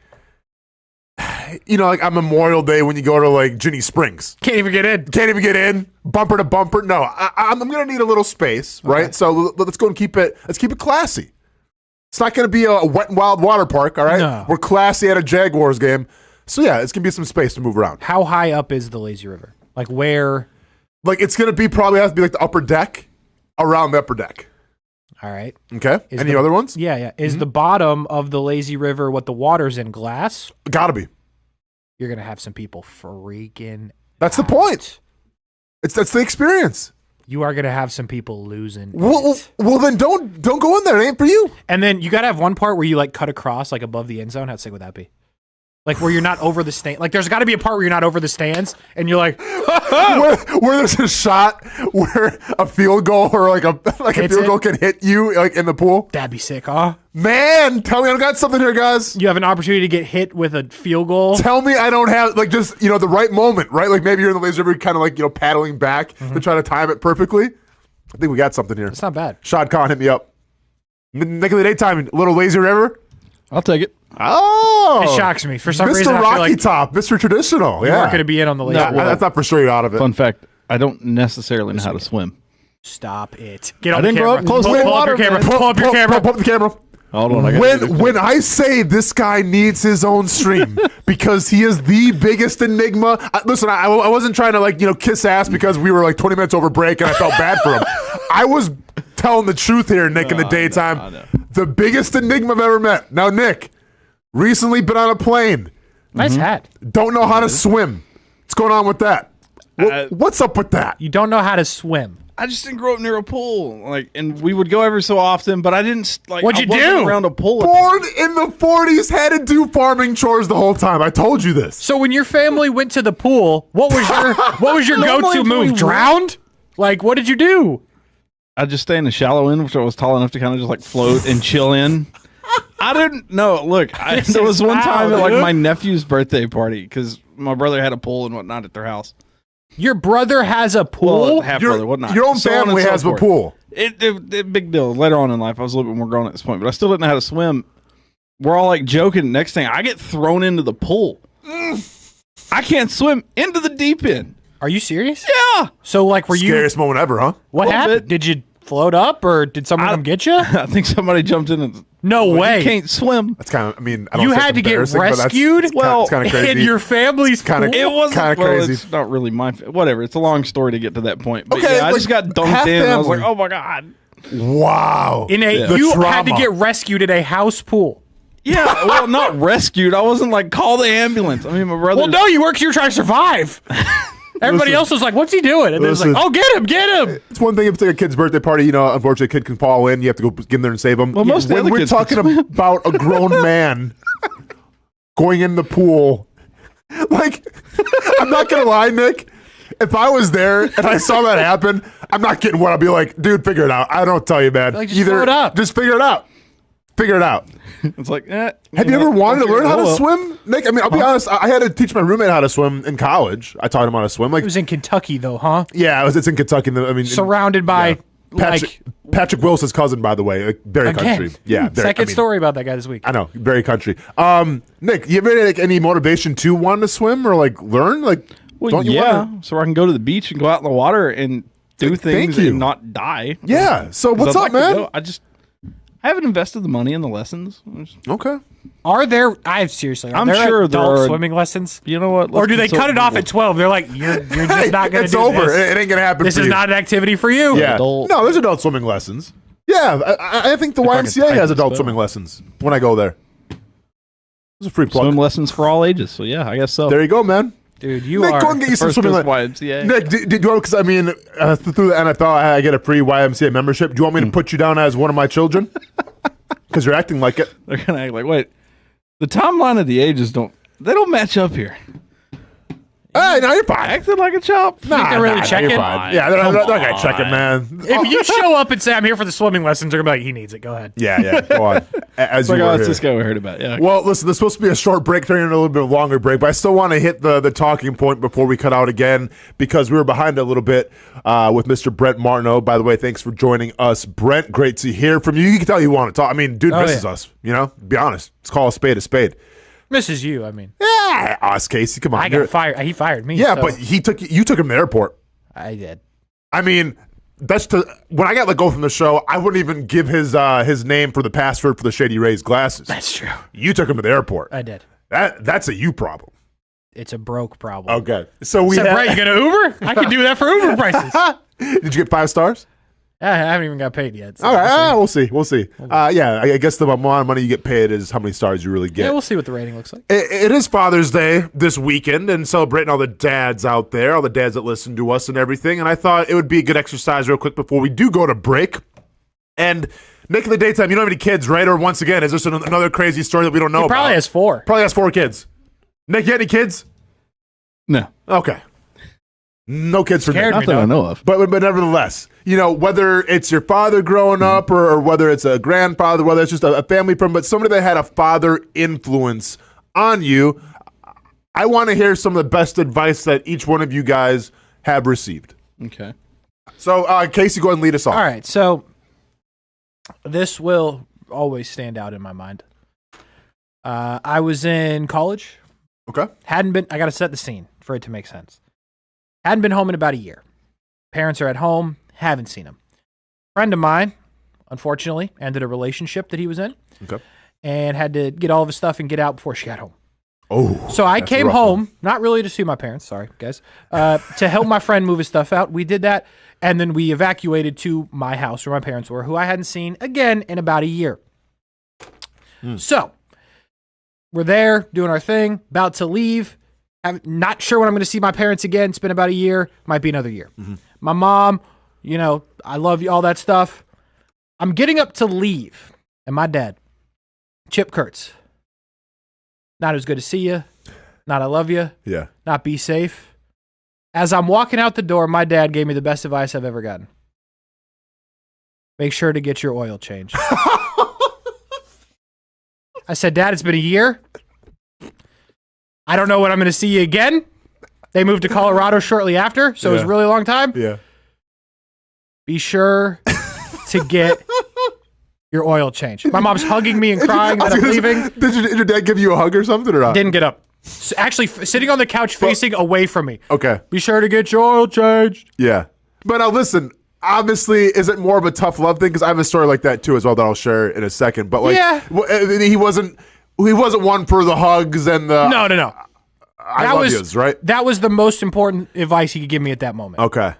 Speaker 2: like on Memorial Day when you go to like Ginny Springs.
Speaker 3: Can't even get in.
Speaker 2: Bumper to bumper. No, I'm going to need a little space, right?
Speaker 3: Okay.
Speaker 2: So let's go and keep it classy. It's not going to be a wet and wild water park, all right?
Speaker 3: No.
Speaker 2: We're classy at a Jaguars game. So yeah, it's going to be some space to move around.
Speaker 3: How high up is the lazy river? Like where?
Speaker 2: Like it's going to probably have to be like the upper deck, around the upper deck.
Speaker 3: All right.
Speaker 2: Okay.
Speaker 3: Is
Speaker 2: Any other ones?
Speaker 3: Yeah. Is the bottom of the lazy river what the water's in glass?
Speaker 2: Gotta be.
Speaker 3: You're going to have some people freaking
Speaker 2: That's the
Speaker 3: out.
Speaker 2: point. That's the experience.
Speaker 3: You are going to have some people losing.
Speaker 2: Well, then don't go in there. It ain't for you.
Speaker 3: And then you got to have one part where you like cut across like above the end zone. How sick would that be? Like where you're not over the stand. Like there's got to be a part where you're not over the stands and you're like,
Speaker 2: where there's a shot where a field goal or like a field goal can hit you like in the pool.
Speaker 3: That'd be sick, huh?
Speaker 2: Man, tell me I got something here, guys.
Speaker 3: You have an opportunity to get hit with a field goal.
Speaker 2: Tell me I don't have like just the right moment, right? Like maybe you're in the lazy river, kind of like paddling back to try to time it perfectly. I think we got something here.
Speaker 3: It's not bad.
Speaker 2: Shad Khan, hit me up. Nick of the daytime, little lazy river.
Speaker 10: I'll take it.
Speaker 2: Oh,
Speaker 3: It shocks me for some
Speaker 2: Mr.
Speaker 3: reason. I
Speaker 2: Rocky
Speaker 3: feel like
Speaker 2: Top, Mr. Traditional.
Speaker 3: you
Speaker 2: Yeah,
Speaker 3: aren't going to be in on the lazy river.
Speaker 2: I thought for sure you're out of it.
Speaker 10: Fun fact: I don't necessarily know how to swim.
Speaker 3: Stop it. Get on
Speaker 10: I
Speaker 3: the
Speaker 10: didn't grow
Speaker 3: camera.
Speaker 10: up close to
Speaker 3: Pull
Speaker 10: the
Speaker 3: up
Speaker 10: water,
Speaker 3: your camera.
Speaker 10: man.
Speaker 3: Pull up your camera.
Speaker 2: Pull up the camera.
Speaker 10: Hold on, I gotta
Speaker 2: When I say this guy needs his own stream because he is the biggest enigma. Listen, I wasn't trying to kiss ass because we were like 20 minutes over break and I felt bad for him. I was telling the truth here, Nick, in the daytime.
Speaker 10: I know.
Speaker 2: The biggest enigma I've ever met. Now, Nick, recently been on a plane.
Speaker 3: Nice hat.
Speaker 2: Don't know how to swim. What's going on with that? What's up with that?
Speaker 3: You don't know how to swim.
Speaker 10: I just didn't grow up near a pool, and we would go every so often. But I didn't
Speaker 3: What'd you
Speaker 10: I wasn't
Speaker 3: do?
Speaker 10: around a pool?
Speaker 2: Born in the 40s, had to do farming chores the whole time. I told you this.
Speaker 3: So when your family went to the pool, what was your
Speaker 10: Normally
Speaker 3: go-to
Speaker 10: if
Speaker 3: move?
Speaker 10: we
Speaker 3: Drowned? Like, what did you do?
Speaker 10: I'd just stay in the shallow end, which I was tall enough to kind of just like float and chill in. I didn't know. Look, there was one time at like my nephew's birthday party because my brother had a pool and whatnot at their house.
Speaker 3: Your brother has a pool?
Speaker 10: Well, half brother, whatnot.
Speaker 2: Your own
Speaker 10: So on and
Speaker 2: family
Speaker 10: so
Speaker 2: has a
Speaker 10: forth.
Speaker 2: pool.
Speaker 10: It big deal. Later on in life, I was a little bit more grown at this point, but I still didn't know how to swim. We're all like joking. Next thing, I get thrown into the pool. I can't swim into the deep end.
Speaker 3: Are you serious?
Speaker 10: Yeah.
Speaker 3: So like, were you?
Speaker 2: Scariest moment ever, huh?
Speaker 3: What
Speaker 10: Little
Speaker 3: happened?
Speaker 10: bit.
Speaker 3: Did you float up or did someone come get you?
Speaker 10: I think somebody jumped in and
Speaker 3: No way.
Speaker 10: You can't swim.
Speaker 2: That's kind of. I mean, I don't
Speaker 3: You
Speaker 2: say
Speaker 3: had
Speaker 2: it's
Speaker 3: to get
Speaker 2: embarrassing, but that's-
Speaker 3: rescued?
Speaker 2: it's kind of crazy.
Speaker 3: In your family's
Speaker 2: Kinda-
Speaker 3: pool?
Speaker 10: It wasn't
Speaker 2: Kinda
Speaker 10: well,
Speaker 2: crazy.
Speaker 10: It's not really my whatever. It's a long story to get to that point. But
Speaker 2: Okay,
Speaker 10: yeah, I
Speaker 2: like,
Speaker 10: just got dunked
Speaker 2: half
Speaker 10: in. And I was like,
Speaker 2: family.
Speaker 10: oh my god.
Speaker 2: Wow.
Speaker 3: In a,
Speaker 2: The
Speaker 3: you had to
Speaker 2: trauma.
Speaker 3: get rescued in a house pool.
Speaker 10: Yeah, well, not rescued. I wasn't like call the ambulance. I mean, my brother.
Speaker 3: Well, no, you were 'cause you were trying to survive. Everybody else was like, "What's he doing?" And then it's like, "Oh, get him!"
Speaker 2: It's one thing if it's like a kid's birthday party. You know, unfortunately, a kid can fall in. You have to go get in there and save them.
Speaker 10: Well, most of the
Speaker 2: when
Speaker 10: other
Speaker 2: we're
Speaker 10: kids
Speaker 2: talking about a grown man going in the pool, like, I'm not gonna lie, Nick. If I was there and I saw that happen, I'm not getting wet. I'll be like, dude, figure it out. I don't tell you, man.
Speaker 3: Like, just throw it up.
Speaker 2: Just figure it out. Figure it out.
Speaker 10: It's like,
Speaker 2: have you ever wanted to learn how to swim, Nick? I mean, I'll be honest. I had to teach my roommate how to swim in college. I taught him how to swim. Like,
Speaker 3: It was in Kentucky, though, huh?
Speaker 2: yeah, it's in Kentucky. I mean,
Speaker 3: Surrounded by
Speaker 2: Patrick Wilson's cousin, by the way, like, very country. Yeah, very,
Speaker 3: Second story about that guy this week.
Speaker 2: I know, very country. Nick, you ever had like, any motivation to want to swim or like learn? Like,
Speaker 10: Well,
Speaker 2: don't you
Speaker 10: yeah,
Speaker 2: want
Speaker 10: so I can go to the beach and go out in the water and do things
Speaker 2: you.
Speaker 10: and not die.
Speaker 2: Yeah. So
Speaker 10: 'Cause
Speaker 2: what's
Speaker 10: I'd
Speaker 2: up,
Speaker 10: like to
Speaker 2: man?
Speaker 10: go. I haven't invested the money in the lessons.
Speaker 2: Okay.
Speaker 3: Are there? Seriously. Are
Speaker 10: I'm
Speaker 3: there
Speaker 10: sure
Speaker 3: adult
Speaker 10: there are-
Speaker 3: swimming lessons?
Speaker 10: You know what?
Speaker 3: Or
Speaker 10: Let's
Speaker 3: do they
Speaker 10: consult
Speaker 3: cut it off
Speaker 10: Google.
Speaker 3: at 12? They're like, you're just not going to
Speaker 2: It's
Speaker 3: do
Speaker 2: over.
Speaker 3: this.
Speaker 2: It ain't gonna happen.
Speaker 3: This
Speaker 2: for
Speaker 3: is
Speaker 2: you.
Speaker 3: not an activity for you.
Speaker 2: Yeah.
Speaker 10: Adult.
Speaker 2: No, there's adult swimming lessons. Yeah, I think the YMCA has adult swimming lessons when I go there. It's a free plug.
Speaker 10: Swim lessons for all ages. So yeah, I guess so.
Speaker 2: There you go, man.
Speaker 3: Dude, you
Speaker 2: Nick,
Speaker 3: are.
Speaker 2: go and get you some
Speaker 10: First
Speaker 2: swimming
Speaker 10: goes
Speaker 2: lessons.
Speaker 10: YMCA.
Speaker 2: Nick, do you want? Because I mean, through the NFL, I get a free YMCA membership. Do you want me to put you down as one of my children? Because you're acting like it.
Speaker 10: They're gonna act like, wait, the timeline of the ages don't match up here.
Speaker 2: Hey, now you're fine.
Speaker 10: Acting like a chop.
Speaker 3: think they're really checking?
Speaker 2: You're fine. Yeah, they're not gonna check it, man.
Speaker 3: If you show up and say, I'm here for the swimming lessons, they're going to be like, he needs it. Go ahead.
Speaker 2: Yeah, go on. As
Speaker 10: It's like,
Speaker 2: you
Speaker 10: oh,
Speaker 2: were
Speaker 10: it's
Speaker 2: here.
Speaker 10: this guy we heard about. Yeah.
Speaker 2: Well, listen, there's supposed to be a short break, turning into a little bit of a longer break, but I still want to hit the talking point before we cut out again because we were behind a little bit with Mr. Brent Martineau. By the way, thanks for joining us, Brent. Great to hear from you. You can tell you want to talk. I mean, dude misses us, you know? Be honest. Let's call a spade a spade.
Speaker 3: Misses you, I mean.
Speaker 2: Yeah, us, Casey. Come on.
Speaker 3: I got fired. He fired me.
Speaker 2: Yeah,
Speaker 3: so
Speaker 2: but you took him to the airport.
Speaker 3: I did.
Speaker 2: I mean, when I got let go from the show, I wouldn't even give his name for the password for the Shady Rays glasses.
Speaker 3: That's true.
Speaker 2: You took him to the airport.
Speaker 3: I did.
Speaker 2: That's a you problem.
Speaker 3: It's a broke problem.
Speaker 2: Okay. So we
Speaker 3: Said,
Speaker 2: have,
Speaker 3: Brett, you going to Uber? I can do that for Uber prices.
Speaker 2: Did you get 5 stars?
Speaker 3: I haven't even got paid yet. So
Speaker 2: All right, we'll see. Yeah, I guess the amount of money you get paid is how many stars you really get.
Speaker 3: Yeah, we'll see what the rating looks like.
Speaker 2: It is Father's Day this weekend, and celebrating all the dads out there, all the dads that listen to us and everything. And I thought it would be a good exercise real quick before we do go to break. And Nick, in the daytime, you don't have any kids, right? Or once again, is this another crazy story that we don't know
Speaker 3: He
Speaker 2: about?
Speaker 3: probably has 4.
Speaker 2: Probably has 4 kids. Nick, you got any kids?
Speaker 10: No.
Speaker 2: Okay. No kids for
Speaker 3: Scared
Speaker 2: Nick.
Speaker 3: me,
Speaker 10: Not that I
Speaker 3: dog.
Speaker 10: know of.
Speaker 2: But nevertheless, you know, whether it's your father growing up or whether it's a grandfather, whether it's just a family friend, but somebody that had a father influence on you, I want to hear some of the best advice that each one of you guys have received.
Speaker 10: Okay.
Speaker 2: So, Casey, go ahead and lead us off.
Speaker 3: All right, so this will always stand out in my mind. I was in college.
Speaker 2: Okay.
Speaker 3: I got to set the scene for it to make sense. Hadn't been home in about a year. Parents are at home, haven't seen them. Friend of mine, unfortunately, ended a relationship that he was in.
Speaker 2: Okay.
Speaker 3: And had to get all of his stuff and get out before she got home.
Speaker 2: Oh.
Speaker 3: So I
Speaker 2: that's a
Speaker 3: came
Speaker 2: rough
Speaker 3: home,
Speaker 2: one.
Speaker 3: not really to see my parents, sorry, guys, to help my friend move his stuff out. We did that, and then we evacuated to my house where my parents were, who I hadn't seen again in about a year. So we're there doing our thing, about to leave. I'm not sure when I'm going to see my parents again. It's been about a year, might be another year. My mom, you know, I love you, all that stuff. I'm getting up to leave, and my dad, Chip Kuhrts, not as good to see you, not I love you,
Speaker 2: Yeah.
Speaker 3: not be safe. As I'm walking out the door, my dad gave me the best advice I've ever gotten. Make sure to get your oil changed. I said, Dad, it's been a year. I don't know when I'm going to see you again. They moved to Colorado shortly after, so it was a really long time.
Speaker 2: Yeah.
Speaker 3: Be sure to get your oil changed. My mom's hugging me and crying that I'm leaving.
Speaker 2: Did your dad give you a hug or something or not?
Speaker 3: Didn't get up. Actually, sitting on the couch facing away from me.
Speaker 2: Okay.
Speaker 3: Be sure to get your oil changed.
Speaker 2: Yeah. But now listen, obviously, is it more of a tough love thing? Because I have a story like that too as well that I'll share in a second. But like,
Speaker 3: Yeah.
Speaker 2: He wasn't one for the hugs and the
Speaker 3: No.
Speaker 2: I love yous, right?
Speaker 3: That was the most important advice he could give me at that moment.
Speaker 2: Okay.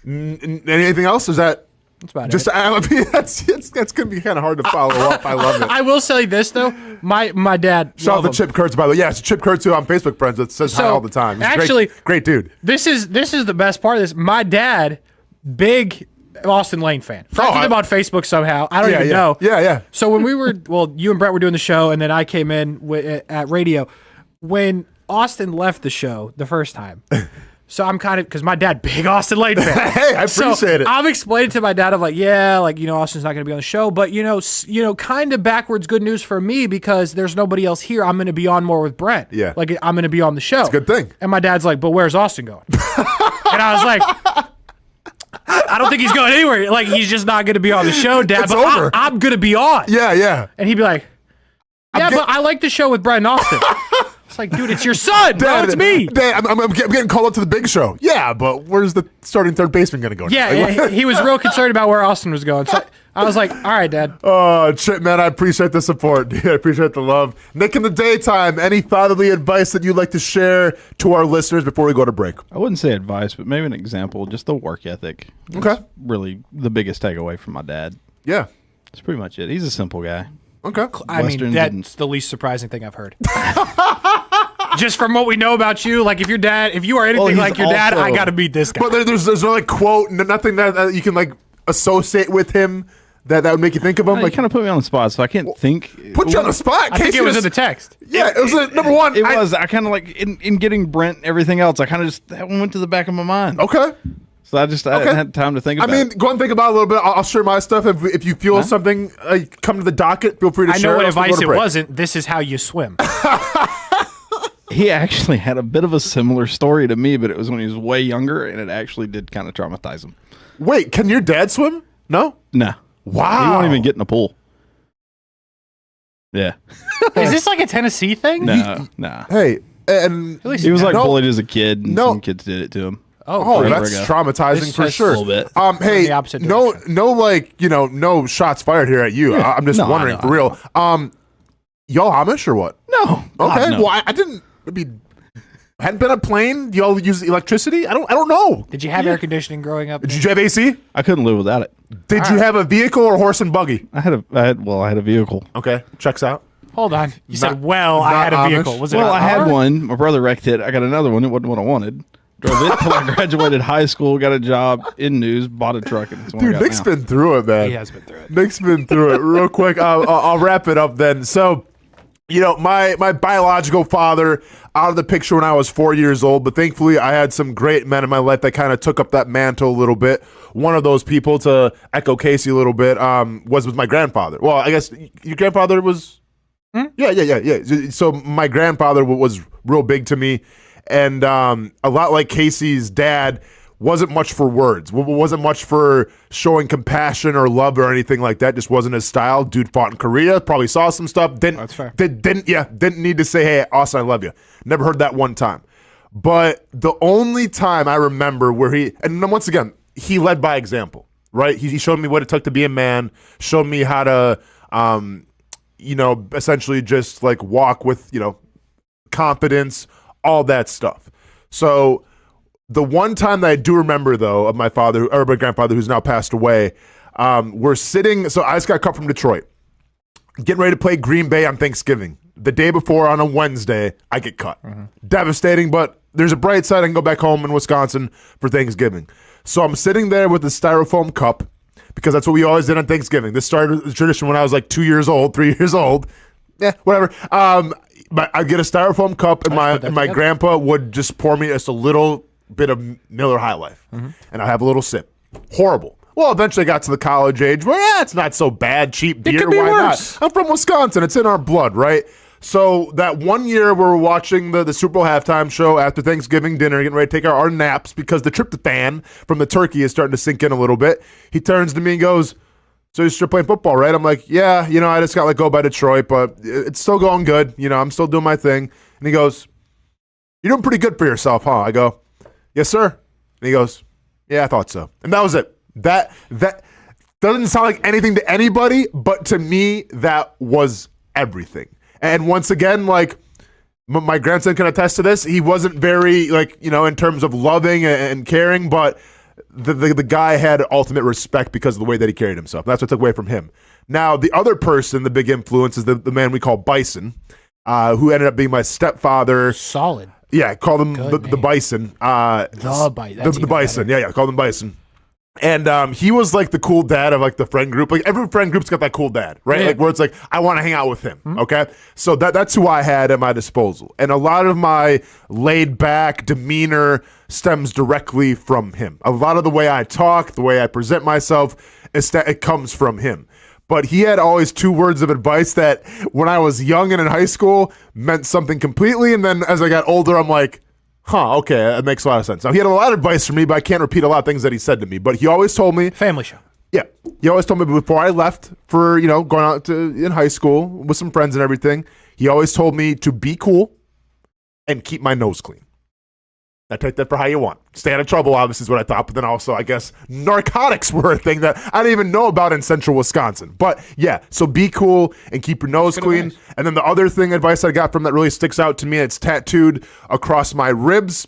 Speaker 2: Anything else? Is that
Speaker 3: That's about
Speaker 2: Just
Speaker 3: it.
Speaker 2: I mean, that's gonna be kind of hard to follow up. I love it.
Speaker 3: I will say this though, my dad.
Speaker 2: Shout out to Chip Kuhrts, by the way. Yeah, it's Chip Kuhrts who I'm Facebook friends with. Says hi
Speaker 3: So,
Speaker 2: all the time. He's
Speaker 3: actually,
Speaker 2: great dude.
Speaker 3: This is the best part of this. My dad, big Austen Lane fan. Friends with him on Facebook somehow. I don't even know.
Speaker 2: Yeah.
Speaker 3: So when we were, you and Brent were doing the show, and then I came in at radio. When Austin left the show the first time, so I'm kind of, because my dad, big Austen Lane fan.
Speaker 2: Hey, I appreciate it.
Speaker 3: I'm explaining to my dad, I'm like, Austin's not going to be on the show, but kind of backwards good news for me because there's nobody else here. I'm going to be on more with Brent.
Speaker 2: Yeah.
Speaker 3: Like I'm going to be on the show.
Speaker 2: It's a good thing.
Speaker 3: And my dad's like, but where's Austin going? And I was like, I don't think he's going anywhere. Like he's just not going to be on the show, Dad.
Speaker 2: It's
Speaker 3: but
Speaker 2: over.
Speaker 3: I'm going to be on.
Speaker 2: Yeah.
Speaker 3: And he'd be like, but I like the show with Brent and Austin. It's like, dude, it's your son, bro. It's me.
Speaker 2: Dad, I'm getting called up to the big show. Yeah, but where's the starting third baseman going to go now?
Speaker 3: Yeah, he was real concerned about where Austin was going. So I was like, all right, Dad.
Speaker 2: Oh, Chip, man, I appreciate the support. Dude, I appreciate the love. Nick, in the daytime, any fatherly advice that you'd like to share to our listeners before we go to break?
Speaker 10: I wouldn't say advice, but maybe an example. Just the work ethic.
Speaker 2: Okay.
Speaker 10: It's really the biggest takeaway from my dad.
Speaker 2: Yeah.
Speaker 10: That's pretty much it. He's a simple guy.
Speaker 2: Okay.
Speaker 3: I mean,
Speaker 10: Westerns
Speaker 3: that's
Speaker 10: didn't-
Speaker 3: the least surprising thing I've heard. Just from what we know about you, like if you are anything
Speaker 10: he's
Speaker 3: like your dad,
Speaker 10: also-
Speaker 3: I got to meet this guy.
Speaker 2: But there's no like quote, nothing that you can like associate with him that would make you think of him.
Speaker 10: You
Speaker 2: Like,
Speaker 10: kind of put me on the spot, so I can't think.
Speaker 2: put you on the spot.
Speaker 3: I think it was in the text.
Speaker 2: Yeah, it was number one.
Speaker 10: It was. I kind of like in getting Brent and everything else. I kind of just that one went to the back of my mind.
Speaker 2: Okay.
Speaker 10: So I didn't have time to think about.
Speaker 2: I mean, go and think about it a little bit. I'll share my stuff. If you feel something come to the docket, feel free to
Speaker 3: I
Speaker 2: share.
Speaker 3: know what
Speaker 2: it. We'll go
Speaker 3: advice
Speaker 2: to
Speaker 3: it
Speaker 2: break.
Speaker 3: wasn't. This is how you swim.
Speaker 10: He actually had a bit of a similar story to me, but it was when he was way younger, and it actually did kind of traumatize him.
Speaker 2: Wait, can your dad swim? No.
Speaker 10: Nah.
Speaker 2: Wow.
Speaker 10: He won't even get in a pool. Yeah.
Speaker 3: Is this like a Tennessee thing?
Speaker 10: No. Nah.
Speaker 2: Hey, and
Speaker 3: At least
Speaker 10: He was like
Speaker 2: No.
Speaker 10: bullied as a kid, and
Speaker 2: No.
Speaker 10: some kids did it to him.
Speaker 2: oh,
Speaker 10: forever
Speaker 2: that's
Speaker 10: ago.
Speaker 2: traumatizing
Speaker 3: This
Speaker 2: for
Speaker 3: has
Speaker 2: sure.
Speaker 10: a little bit.
Speaker 2: Hey,
Speaker 3: the opposite
Speaker 2: no,
Speaker 3: direction.
Speaker 2: no shots fired here at you. I'm just
Speaker 10: No, I
Speaker 2: wondering
Speaker 10: know,
Speaker 2: for real. Y'all Amish or what?
Speaker 10: No.
Speaker 2: Okay,
Speaker 10: God, no.
Speaker 2: well, I didn't. Hadn't been a plane. Y'all use electricity? I don't know.
Speaker 3: Did you have air conditioning growing up?
Speaker 2: Did you have AC?
Speaker 10: I couldn't live without it.
Speaker 2: Did you have a vehicle or horse and buggy?
Speaker 10: I had a vehicle.
Speaker 2: Okay, checks out.
Speaker 3: Hold on. You said,
Speaker 2: not
Speaker 3: I had a
Speaker 2: Amish.
Speaker 3: vehicle. Was it
Speaker 10: Well,
Speaker 3: a
Speaker 10: I had
Speaker 3: car?
Speaker 10: one. My brother wrecked it. I got another one. It wasn't what I wanted. Drove it till I graduated high school, got a job in news, bought a truck, and it's one I
Speaker 2: Dude,
Speaker 10: got
Speaker 2: Nick's
Speaker 10: now.
Speaker 2: been through it, man.
Speaker 3: He has been through it.
Speaker 2: Nick's been through it. Real quick, I'll wrap it up then. So, my biological father out of the picture when I was 4 years old, but thankfully I had some great men in my life that kind of took up that mantle a little bit. One of those people, to echo Casey a little bit, was my grandfather. Well, I guess your grandfather was... Yeah. So my grandfather was real big to me, and a lot like Casey's dad, wasn't much for words, wasn't much for showing compassion or love or anything like that. Just wasn't his style. Dude fought in Korea, probably saw some stuff.
Speaker 3: That's fair.
Speaker 2: Didn't need to say, hey, Austin, I love you. Never heard that one time. But the only time I remember where and once again, he led by example, right? He showed me what it took to be a man, showed me how to, essentially just like walk with, confidence, all that stuff. So the one time that I do remember, though, of my father, or my grandfather, who's now passed away, we're sitting, so I just got cut from Detroit, getting ready to play Green Bay on Thanksgiving. The day before, on a Wednesday, I get cut. Devastating, but there's a bright side. I can go back home in Wisconsin for Thanksgiving. So I'm sitting there with a styrofoam cup, because that's what we always did on Thanksgiving. This started the tradition when I was like 2 years old, 3 years old. Yeah, whatever. But I'd get a styrofoam cup, and my grandpa would just pour me just a little bit of Miller High Life, and I have a little sip. Horrible. Well, eventually I got to the college age where, it's not so bad. Cheap beer,
Speaker 3: could be
Speaker 2: why
Speaker 3: worse.
Speaker 2: not? I'm from Wisconsin. It's in our blood, right? So that one year we were watching the Super Bowl halftime show after Thanksgiving dinner, getting ready to take our naps because the tryptophan from the turkey is starting to sink in a little bit. He turns to me and goes, so you're still playing football, right? I'm like, yeah, I just got let go by Detroit, but it's still going good. I'm still doing my thing. And he goes, you're doing pretty good for yourself, huh? I go, yes, sir. And he goes, yeah, I thought so. And that was it. That doesn't sound like anything to anybody, but to me, that was everything. And once again, like, my grandson can attest to this. He wasn't very, in terms of loving and caring, but the guy had ultimate respect because of the way that he carried himself. That's what I took away from him. Now, the other person, the big influence, is the man we call Bison, who ended up being my stepfather.
Speaker 3: Solid.
Speaker 2: Yeah, call him the Bison. The Bison. Yeah, call him Bison. And he was like the cool dad of like the friend group. Like every friend group's got that cool dad, right?
Speaker 3: Yeah.
Speaker 2: Like where it's like, I want to hang out with him. Okay. So that's who I had at my disposal. And a lot of my laid back demeanor stems directly from him. A lot of the way I talk, the way I present myself, it comes from him. But he had always 2 words of advice that when I was young and in high school meant something completely. And then as I got older, I'm like, okay, that makes a lot of sense. Now, he had a lot of advice for me, but I can't repeat a lot of things that he said to me. But he always told me...
Speaker 3: Family show.
Speaker 2: Yeah. He always told me before I left for, going out in high school with some friends and everything, he always told me to be cool and keep my nose clean. I take that for how you want. Stay out of trouble, obviously, is what I thought. But then also, I guess, narcotics were a thing that I didn't even know about in central Wisconsin. But yeah, so be cool and keep your nose clean. Nice. And then the other advice I got from that really sticks out to me, it's tattooed across my ribs.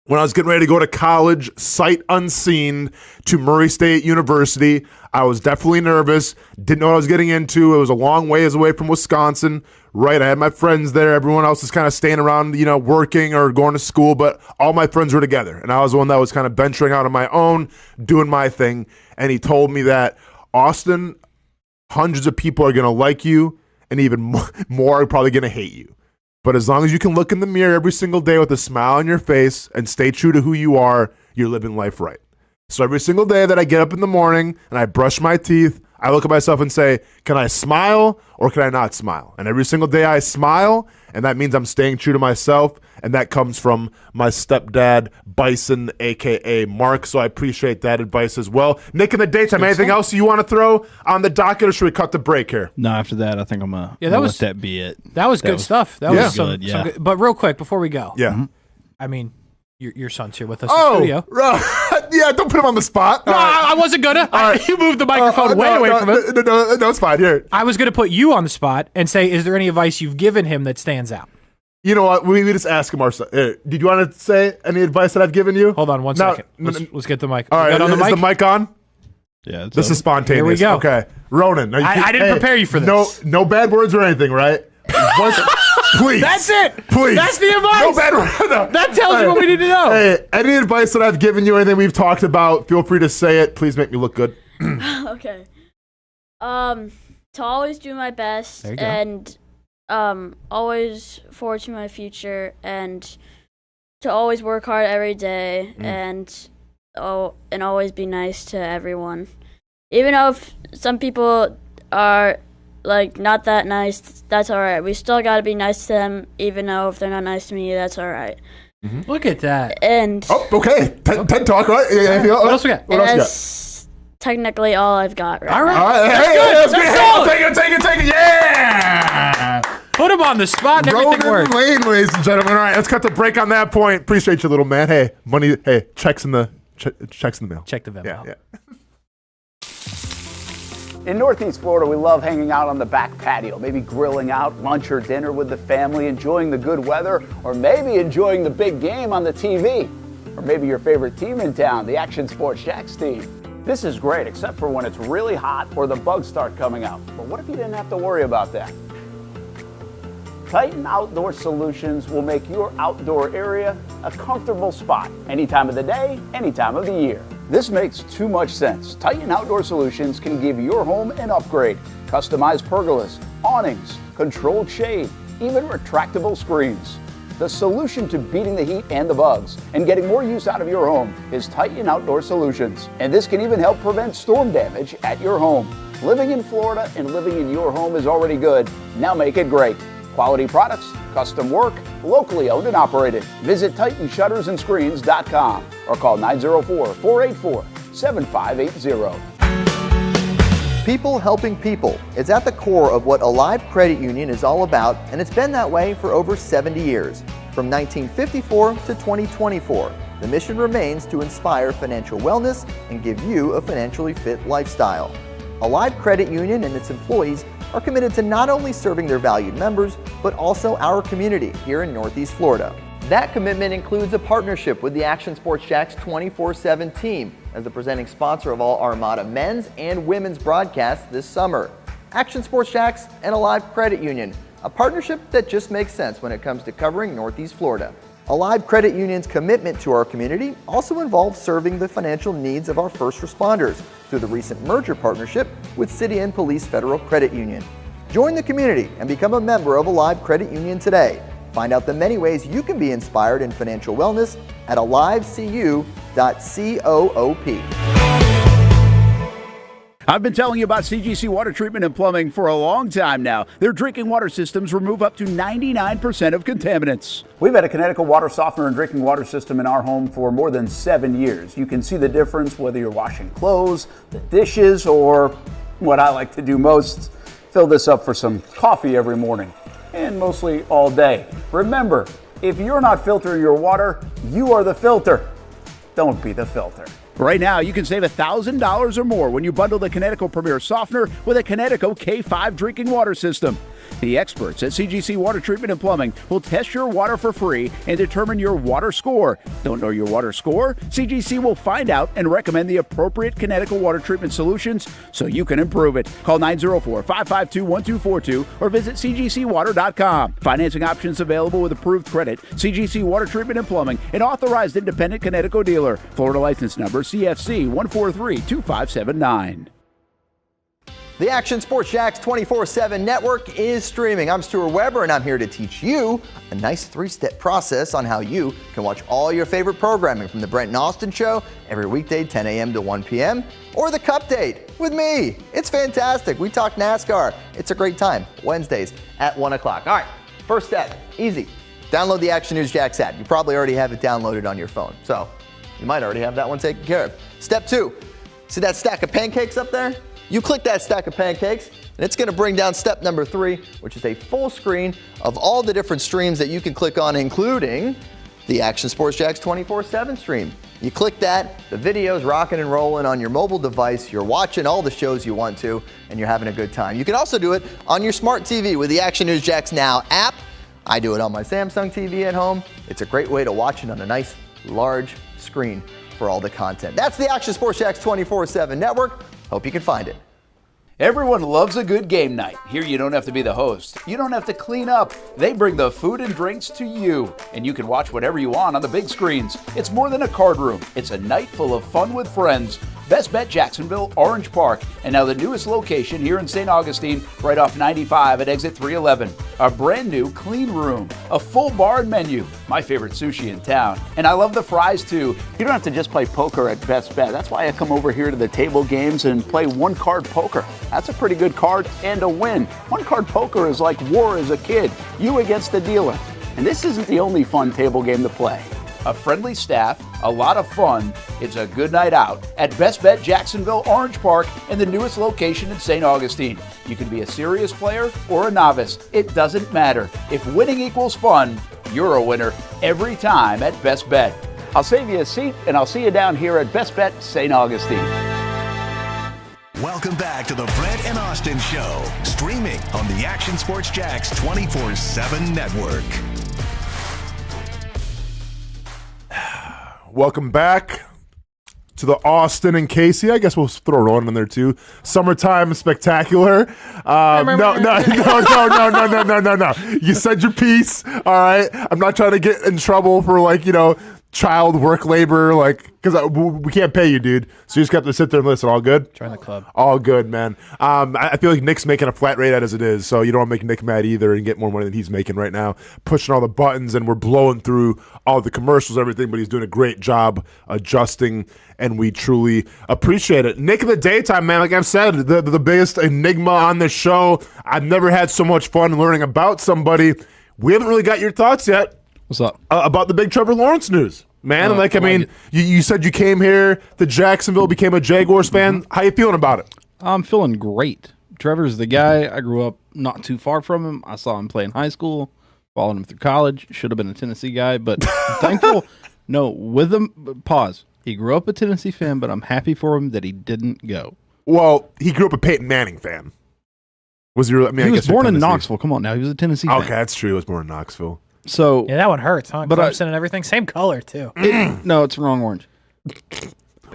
Speaker 2: When I was getting ready to go to college, sight unseen, to Murray State University, I was definitely nervous. Didn't know what I was getting into. It was a long ways away from Wisconsin, right? I had my friends there. Everyone else was kind of staying around, working or going to school, but all my friends were together. And I was the one that was kind of venturing out on my own, doing my thing. And he told me that, Austin, hundreds of people are going to like you, and even more are probably going to hate you. But as long as you can look in the mirror every single day with a smile on your face and stay true to who you are, you're living life right. So every single day that I get up in the morning and I brush my teeth, I look at myself and say, can I smile or can I not smile? And every single day I smile, and that means I'm staying true to myself, and that comes from my stepdad, Bison, a.k.a. Mark, so I appreciate that advice as well. Nick, in the daytime, anything else you want to throw on the docket, or should we cut the break here?
Speaker 10: No, after that, I think I'm going to let that be it.
Speaker 3: That was good stuff. That was
Speaker 10: good, yeah.
Speaker 3: some good, but real quick, before we go.
Speaker 2: Yeah.
Speaker 3: I mean, your son's here with us in the studio.
Speaker 2: Yeah, don't put him on the spot.
Speaker 3: No, I wasn't going to. You moved the microphone way away from it.
Speaker 2: No, it's fine. Here.
Speaker 3: I was going to put you on the spot and say, is there any advice you've given him that stands out?
Speaker 2: You know what? We just ask him ourselves. Did you want to say any advice that I've given you?
Speaker 3: Hold on one second. Let's get the mic.
Speaker 2: All right, is the mic on?
Speaker 10: Yeah.
Speaker 2: This is spontaneous.
Speaker 3: Here we go.
Speaker 2: Okay. Ronan.
Speaker 3: I didn't prepare you for this.
Speaker 2: No bad words or anything, right? Please.
Speaker 3: That's it.
Speaker 2: Please.
Speaker 3: That's the advice.
Speaker 2: No bad words. No.
Speaker 3: That tells you what we need to know.
Speaker 2: Hey, any advice that I've given you, anything we've talked about, feel free to say it. Please make me look good.
Speaker 11: Okay. To always do my best
Speaker 3: There you go.
Speaker 11: and always forward to my future, and to always work hard every day, and always be nice to everyone. Even though if some people are like not that nice, that's all right. We still got to be nice to them, even though if they're not nice to me, that's all right.
Speaker 3: Look at that.
Speaker 11: And
Speaker 2: okay. TED Talk, right?
Speaker 3: What else we got?
Speaker 11: that's technically all I've got right
Speaker 3: All right.
Speaker 11: now.
Speaker 2: That's good.
Speaker 3: That's solid.
Speaker 2: Take it. Yeah.
Speaker 3: Put him on the spot and everything
Speaker 2: Ronan
Speaker 3: works.
Speaker 2: Lane, ladies and gentlemen. All right, let's cut the break on that point. Appreciate you, little man. Hey, money. Hey, checks in the mail.
Speaker 3: Check the Venmo.
Speaker 2: Yeah.
Speaker 4: In Northeast Florida, we love hanging out on the back patio, maybe grilling out lunch or dinner with the family, enjoying the good weather, or maybe enjoying the big game on the TV. Or maybe your favorite team in town, the Action Sports Jags team. This is great, except for when it's really hot or the bugs start coming out. But what if you didn't have to worry about that? Titan Outdoor Solutions will make your outdoor area a comfortable spot, any time of the day, any time of the year. This makes too much sense. Titan Outdoor Solutions can give your home an upgrade. Customized pergolas, awnings, controlled shade, even retractable screens. The solution to beating the heat and the bugs and getting more use out of your home is Titan Outdoor Solutions. And this can even help prevent storm damage at your home. Living in Florida and living in your home is already good. Now make it great. Quality products, custom work, locally owned and operated. Visit TitanShuttersAndScreens.com or call 904-484-7580.
Speaker 9: People helping people is at the core of what Alive Credit Union is all about, and it's been that way for over 70 years. From 1954 to 2024, the mission remains to inspire financial wellness and give you a financially fit lifestyle. Alive Credit Union and its employees are committed to not only serving their valued members, but also our community here in Northeast Florida. That commitment includes a partnership with the Action Sports Jacks 24/7 team as the presenting sponsor of all Armada men's and women's broadcasts this summer. Action Sports Jacks and Alive Credit Union, a partnership that just makes sense when it comes to covering Northeast Florida. Alive Credit Union's commitment to our community also involves serving the financial needs of our first responders through the recent merger partnership with City and Police Federal Credit Union. Join the community and become a member of Alive Credit Union today. Find out the many ways you can be inspired in financial wellness at alivecu.coop.
Speaker 7: I've been telling you about CGC Water Treatment and Plumbing for a long time now. Their drinking water systems remove up to 99% of contaminants. We've had a Connecticut water softener and drinking water system in our home for more than 7 years. You can see the difference whether you're washing clothes, the dishes, or what I like to do most, fill this up for some coffee every morning, and mostly all day. Remember, if you're not filtering your water, you are the filter. Don't be the filter. Right now, you can save $1,000 or more when you bundle the Connecticut Premier Softener with a Connecticut K5 drinking water system. The experts at CGC Water Treatment and Plumbing will test your water for free and determine your water score. Don't know your water score? CGC will find out and recommend the appropriate Connecticut water treatment solutions so you can improve it. Call 904-552-1242 or visit cgcwater.com. Financing options available with approved credit. CGC Water Treatment and Plumbing, an authorized independent Connecticut dealer. Florida license number CFC 1432579.
Speaker 9: The Action Sports Jacks 24/7 network is streaming. I'm Stuart Weber, and I'm here to teach you a nice 3-step process on how you can watch all your favorite programming from the Brent and Austen Show every weekday 10 a.m. to 1 p.m. or the Cup Date with me. It's fantastic. We talk NASCAR. It's a great time. Wednesdays at 1 o'clock. All right, first step, easy. Download the Action News Jacks app. You probably already have it downloaded on your phone, so you might already have that one taken care of. Step 2, see that stack of pancakes up there? You click that stack of pancakes, and it's going to bring down step number 3, which is a full screen of all the different streams that you can click on, including the Action Sports Jacks 24/7 stream. You click that, the video's rocking and rolling on your mobile device, you're watching all the shows you want to, and you're having a good time. You can also do it on your smart TV with the Action News Jacks Now app. I do it on my Samsung TV at home. It's a great way to watch it on a nice, large screen for all the content. That's the Action Sports Jacks 24/7 network. Hope you can find it.
Speaker 7: Everyone loves a good game night. Here you don't have to be the host. You don't have to clean up. They bring the food and drinks to you, and you can watch whatever you want on the big screens. It's more than a card room. It's a night full of fun with friends. Best Bet Jacksonville, Orange Park, and now the newest location here in St. Augustine, right off 95 at exit 311. A brand new clean room, a full bar and menu, my favorite sushi in town, and I love the fries too. You don't have to just play poker at Best Bet. That's why I come over here to the table games and play one-card poker. That's a pretty good card and a win. One-card poker is like war as a kid, you against the dealer. And this isn't the only fun table game to play. A friendly staff, a lot of fun. It's a good night out at Best Bet Jacksonville, Orange Park, and the newest location in St. Augustine. You can be a serious player or a novice. It doesn't matter. If winning equals fun, you're a winner every time at Best Bet. I'll save you a seat, and I'll see you down here at Best Bet St. Augustine.
Speaker 1: Welcome back to the Brent and Austen Show, streaming on the Action Sports Jacks 24/7 network.
Speaker 2: Welcome back to the Austen and Kasey. I guess we'll throw Rowan in there too. Summertime spectacular. No. You said your piece. All right. I'm not trying to get in trouble for child work labor, because we can't pay you, dude. So you just got to sit there and listen. All good?
Speaker 3: Join the club.
Speaker 2: All good, man. I feel like Nick's making a flat rate as it is, so you don't want to make Nick mad either and get more money than he's making right now. Pushing all the buttons, and we're blowing through all the commercials, everything, but he's doing a great job adjusting, and we truly appreciate it. Nick in the daytime, man, like I've said, the biggest enigma on this show. I've never had so much fun learning about somebody. We haven't really got your thoughts yet.
Speaker 10: What's up?
Speaker 2: About the big Trevor Lawrence news, man. You said you came here to Jacksonville, became a Jaguars fan. How you feeling about it?
Speaker 10: I'm feeling great. Trevor's the guy. I grew up not too far from him. I saw him play in high school, followed him through college. Should have been a Tennessee guy, but I'm thankful. No, with him, pause. He grew up a Tennessee fan, but I'm happy for him that he didn't go.
Speaker 2: Well, he grew up a Peyton Manning fan. Was he?
Speaker 10: He was born in Knoxville. Come on now. He was a Tennessee fan.
Speaker 2: Okay, that's true. He was born in Knoxville.
Speaker 10: So
Speaker 3: Yeah, that one hurts, huh?
Speaker 10: But
Speaker 3: Clemson and everything. Same color, too.
Speaker 10: no, it's wrong orange.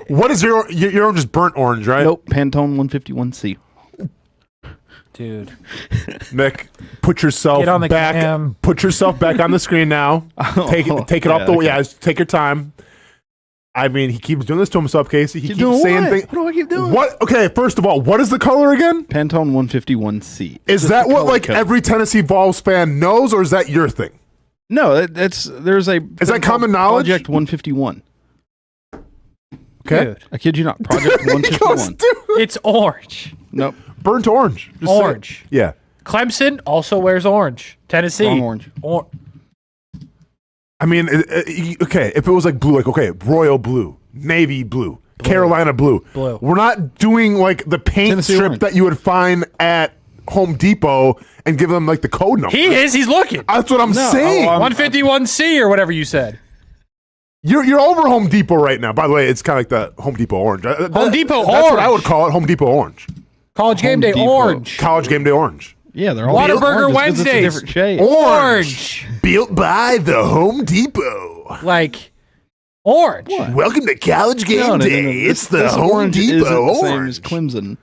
Speaker 2: What is your orange is burnt orange, right?
Speaker 10: Nope, Pantone 151C.
Speaker 3: Dude.
Speaker 2: Nick, put yourself
Speaker 3: Get on the
Speaker 2: back.
Speaker 3: cam.
Speaker 2: Put yourself back on the screen now. Take it off the.
Speaker 10: okay.
Speaker 2: Yeah, take your time. I mean, he keeps doing this to himself, Casey. He
Speaker 10: Keep
Speaker 2: keeps
Speaker 10: doing
Speaker 2: saying
Speaker 10: what?
Speaker 2: things.
Speaker 10: What do I keep doing?
Speaker 2: What? Okay, first of all, what is the color again?
Speaker 10: Pantone 151C.
Speaker 2: Is
Speaker 10: Just
Speaker 2: that
Speaker 10: the
Speaker 2: what
Speaker 10: color
Speaker 2: like
Speaker 10: code.
Speaker 2: every Tennessee Vols fan knows, or is that your thing?
Speaker 10: No, there's a.
Speaker 2: Is that common knowledge?
Speaker 10: Project 151.
Speaker 2: Okay.
Speaker 3: Dude.
Speaker 10: I kid you not. Project 151.
Speaker 3: It's orange.
Speaker 10: Nope.
Speaker 2: Burnt orange. Just say it.
Speaker 3: Orange.
Speaker 2: Yeah.
Speaker 3: Clemson also wears orange. Tennessee.
Speaker 10: Wrong orange.
Speaker 2: I mean, okay, if it was like blue, like, okay, royal blue, navy blue, Carolina blue.
Speaker 3: Blue.
Speaker 2: We're not doing like the paint
Speaker 10: Tennessee
Speaker 2: strip
Speaker 10: orange.
Speaker 2: that you would find at Home Depot and give them like the code number.
Speaker 3: He is. He's looking.
Speaker 2: That's what I'm saying.
Speaker 3: 151C or whatever you said.
Speaker 2: You're over Home Depot right now. By the way, it's kind of like the Home Depot orange.
Speaker 3: Home Depot
Speaker 2: That's what I
Speaker 3: orange.
Speaker 2: would call it, Home Depot orange.
Speaker 3: College game
Speaker 10: Home
Speaker 3: day
Speaker 10: Depot.
Speaker 3: orange.
Speaker 2: College game day orange.
Speaker 10: Yeah, they're all
Speaker 3: Whataburger
Speaker 10: orange just 'cause it's a
Speaker 3: Wednesdays.
Speaker 10: different shade.
Speaker 3: Orange.
Speaker 2: Built by the Home Depot.
Speaker 3: Like orange.
Speaker 2: Welcome to College game
Speaker 10: No.
Speaker 2: day. It's the
Speaker 10: This
Speaker 2: Home
Speaker 10: orange
Speaker 2: Depot
Speaker 10: isn't the same
Speaker 2: orange.
Speaker 10: as Clemson.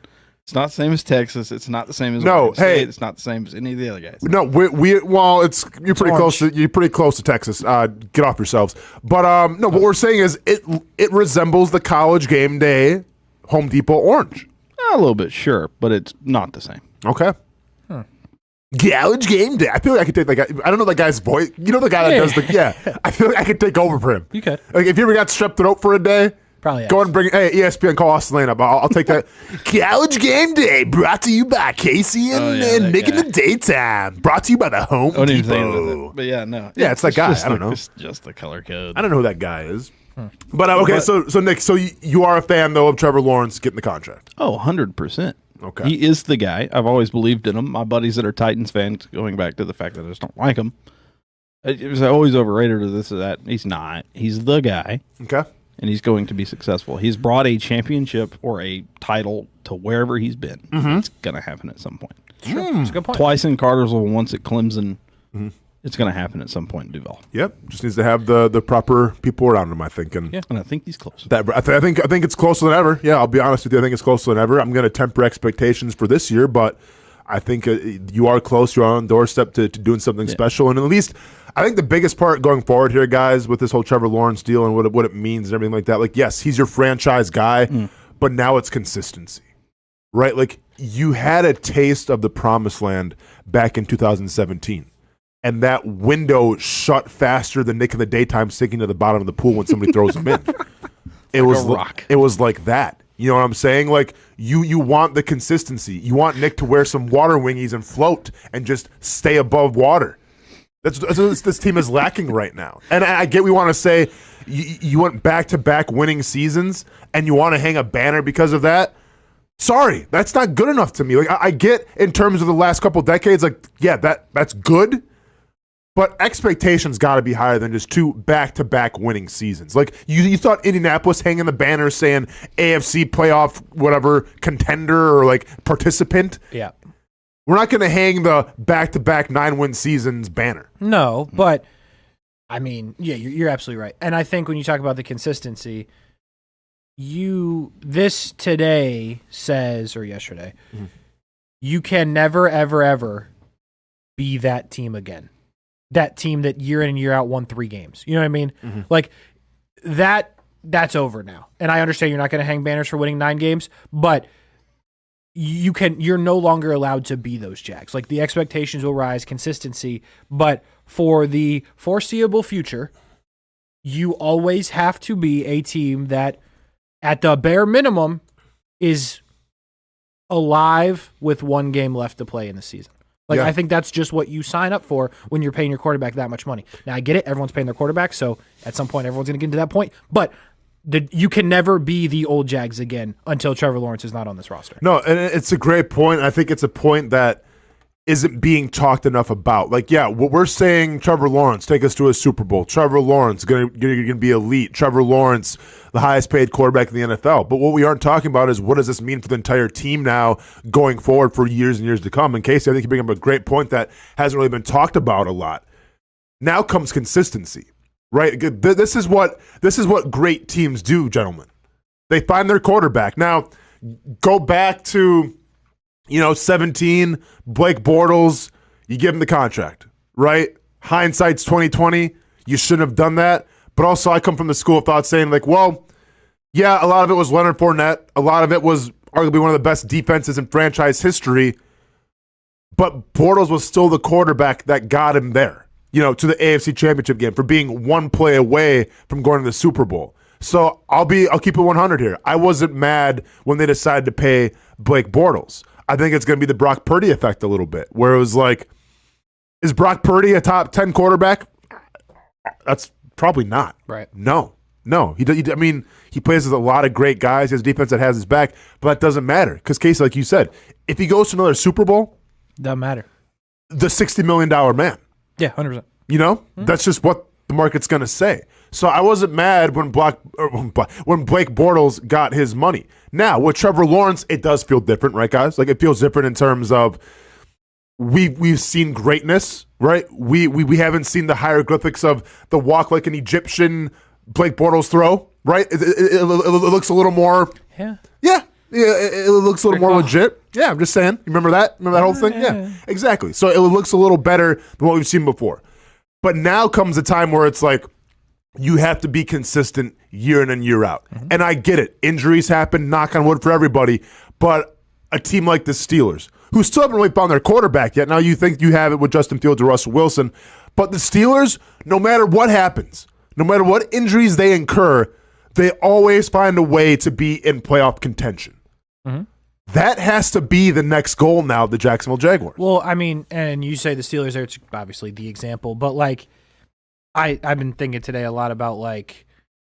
Speaker 10: It's not the same as Texas. It's not the same as
Speaker 2: No,
Speaker 10: Oregon State.
Speaker 2: hey.
Speaker 10: It's not the same as any of the other guys.
Speaker 2: No, well, you're pretty close to Texas. Get off yourselves. But no, what we're saying is it resembles the College game day Home Depot orange.
Speaker 10: A little bit, sure, but it's not the same.
Speaker 2: Okay. College game day. I feel like I could take like I don't know that guy's voice. You know the guy that
Speaker 3: Yeah.
Speaker 2: does the I feel like I could take over for him.
Speaker 3: You could.
Speaker 2: Like if you ever got strep throat for a day,
Speaker 3: Probably
Speaker 2: go
Speaker 3: yes.
Speaker 2: ahead and bring ESPN call Austen Lane up. I'll take that. College game day brought to you by Casey and
Speaker 10: that
Speaker 2: Nick in
Speaker 10: guy.
Speaker 2: the daytime. Brought to you by the Home
Speaker 10: I wasn't even thinking about
Speaker 2: Depot.
Speaker 10: that. But yeah, no.
Speaker 2: Yeah, it's that guy.
Speaker 10: Just
Speaker 2: I don't know.
Speaker 10: It's just the color code.
Speaker 2: I don't know who that guy is. But okay, so Nick, so you are a fan though of Trevor Lawrence getting the contract.
Speaker 10: Oh, 100%.
Speaker 2: Okay.
Speaker 10: He is the guy. I've always believed in him. My buddies that are Titans fans, going back to the fact that I just don't like him, it was always overrated or this or that. He's not. He's the guy,
Speaker 2: Okay.
Speaker 10: and he's going to be successful. He's brought a championship or a title to wherever he's been. It's going to happen at some point.
Speaker 3: That's a good point.
Speaker 10: Twice in Cartersville, once at Clemson. It's going to happen at some point in Duval.
Speaker 2: Yep. Just needs to have the proper people around him, I think. And
Speaker 10: And I think he's close.
Speaker 2: I think it's closer than ever. Yeah, I'll be honest with you. I think it's closer than ever. I'm going to temper expectations for this year, but I think you are close. You're on the doorstep to doing something special. And at least I think the biggest part going forward here, guys, with this whole Trevor Lawrence deal and what it means and everything like that, like, yes, he's your franchise guy, but now it's consistency, right? Like, you had a taste of the promised land back in 2017. And that window shut faster than Nick in the daytime sinking to the bottom of the pool when somebody throws him in. It was
Speaker 10: a rock.
Speaker 2: It was like that. You know what I'm saying? Like you want the consistency. You want Nick to wear some water wingies and float and just stay above water. That's what this team is lacking right now. And I get we want to say you want back-to-back winning seasons and you want to hang a banner because of that. Sorry, that's not good enough to me. Like I get in terms of the last couple decades, like yeah, that's good. But expectations got to be higher than just two back-to-back winning seasons. Like, you thought Indianapolis hanging the banner saying AFC playoff, whatever, contender or, like, participant?
Speaker 3: Yeah.
Speaker 2: We're not going to hang the back-to-back 9-win seasons banner.
Speaker 3: No, but, I mean, yeah, you're absolutely right. And I think when you talk about the consistency, this today says, or yesterday, you can never, ever, ever be that team again. That team that year in and year out won 3 games. You know what I mean? Like that's over now. And I understand you're not going to hang banners for winning 9 games, but you're no longer allowed to be those Jags. Like the expectations will rise, consistency, but for the foreseeable future, you always have to be a team that at the bare minimum is alive with 1 game left to play in the season. Like,
Speaker 2: Yeah.
Speaker 3: I think that's just what you sign up for when you're paying your quarterback that much money. Now, I get it. Everyone's paying their quarterback, so at some point, everyone's going to get to that point. But you can never be the old Jags again until Trevor Lawrence is not on this roster.
Speaker 2: No, and it's a great point. I think it's a point that isn't being talked enough about. Like, yeah, what we're saying, Trevor Lawrence, take us to a Super Bowl. Trevor Lawrence, going to be elite. Trevor Lawrence, the highest paid quarterback in the NFL. But what we aren't talking about is what does this mean for the entire team now going forward for years and years to come. And Casey, I think you bring up a great point that hasn't really been talked about a lot. Now comes consistency, right? This is what great teams do, gentlemen. They find their quarterback. Now, go back to 17, Blake Bortles, you give him the contract, right? Hindsight's 2020. You shouldn't have done that. But also, I come from the school of thought saying, like, well, yeah, a lot of it was Leonard Fournette. A lot of it was arguably one of the best defenses in franchise history. But Bortles was still the quarterback that got him there, to the AFC Championship game for being one play away from going to the Super Bowl. So I'll keep it 100 here. I wasn't mad when they decided to pay Blake Bortles. I think it's going to be the Brock Purdy effect a little bit, where it was like, is Brock Purdy a top 10 quarterback? That's probably not.
Speaker 3: Right.
Speaker 2: No. He plays with a lot of great guys. He has a defense that has his back, but that doesn't matter. Because, Kasey, like you said, if he goes to another Super Bowl,
Speaker 3: doesn't matter.
Speaker 2: The $60 million man.
Speaker 3: Yeah, 100%.
Speaker 2: That's just what the market's going to say. So I wasn't mad when Blake Bortles got his money. Now, with Trevor Lawrence, it does feel different, right, guys? Like, it feels different in terms of we've seen greatness, right? We haven't seen the hieroglyphics of the walk like an Egyptian Blake Bortles throw, right? It looks a little more... Yeah. It looks a little more legit. Yeah, I'm just saying. You remember that? Remember that whole thing? Yeah, exactly. So it looks a little better than what we've seen before. But now comes a time where it's like, you have to be consistent year in and year out. Mm-hmm. And I get it. Injuries happen, knock on wood for everybody. But a team like the Steelers, who still haven't really found their quarterback yet. Now you think you have it with Justin Fields or Russell Wilson. But the Steelers, no matter what happens, no matter what injuries they incur, they always find a way to be in playoff contention. Mm-hmm. That has to be the next goal now of the Jacksonville Jaguars.
Speaker 3: Well, and you say the Steelers there, it's obviously the example, but I've been thinking today a lot about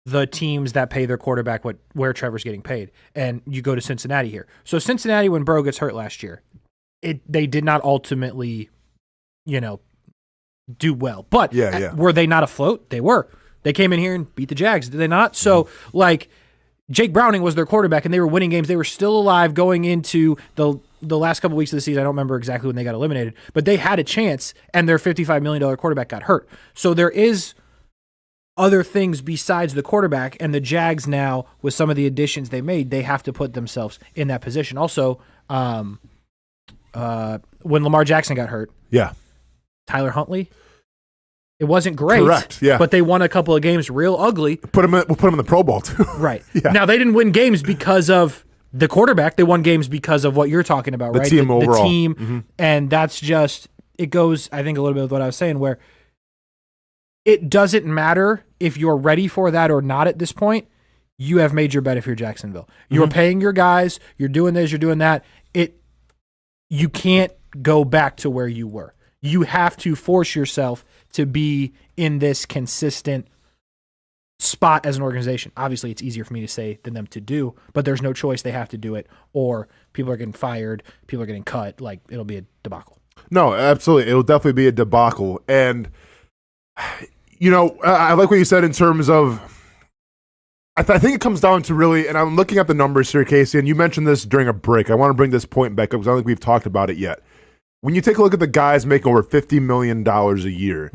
Speaker 3: the teams that pay their quarterback where Trevor's getting paid. And you go to Cincinnati here. So Cincinnati, when Burrow gets hurt last year, they did not ultimately, do well. But were they not afloat? They were. They came in here and beat the Jags, did they not? So, Jake Browning was their quarterback, and they were winning games. They were still alive going into the last couple weeks of the season. I don't remember exactly when they got eliminated, but they had a chance, and their $55 million quarterback got hurt. So there is other things besides the quarterback, and the Jags now, with some of the additions they made, they have to put themselves in that position. Also, when Lamar Jackson got hurt, Tyler Huntley, it wasn't great,
Speaker 2: correct? Yeah,
Speaker 3: but they won a couple of games real ugly.
Speaker 2: We'll put them in the Pro Bowl too.
Speaker 3: Right. Yeah. Now they didn't win games because of the quarterback. They won games because of what you're talking about, right?
Speaker 2: Team overall.
Speaker 3: The team, and that's just it goes. I think a little bit of what I was saying, where it doesn't matter if you're ready for that or not at this point. You have made your bet if you're Jacksonville. You're paying your guys. You're doing this. You're doing that. You can't go back to where you were. You have to force yourself to be in this consistent spot as an organization. Obviously, it's easier for me to say than them to do, but there's no choice. They have to do it, or people are getting fired, people are getting cut. It'll be a debacle.
Speaker 2: No, absolutely. It'll definitely be a debacle. And, I like what you said in terms of, I think it comes down to really, and I'm looking at the numbers here, Kasey, and you mentioned this during a break. I want to bring this point back up because I don't think we've talked about it yet. When you take a look at the guys making over $50 million a year,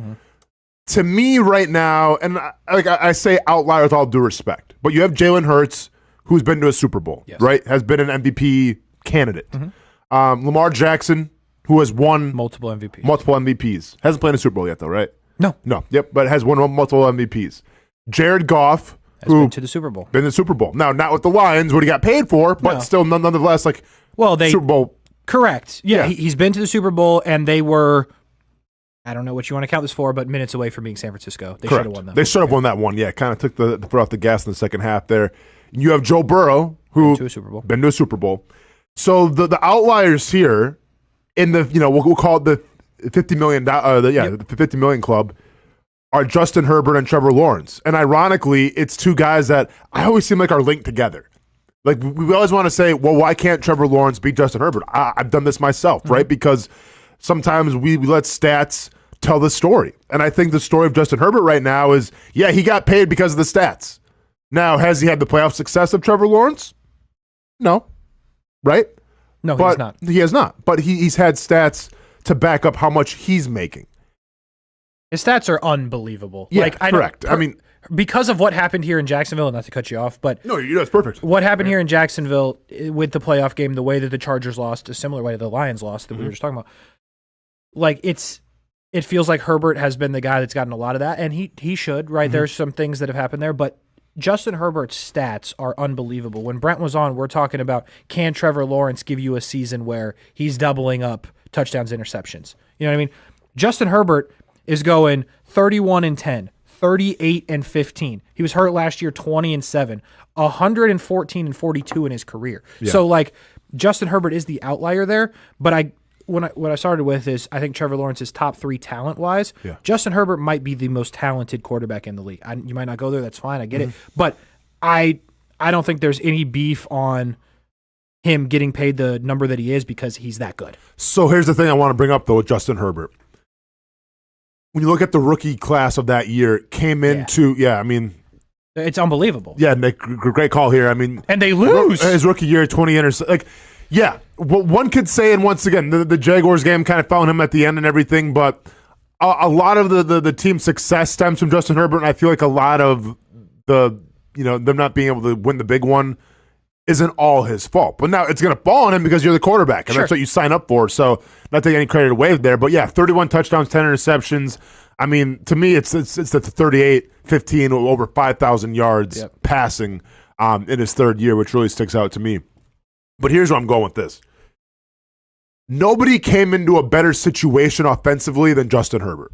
Speaker 2: to me right now, and I say outlier with all due respect, but you have Jalen Hurts, who's been to a Super Bowl, right? Has been an MVP candidate. Lamar Jackson, who has won
Speaker 3: multiple
Speaker 2: MVPs. Hasn't played in a Super Bowl yet, though, right?
Speaker 3: No.
Speaker 2: Yep, but has won multiple MVPs. Jared Goff,
Speaker 3: has been to the Super Bowl.
Speaker 2: Been to the Super Bowl. Now, not with the Lions, what he got paid for, but still nonetheless, Super Bowl.
Speaker 3: Correct. Yeah, he's been to the Super Bowl, and they were, I don't know what you want to count this for, but minutes away from being San Francisco. They should have won that.
Speaker 2: They should have won that one, yeah. Kind of took the foot off the gas in the second half there. You have Joe Burrow, who been to a Super Bowl. So the outliers here in the, we'll call it the $50 million, the $50 million club, are Justin Herbert and Trevor Lawrence. And ironically, it's two guys that I always seem like are linked together. We always want to say, well, why can't Trevor Lawrence beat Justin Herbert? I've done this myself, right? Because sometimes we let stats tell the story. And I think the story of Justin Herbert right now is, he got paid because of the stats. Now, has he had the playoff success of Trevor Lawrence? No. Right?
Speaker 3: No, he's not.
Speaker 2: He has not. But he's had stats to back up how much he's making.
Speaker 3: His stats are unbelievable.
Speaker 2: Yeah, correct. I mean,
Speaker 3: because of what happened here in Jacksonville, and not to cut you off, but
Speaker 2: no, it's perfect.
Speaker 3: What happened here in Jacksonville with the playoff game, the way that the Chargers lost, a similar way the Lions lost that we were just talking about, like it feels like Herbert has been the guy that's gotten a lot of that, and he should, right? There's some things that have happened there, but Justin Herbert's stats are unbelievable. When Brent was on, we're talking about, can Trevor Lawrence give you a season where he's doubling up touchdowns, interceptions? You know what I mean? Justin Herbert is going 31-10, 38-15. He was hurt last year, 20-7, 114-42 in his career. Yeah. So like Justin Herbert is the outlier there, but what I started with is I think Trevor Lawrence is top 3 talent-wise. Yeah. Justin Herbert might be the most talented quarterback in the league. You might not go there. That's fine. I get it. But I don't think there's any beef on him getting paid the number that he is because he's that good.
Speaker 2: So here's the thing I want to bring up, though, with Justin Herbert. When you look at the rookie class of that year, came into, I mean.
Speaker 3: It's unbelievable.
Speaker 2: Yeah, Nick, great call here. I mean.
Speaker 3: And they lose.
Speaker 2: His rookie year, 20 interceptions. Like, yeah, what one could say, and once again, the Jaguars game kind of found him at the end and everything, but a lot of the team's success stems from Justin Herbert, and I feel like a lot of them not being able to win the big one isn't all his fault. But now it's going to fall on him because you're the quarterback, and that's what you sign up for. So not taking any credit away there, but yeah, 31 touchdowns, 10 interceptions. I mean, to me, it's the 38-15 over 5,000 yards passing in his third year, which really sticks out to me. But here's where I'm going with this. Nobody came into a better situation offensively than Justin Herbert.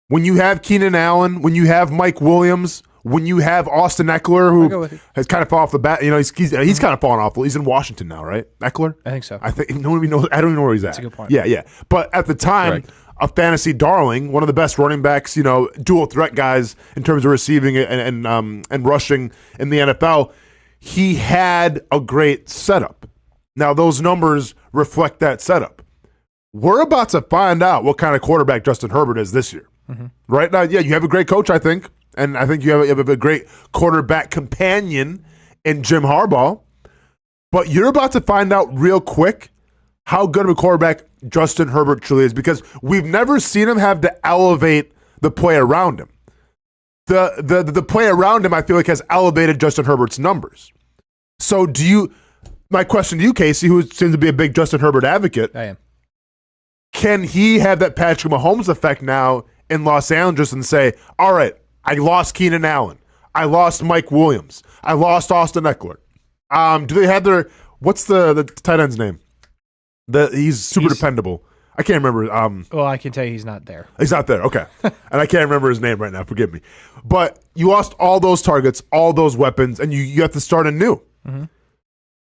Speaker 2: When you have Keenan Allen, when you have Mike Williams, when you have Austin Eckler, who has kind of fallen off the bat, he's kind of fallen off. He's in Washington now, right? Eckler?
Speaker 3: I think so.
Speaker 2: I don't even know where he's at.
Speaker 3: That's a good point.
Speaker 2: Yeah. But at the time, a fantasy darling, one of the best running backs, dual threat guys in terms of receiving and rushing in the NFL. He had a great setup. Now, those numbers reflect that setup. We're about to find out what kind of quarterback Justin Herbert is this year. Right now, you have a great coach, I think, and I think you have a great quarterback companion in Jim Harbaugh, but you're about to find out real quick how good of a quarterback Justin Herbert truly is, because we've never seen him have to elevate the play around him. The play around him, I feel like, has elevated Justin Herbert's numbers. So my question to you, Casey, who seems to be a big Justin Herbert advocate.
Speaker 3: I am.
Speaker 2: Can he have that Patrick Mahomes effect now in Los Angeles and say, all right, I lost Keenan Allen. I lost Mike Williams. I lost Austin Eckler. Do they have what's the tight end's name? He's super dependable. I can't remember.
Speaker 3: Well, I can tell you he's not there.
Speaker 2: He's not there. Okay. And I can't remember his name right now. Forgive me. But you lost all those targets, all those weapons, and you have to start anew.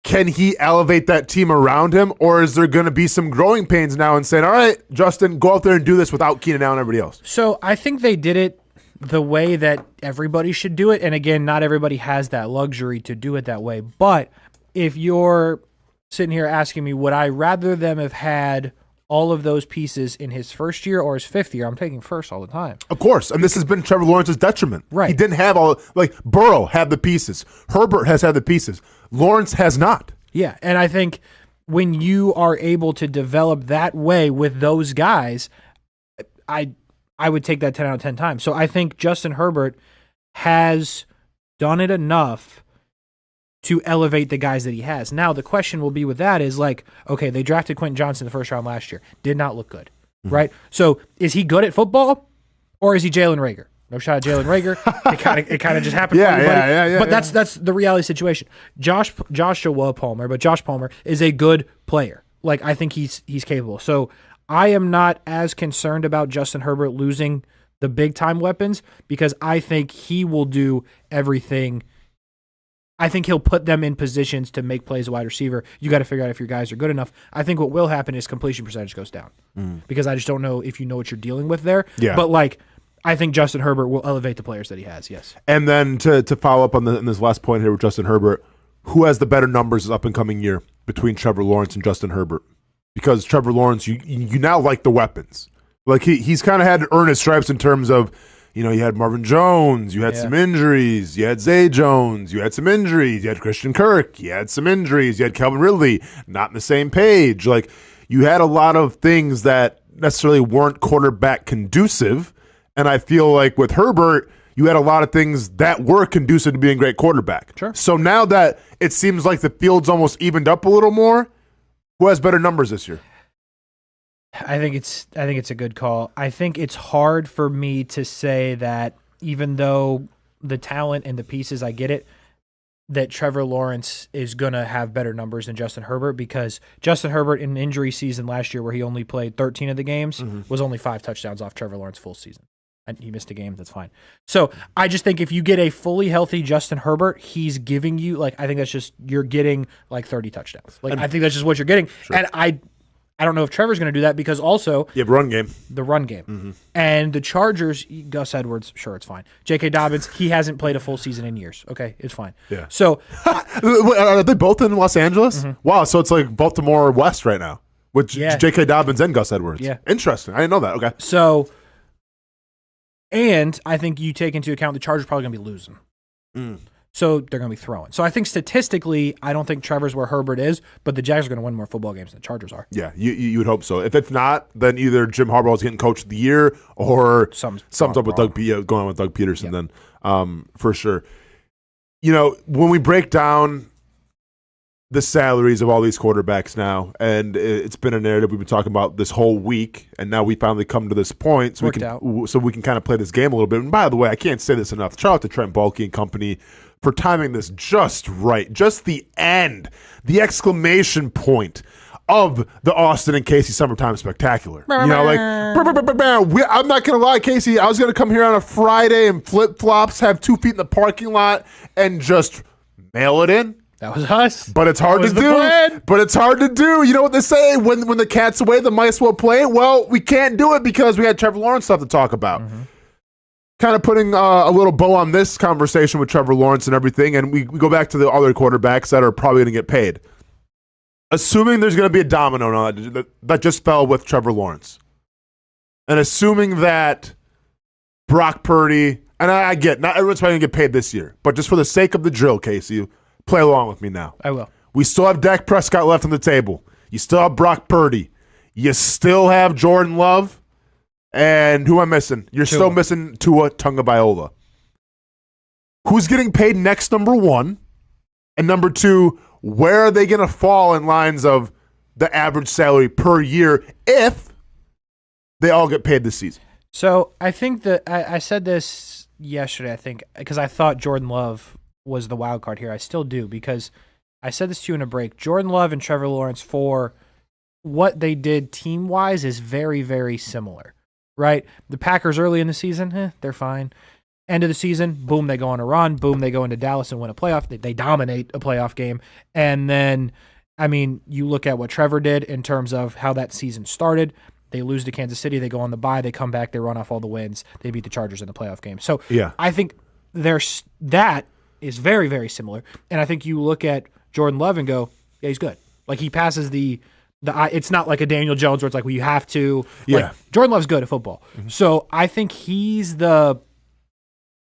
Speaker 2: Can he elevate that team around him, or is there going to be some growing pains now and saying, all right, Justin, go out there and do this without Keenan Allen and everybody else?
Speaker 3: So I think they did it the way that everybody should do it. And again, not everybody has that luxury to do it that way. But if you're sitting here asking me, would I rather them have had all of those pieces in his first year or his fifth year? I'm taking first all the time.
Speaker 2: Of course. And this has been Trevor Lawrence's detriment.
Speaker 3: Right.
Speaker 2: He didn't have Burrow had the pieces. Herbert has had the pieces. Lawrence has not.
Speaker 3: Yeah. And I think when you are able to develop that way with those guys, I would take that 10 out of 10 times. So I think Justin Herbert has done it enough to elevate the guys that he has. Now, the question will be with that is okay, they drafted Quentin Johnson in the first round last year. Did not look good, right? So is he good at football, or is he Jalen Reagor? No shot at Jalen Reagor. It kind of just happened for everybody.
Speaker 2: Yeah.
Speaker 3: But that's the reality situation. Josh Palmer is a good player. I think he's capable. So I am not as concerned about Justin Herbert losing the big-time weapons, because I think he will do everything. I think he'll put them in positions to make plays a wide receiver. You got to figure out if your guys are good enough. I think what will happen is completion percentage goes down, because I just don't know if you know what you're dealing with there.
Speaker 2: Yeah.
Speaker 3: But I think Justin Herbert will elevate the players that he has, yes.
Speaker 2: And then to follow up on this last point here with Justin Herbert, who has the better numbers this up-and-coming year between Trevor Lawrence and Justin Herbert? Because Trevor Lawrence, you now like the weapons. He's kind of had to earn his stripes in terms of, you had Marvin Jones, you had some injuries, you had Zay Jones, you had some injuries, you had Christian Kirk, you had some injuries, you had Calvin Ridley, not in the same page. You had a lot of things that necessarily weren't quarterback conducive. And I feel like with Herbert, you had a lot of things that were conducive to being a great quarterback.
Speaker 3: Sure.
Speaker 2: So now that it seems like the field's almost evened up a little more, who has better numbers this year?
Speaker 3: I think it's a good call. I think it's hard for me to say that even though the talent and the pieces, I get it, that Trevor Lawrence is going to have better numbers than Justin Herbert, because Justin Herbert in an injury season last year where he only played 13 of the games was only 5 touchdowns off Trevor Lawrence full season. And he missed a game, that's fine. So I just think if you get a fully healthy Justin Herbert, he's giving you, like, I think that's just, you're getting like 30 touchdowns. Like, I think that's just what you're getting. Sure. And I don't know if Trevor's going to do that, because also
Speaker 2: you have run game.
Speaker 3: The run game. And the Chargers, Gus Edwards, sure, it's fine. J.K. Dobbins, he hasn't played a full season in years. Okay, it's fine.
Speaker 2: Yeah.
Speaker 3: So
Speaker 2: are they both in Los Angeles? Wow, so it's like Baltimore West right now with J.K. Dobbins and Gus Edwards.
Speaker 3: Yeah.
Speaker 2: Interesting. I didn't know that. Okay.
Speaker 3: So, and I think you take into account the Chargers are probably going to be losing. So they're going to be throwing. So I think statistically, I don't think Trevor's where Herbert is, but the Jags are going to win more football games than the Chargers are.
Speaker 2: Yeah, you would hope so. If it's not, then either Jim Harbaugh is getting Coach of the Year or something's up with going on with Doug Peterson. Then for sure. You know, when we break down the salaries of all these quarterbacks now, and it's been a narrative we've been talking about this whole week, and now we finally come to this point, so we can kind of play this game a little bit. And by the way, I can't say this enough. Shout out to Trent Baalke and company for timing this just right. Just the end, the exclamation point of the Austen and Kasey Summertime Spectacular. You know, like, I'm not going to lie, Kasey, I was going to come here on a Friday in flip-flops, have 2 feet in the parking lot, and just mail it in.
Speaker 3: That was us.
Speaker 2: But it's hard to do. But it's hard to do. You know what they say? When the cat's away, the mice will play. Well, we can't do it because we had Trevor Lawrence stuff to talk about. Kind of putting a little bow on this conversation with Trevor Lawrence and everything, and we go back to the other quarterbacks that are probably going to get paid. Assuming there's going to be a domino that just fell with Trevor Lawrence, and assuming that Brock Purdy, and I get, not everyone's probably going to get paid this year, but just for the sake of the drill, Kasey, play along with me now.
Speaker 3: I will.
Speaker 2: We still have Dak Prescott left on the table. You still have Brock Purdy. You still have Jordan Love. And who am I missing? You're still missing Tua Tagovailoa. Who's getting paid next, number one? And number two, where are they going to fall in lines of the average salary per year if they all get paid this season?
Speaker 3: So I think that I said this yesterday, I think, because I thought Jordan Love was the wild card here. I still do, because I said this to you in a break. Jordan Love and Trevor Lawrence, for what they did team-wise, is very, very similar. Right? The Packers early in the season, they're fine. End of the season, boom, they go on a run. Boom, they go into Dallas and win a playoff. They dominate a playoff game. And then, I mean, you look at what Trevor did in terms of how that season started. They lose to Kansas City. They go on the bye. They come back. They run off all the wins. They beat the Chargers in the playoff game. So I think that is very, very similar. And I think you look at Jordan Love and go, yeah, he's good. Like, he passes it's not like a Daniel Jones where it's like, well, you have to. Like, Jordan Love's good at football. So I think he's the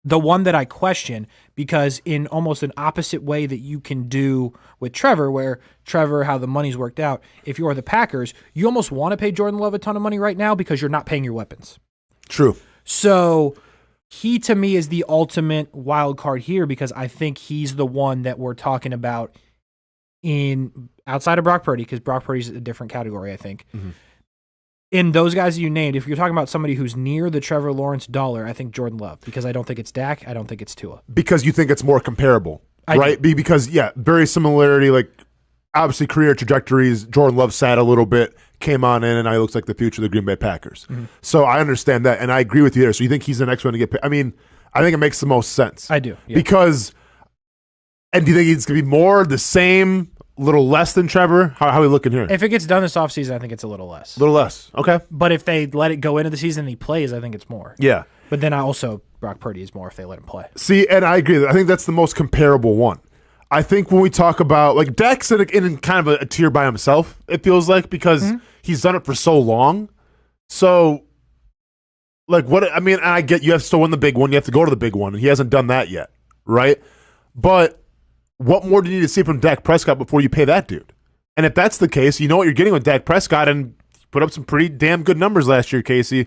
Speaker 3: one that I question, because in almost an opposite way that you can do with Trevor, where Trevor, how the money's worked out, if you're the Packers, you almost want to pay Jordan Love a ton of money right now because you're not paying your weapons.
Speaker 2: True.
Speaker 3: So he, to me, is the ultimate wild card here, because I think he's the one that we're talking about in outside of Brock Purdy, because Brock Purdy's a different category, I think. In those guys you named, if you're talking about somebody who's near the Trevor Lawrence dollar, I think Jordan Love, because I don't think it's Dak, I don't think it's Tua.
Speaker 2: Because you think it's more comparable, right? Because, very similarity, like, obviously career trajectories. Jordan Love sat a little bit, came on in, and now he looks like the future of the Green Bay Packers. So I understand that, and I agree with you there. So you think he's the next one to get paid? I mean, I think it makes the most sense.
Speaker 3: I do. Yeah.
Speaker 2: Because, and do you think it's going to be more, the same, a little less than Trevor? How are we looking here?
Speaker 3: If it gets done this offseason, I think it's a little less.
Speaker 2: A little less. Okay.
Speaker 3: But if they let it go into the season and he plays, I think it's more.
Speaker 2: Yeah.
Speaker 3: But then Brock Purdy is more if they let him play.
Speaker 2: See, and I agree. I think that's the most comparable one. I think when we talk about, like, Dak's in kind of a tier by himself, it feels like, because he's done it for so long. So, like, and I get you have to still win the big one. You have to go to the big one. And he hasn't done that yet, right? But what more do you need to see from Dak Prescott before you pay that dude? And if that's the case, you know what you're getting with Dak Prescott, and put up some pretty damn good numbers last year, Casey.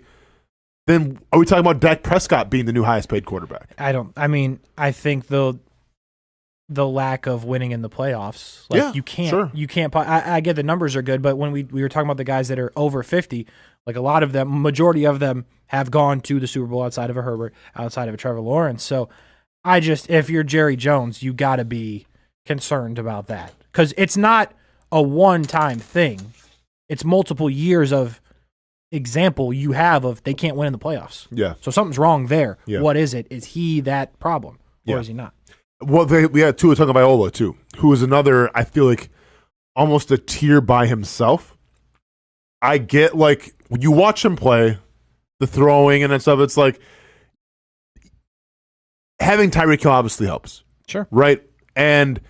Speaker 2: Then are we talking about Dak Prescott being the new highest paid quarterback?
Speaker 3: I think the lack of winning in the playoffs, you can't. I get the numbers are good, but when we were talking about the guys that are over 50, like a lot of them, majority of them have gone to the Super Bowl outside of a Herbert, outside of a Trevor Lawrence. So if you're Jerry Jones, you got to be concerned about that because it's not a one-time thing. It's multiple years of example you have of they can't win in the playoffs.
Speaker 2: Yeah.
Speaker 3: So something's wrong there.
Speaker 2: Yeah.
Speaker 3: What is it? Is he that problem or is he not?
Speaker 2: Well, we had Tua Tagovailoa too, who is another, I feel like, almost a tier by himself. I get, like, when you watch him play, the throwing and that stuff, it's like, having Tyreek Hill obviously helps.
Speaker 3: Sure.
Speaker 2: Right? And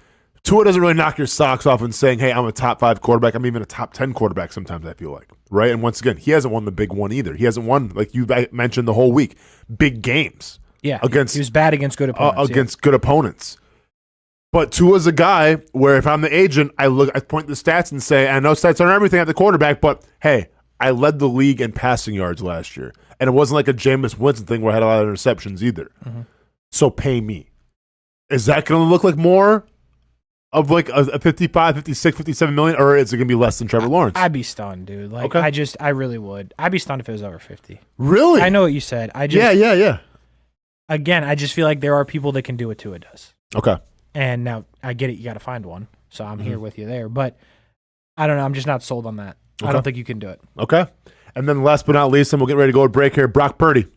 Speaker 2: Tua doesn't really knock your socks off and saying, hey, I'm a top 5 quarterback. I'm even a top 10 quarterback sometimes, I feel like. Right? And once again, he hasn't won the big one either. He hasn't won, like you mentioned the whole week, big games.
Speaker 3: Yeah, he was bad against good opponents.
Speaker 2: Good opponents. But Tua's a guy where if I'm the agent, I point the stats and say, I know stats aren't everything at the quarterback, but hey, I led the league in passing yards last year. And it wasn't like a Jameis Winston thing where I had a lot of interceptions either. Mm-hmm. So pay me. Is that going to look like more of like a 55, 56, 57 million, or is it going to be less than Trevor Lawrence?
Speaker 3: I'd be stunned, dude. Like, okay. I really would. I'd be stunned if it was over 50.
Speaker 2: Really?
Speaker 3: I know what you said.
Speaker 2: Yeah.
Speaker 3: Again, I just feel like there are people that can do what Tua does.
Speaker 2: Okay.
Speaker 3: And now I get it. You got to find one. So I'm here with you there. But I don't know. I'm just not sold on that. Okay. I don't think you can do it.
Speaker 2: Okay. And then last but not least, and we'll get ready to go to break here, Brock Purdy.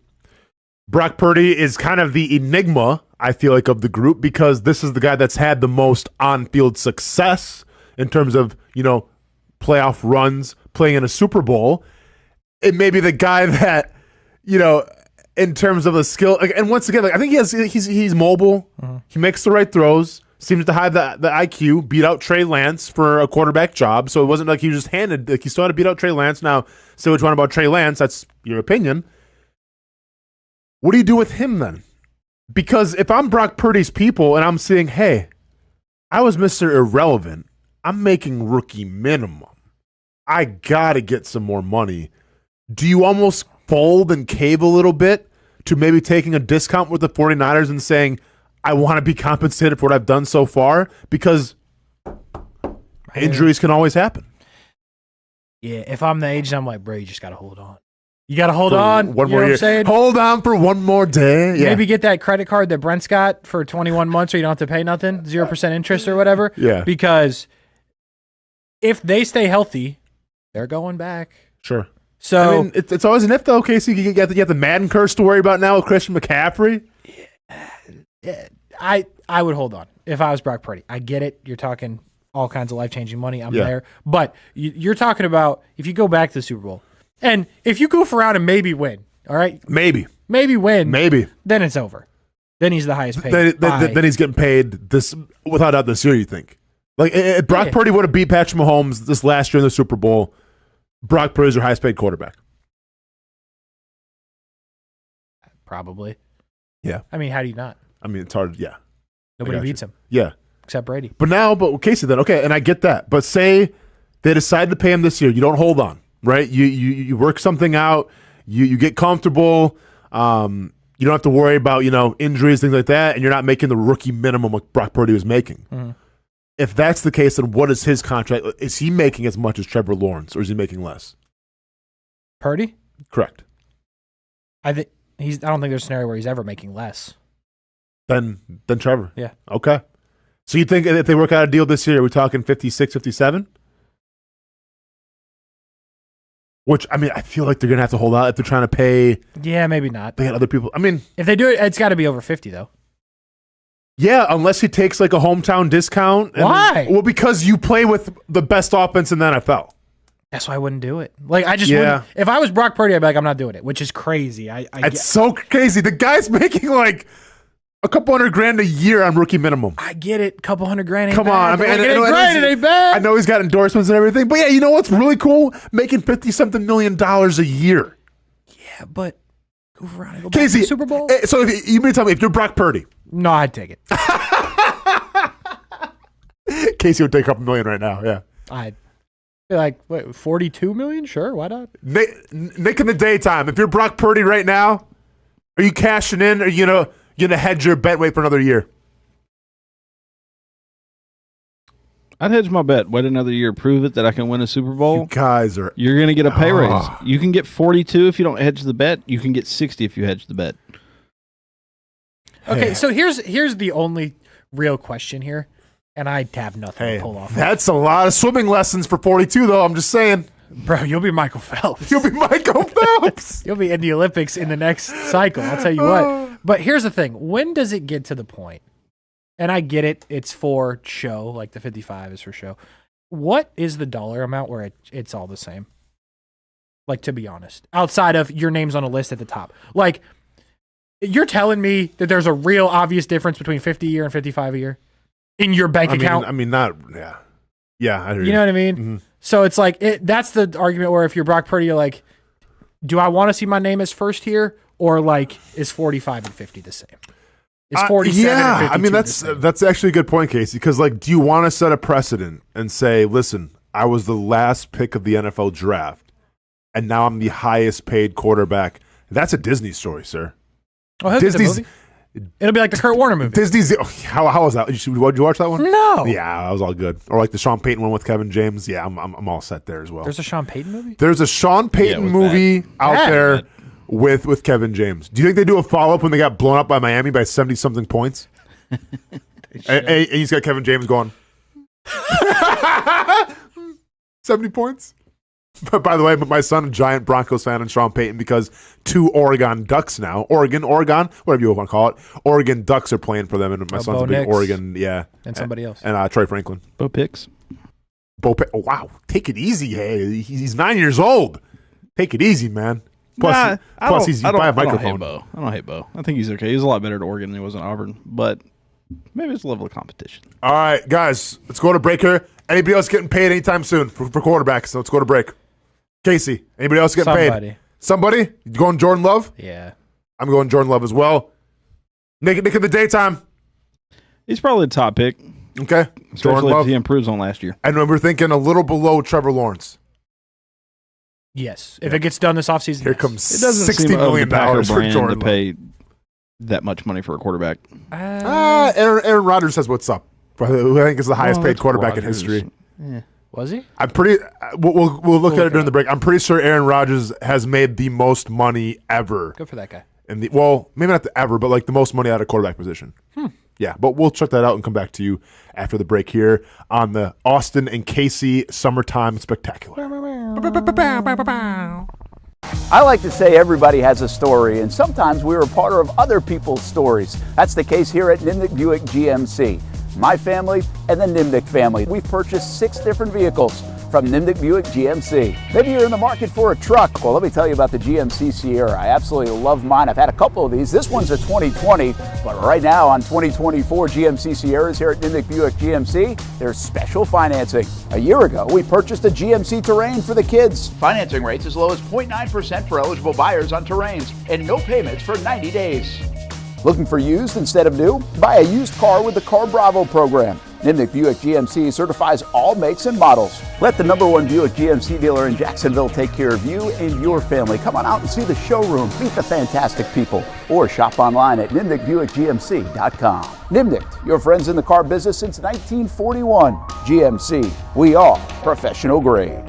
Speaker 2: Brock Purdy is kind of the enigma, I feel like, of the group because this is the guy that's had the most on-field success in terms of, playoff runs, playing in a Super Bowl. It may be the guy that, in terms of a skill, and once again, I think he's mobile. Mm-hmm. He makes the right throws. Seems to have the IQ. Beat out Trey Lance for a quarterback job, so it wasn't like he was just handed. Like he still had to beat out Trey Lance. Now, say what you want about Trey Lance. That's your opinion. What do you do with him then? Because if I'm Brock Purdy's people and I'm saying, hey, I was Mr. Irrelevant. I'm making rookie minimum. I gotta get some more money. Do you almost fold and cave a little bit to maybe taking a discount with the 49ers and saying, I want to be compensated for what I've done so far? Because injuries can always happen.
Speaker 3: Yeah, if I'm the agent, I'm like, bro, you just got to hold on. You got to hold on.
Speaker 2: One more year. What I'm saying? Hold on for one more day. Yeah.
Speaker 3: Maybe get that credit card that Brent's got for 21 months so you don't have to pay nothing, 0% interest or whatever.
Speaker 2: Yeah.
Speaker 3: Because if they stay healthy, they're going back.
Speaker 2: Sure.
Speaker 3: So
Speaker 2: it's always an if though, Casey. You got the Madden curse to worry about now with Christian McCaffrey.
Speaker 3: Yeah, I would hold on if I was Brock Purdy. I get it. You're talking all kinds of life-changing money. I'm there. But you're talking about if you go back to the Super Bowl and if you goof around and maybe win, all right?
Speaker 2: Maybe
Speaker 3: win.
Speaker 2: Maybe.
Speaker 3: Then it's over. Then he's the highest paid.
Speaker 2: Then he's getting paid this without doubt this year, you think? Like if Brock Purdy would have beat Patrick Mahomes this last year in the Super Bowl, Brock Purdy is your highest paid quarterback.
Speaker 3: Probably.
Speaker 2: Yeah.
Speaker 3: I mean, how do you not?
Speaker 2: I mean, it's hard. Yeah.
Speaker 3: Nobody beats him.
Speaker 2: Yeah.
Speaker 3: Except Brady.
Speaker 2: But Casey then, okay, and I get that. But say they decide to pay him this year. You don't hold on, right? You work something out. You get comfortable. You don't have to worry about, injuries, things like that, and you're not making the rookie minimum like Brock Purdy was making. Mm-hmm. If that's the case, then what is his contract? Is he making as much as Trevor Lawrence, or is he making less?
Speaker 3: Purdy?
Speaker 2: Correct.
Speaker 3: I don't think there's a scenario where he's ever making less
Speaker 2: than Trevor.
Speaker 3: Yeah.
Speaker 2: Okay. So you think if they work out a deal this year, are we talking 56, 57? Which, I mean, I feel like they're going to have to hold out if they're trying to pay.
Speaker 3: Yeah, maybe not.
Speaker 2: They got other people. I mean,
Speaker 3: if they do it, it's got to be over 50, though.
Speaker 2: Yeah, unless he takes like a hometown discount.
Speaker 3: Why?
Speaker 2: Well, because you play with the best offense in the NFL.
Speaker 3: That's why I wouldn't do it. Like, I just wouldn't. If I was Brock Purdy, I'd be like, I'm not doing it, which is crazy.
Speaker 2: It's so crazy. The guy's making like a couple $100,000 a year on rookie minimum.
Speaker 3: I get it. Couple $100,000 ain't
Speaker 2: Come
Speaker 3: bad.
Speaker 2: on. I mean,
Speaker 3: it ain't bad.
Speaker 2: I know he's got endorsements and everything, but yeah, you know what's really cool? Making $50-something million a year.
Speaker 3: Yeah, but go around and go
Speaker 2: Casey,
Speaker 3: back to the Super Bowl.
Speaker 2: So you mean to tell me if you're Brock Purdy?
Speaker 3: No, I'd take it.
Speaker 2: Casey would take a couple million right now. Yeah.
Speaker 3: Like, what, 42 million? Sure, why not?
Speaker 2: Nick in the daytime. If you're Brock Purdy right now, are you cashing in, or you gonna hedge your bet, wait for another year?
Speaker 10: I'd hedge my bet. Wait another year, prove it that I can win a Super Bowl.
Speaker 2: You guys are.
Speaker 10: You're going to get a pay raise. You can get 42 if you don't hedge the bet. You can get 60 if you hedge the bet.
Speaker 3: Okay, so here's the only real question here, and I have nothing to pull off.
Speaker 2: That's a lot of swimming lessons for 42, though. I'm just saying.
Speaker 3: Bro, you'll be Michael Phelps.
Speaker 2: You'll be Michael Phelps.
Speaker 3: You'll be in the Olympics in the next cycle. I'll tell you what. But here's the thing. When does it get to the point? And I get it. It's for show, like the 55 is for show. What is the dollar amount where it's all the same? Like, to be honest, outside of your name's on a list at the top. Like, you're telling me that there's a real obvious difference between 50 a year and 55 a year in your bank account?
Speaker 2: Yeah, I hear you.
Speaker 3: You know what I mean?
Speaker 2: Mm-hmm.
Speaker 3: So it's like, that's the argument where if you're Brock Purdy, you're like, do I want to see my name as first here, or like, is 45 and 50 the same? Is 47 and 52
Speaker 2: I mean,
Speaker 3: the same?
Speaker 2: that's actually a good point, Casey, because, like, do you want to set a precedent and say, listen, I was the last pick of the NFL draft, and now I'm the highest paid quarterback? That's a Disney story, sir.
Speaker 3: Oh, Disney's. It'll be like the Kurt Warner movie.
Speaker 2: Disney's. How was that? Did you watch that one?
Speaker 3: No.
Speaker 2: Yeah, that was all good. Or like the Sean Payton one with Kevin James. Yeah, I'm all set there as well.
Speaker 3: There's a Sean Payton movie?
Speaker 2: There's a Sean Payton movie out there with Kevin James. Do you think they do a follow-up when they got blown up by Miami by 70-something points? and he's got Kevin James going, 70 points? But by the way, my son, a giant Broncos fan, and Sean Payton, because 2 Oregon Ducks now, Oregon, whatever you want to call it, Oregon Ducks are playing for them, and my son's a big Oregon,
Speaker 3: and somebody else,
Speaker 2: and Troy Franklin,
Speaker 10: Bo Picks.
Speaker 2: Oh, wow, take it easy. Hey, he's 9 years old. Take it easy, man. Plus, he's by a microphone.
Speaker 10: I don't hate Bo. I think he's okay. He's a lot better at Oregon than he was at Auburn, but maybe it's a level of competition.
Speaker 2: All right, guys, let's go to break here. Anybody else getting paid anytime soon for quarterbacks? So let's go to break. Casey, anybody else getting paid? Somebody? You going Jordan Love?
Speaker 3: Yeah.
Speaker 2: I'm going Jordan Love as well. Nick in the daytime.
Speaker 10: He's probably the top pick.
Speaker 2: Okay.
Speaker 10: Jordan Love. He improves on last year.
Speaker 2: And we're thinking a little below Trevor Lawrence.
Speaker 3: Yes. If it gets done this offseason.
Speaker 2: Here comes
Speaker 10: it doesn't
Speaker 2: $60
Speaker 10: seem
Speaker 2: million for Jordan
Speaker 10: to pay that much money for a quarterback.
Speaker 2: Aaron Rodgers says what's up. Who I think is the highest paid quarterback in history.
Speaker 10: Yeah.
Speaker 3: Was he?
Speaker 2: I'm pretty. We'll look at it during the break. I'm pretty sure Aaron Rodgers has made the most money ever.
Speaker 3: Good for that guy.
Speaker 2: Maybe not the ever, but like the most money out of quarterback position. Yeah, but we'll check that out and come back to you after the break here on the Austen and Kasey Summertime Spectacular.
Speaker 4: I like to say everybody has a story, and sometimes we are a part of other people's stories. That's the case here at Nimnicht Buick GMC. My family and the Nimnicht family. We've purchased 6 different vehicles from Nimnicht Buick GMC. Maybe you're in the market for a truck. Well, let me tell you about the GMC Sierra. I absolutely love mine. I've had a couple of these. This one's a 2020, but right now on 2024 GMC Sierras here at Nimnicht Buick GMC, there's special financing. A year ago, we purchased a GMC Terrain for the kids. Financing rates as low as 0.9% for eligible buyers on Terrains and no payments for 90 days. Looking for used instead of new? Buy a used car with the Car Bravo program. Nimnicht Buick GMC certifies all makes and models. Let the #1 Buick GMC dealer in Jacksonville take care of you and your family. Come on out and see the showroom, meet the fantastic people, or shop online at nimnichtbuickgmc.com. Nimnicht, your friends in the car business since 1941. GMC, we are professional grade.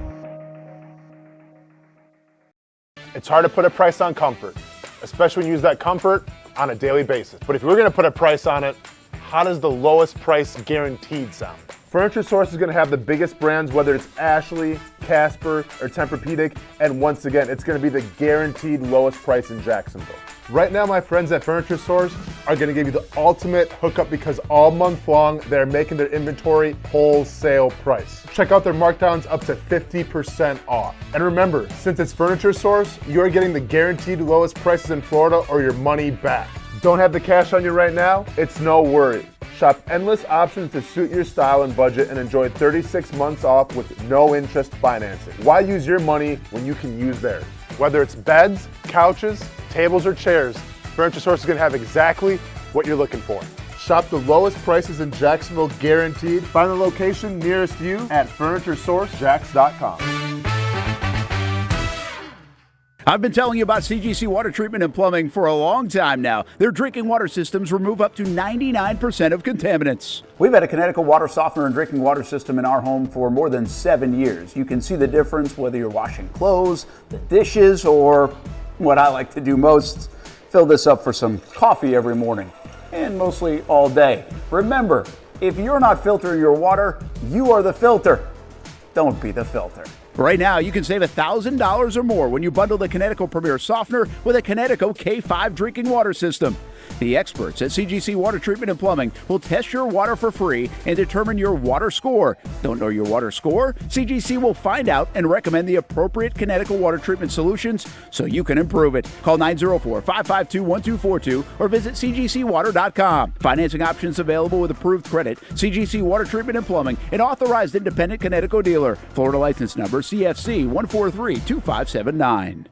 Speaker 2: It's hard to put a price on comfort, especially when you use that comfort on a daily basis. But if we're going to put a price on it, how does the lowest price guaranteed sound? Furniture Source is going to have the biggest brands, whether it's Ashley, Casper, or Tempur-Pedic, and once again, it's going to be the guaranteed lowest price in Jacksonville. Right now, my friends at Furniture Source are going to give you the ultimate hookup because all month long, they're making their inventory wholesale price. Check out their markdowns up to 50% off. And remember, since it's Furniture Source, you're getting the guaranteed lowest prices in Florida or your money back. Don't have the cash on you right now? It's no worry. Shop endless options to suit your style and budget and enjoy 36 months off with no interest financing. Why use your money when you can use theirs? Whether it's beds, couches, tables, or chairs, Furniture Source is going to have exactly what you're looking for. Shop the lowest prices in Jacksonville guaranteed. Find the location nearest you at FurnitureSourceJacks.com.
Speaker 7: I've been telling you about CGC Water Treatment and Plumbing for a long time now. Their drinking water systems remove up to 99% of contaminants. We've had a Connecticut water softener and drinking water system in our home for more than 7 years. You can see the difference whether you're washing clothes, the dishes, or what I like to do most, fill this up for some coffee every morning, and mostly all day. Remember, if you're not filtering your water, you are the filter. Don't be the filter. Right now, you can save $1,000 or more when you bundle the Connecticut Premier Softener with a Connecticut K5 drinking water system. The experts at CGC Water Treatment and Plumbing will test your water for free and determine your water score. Don't know your water score? CGC will find out and recommend the appropriate Connecticut water treatment solutions so you can improve it. Call 904-552-1242 or visit cgcwater.com. Financing options available with approved credit. CGC Water Treatment and Plumbing, an authorized independent Connecticut dealer. Florida license number CFC 1432579.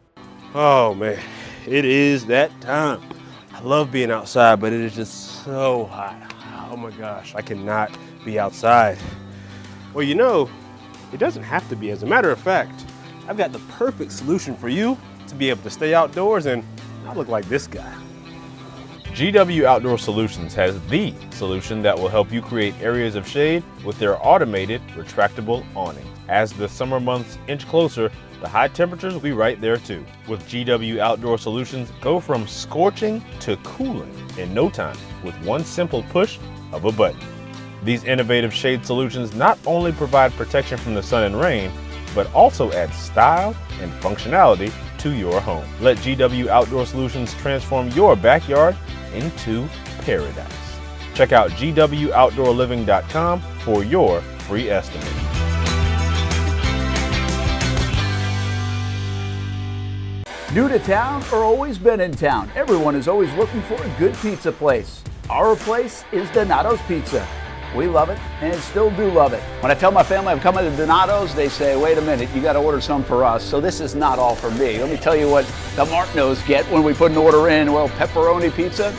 Speaker 5: Oh man, it is that time. I love being outside, but it is just so hot. Oh my gosh, I cannot be outside. Well, you know, it doesn't have to be. As a matter of fact, I've got the perfect solution for you to be able to stay outdoors and not look like this guy.
Speaker 6: GW Outdoor Solutions has the solution that will help you create areas of shade with their automated retractable awning. As the summer months inch closer, the high temperatures will be right there too. With GW Outdoor Solutions, go from scorching to cooling in no time with one simple push of a button. These innovative shade solutions not only provide protection from the sun and rain, but also add style and functionality to your home. Let GW Outdoor Solutions transform your backyard into paradise. Check out GWOutdoorLiving.com for your free estimate.
Speaker 7: New to town or always been in town, everyone is always looking for a good pizza place. Our place is Donato's Pizza. We love it and still do love it. When I tell my family I'm coming to Donato's, they say, wait a minute, you got to order some for us. So this is not all for me. Let me tell you what the Martineaus get when we put an order in. Well, pepperoni pizza,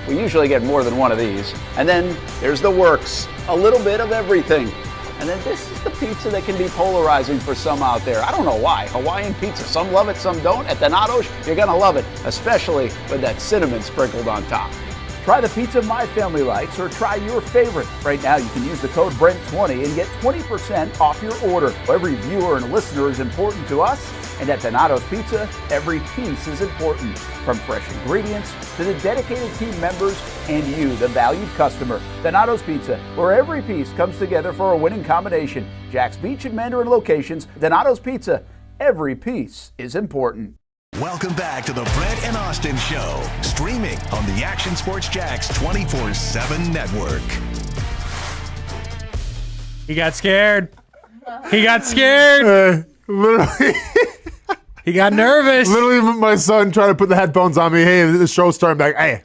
Speaker 7: we usually get more than one of these. And then there's the works, a little bit of everything. And then this is the pizza that can be polarizing for some out there. I don't know why. Hawaiian pizza, some love it, some don't. At Donato's, you're gonna love it, especially with that cinnamon sprinkled on top. Try the pizza my family likes or try your favorite. Right now, you can use the code BRENT20 and get 20% off your order. Every viewer and listener is important to us, and at Donato's Pizza, every piece is important. From fresh ingredients to the dedicated team members and you, the valued customer. Donato's Pizza, where every piece comes together for a winning combination. Jack's Beach and Mandarin locations. Donato's Pizza, every piece is important.
Speaker 1: Welcome back to the Brent and Austen Show, streaming on the Action Sports Jax 24/7 network.
Speaker 3: He got scared. He got scared.
Speaker 2: Literally.
Speaker 3: He got nervous.
Speaker 2: Literally, my son trying to put the headphones on me. Hey, the show's starting back. Hey,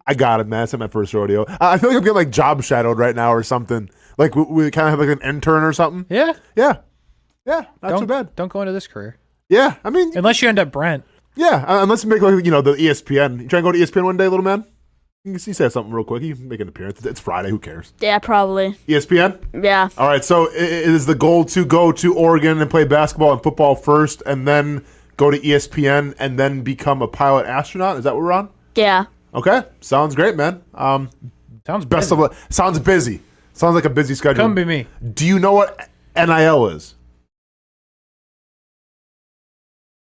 Speaker 2: I got it, man. It's my first rodeo. I feel like I'm getting like job shadowed right now or something. Like we kind of have like an intern or something.
Speaker 3: Yeah.
Speaker 2: Yeah. Yeah. Not too bad.
Speaker 3: Don't go into this career.
Speaker 2: Yeah. I mean,
Speaker 3: unless you end up Brent.
Speaker 2: Yeah. Unless you make like, the ESPN. You try and go to ESPN one day, little man? You say something real quick. You can make an appearance. It's Friday. Who cares?
Speaker 11: Yeah, probably.
Speaker 2: ESPN?
Speaker 11: Yeah.
Speaker 2: All right. So it is the goal to go to Oregon and play basketball and football first and then go to ESPN and then become a pilot astronaut? Is that what we're on?
Speaker 11: Yeah.
Speaker 2: Okay. Sounds great, man.
Speaker 3: Sounds
Speaker 2: best
Speaker 3: busy.
Speaker 2: Sounds busy. Sounds like a busy schedule.
Speaker 3: Come be me.
Speaker 2: Do you know what NIL is?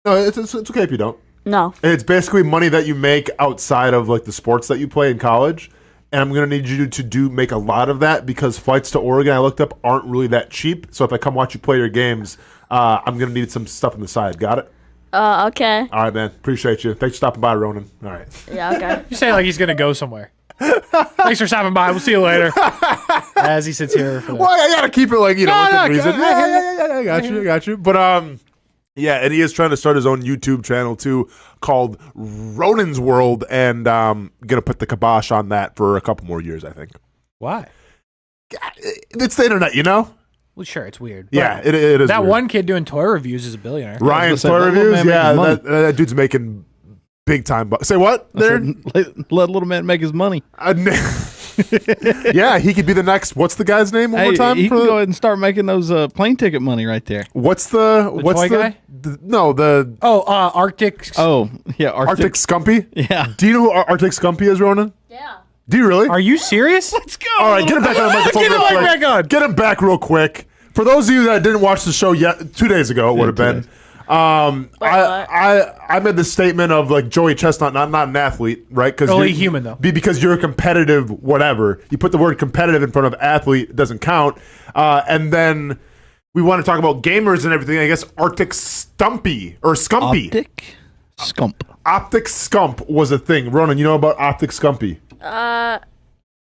Speaker 2: No, it's okay if you don't.
Speaker 11: No.
Speaker 2: It's basically money that you make outside of like the sports that you play in college. And I'm going to need you to make a lot of that because flights to Oregon, I looked up, aren't really that cheap. So if I come watch you play your games, I'm going to need some stuff on the side. Got it?
Speaker 11: Okay.
Speaker 2: All right, man. Appreciate you. Thanks for stopping by, Ronan. All right.
Speaker 11: Yeah, okay.
Speaker 3: You say like he's going to go somewhere. Thanks for stopping by. We'll see you later. As he sits here. For
Speaker 2: well, I got to keep it like, within reason.
Speaker 3: Yeah,
Speaker 2: I got you. But, yeah, and he is trying to start his own YouTube channel, too, called Ronan's World, and going to put the kibosh on that for a couple more years, I think.
Speaker 3: Why?
Speaker 2: It's the internet,
Speaker 3: Well, sure, it's weird.
Speaker 2: Yeah, it is
Speaker 3: That
Speaker 2: weird.
Speaker 3: one kid doing toy reviews is a billionaire.
Speaker 2: Ryan's toy reviews? Yeah, that dude's making big time. Say what?
Speaker 10: Let little man make his money.
Speaker 2: Yeah, he could be the next. What's the guy's name one more time?
Speaker 10: He can go ahead and start making those plane ticket money right there.
Speaker 2: What's the
Speaker 3: toy guy? Arctic.
Speaker 10: Oh, yeah,
Speaker 2: Arctic Scumpy?
Speaker 10: Yeah.
Speaker 2: Do you know who Arctic Scumpy is, Ronan?
Speaker 11: Yeah.
Speaker 2: Do you really?
Speaker 3: Are you serious?
Speaker 10: Let's go.
Speaker 2: All right, get him back on the microphone.
Speaker 3: Get the
Speaker 2: real
Speaker 3: mic
Speaker 2: quick.
Speaker 3: back on.
Speaker 2: Get him back real quick. For those of you that didn't watch the show yet, 2 days ago it would have been. I made the statement of like Joey Chestnut, not an athlete, right? Because
Speaker 3: Only human though.
Speaker 2: Because you're a competitive whatever. You put the word competitive in front of athlete, it doesn't count. And then we want to talk about gamers and everything. I guess Arctic Stumpy or Scumpy. Optic Scump was a thing. Ronan, you know about Optic Scumpy?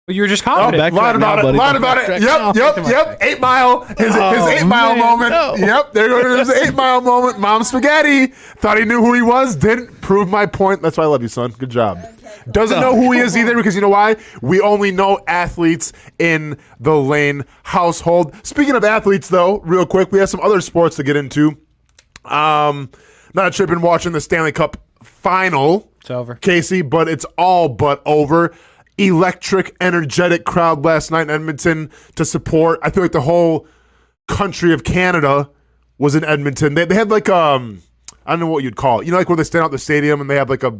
Speaker 3: You were just confident.
Speaker 2: Lied about it. Yep. 8 Mile. His 8 Mile moment.
Speaker 10: No.
Speaker 2: Yep. There goes his 8 Mile moment. Mom Spaghetti thought he knew who he was. Didn't prove my point. That's why I love you, son. Good job. Doesn't know who he is either because you know why? We only know athletes in the Lane household. Speaking of athletes, though, real quick, we have some other sports to get into. Not tripping watching the Stanley Cup final.
Speaker 3: It's over.
Speaker 2: Casey, but it's all but over. Electric, energetic crowd last night in Edmonton to support. I feel like the whole country of Canada was in Edmonton. They had like I don't know what you'd call it. You know, like where they stand out the stadium and they have like a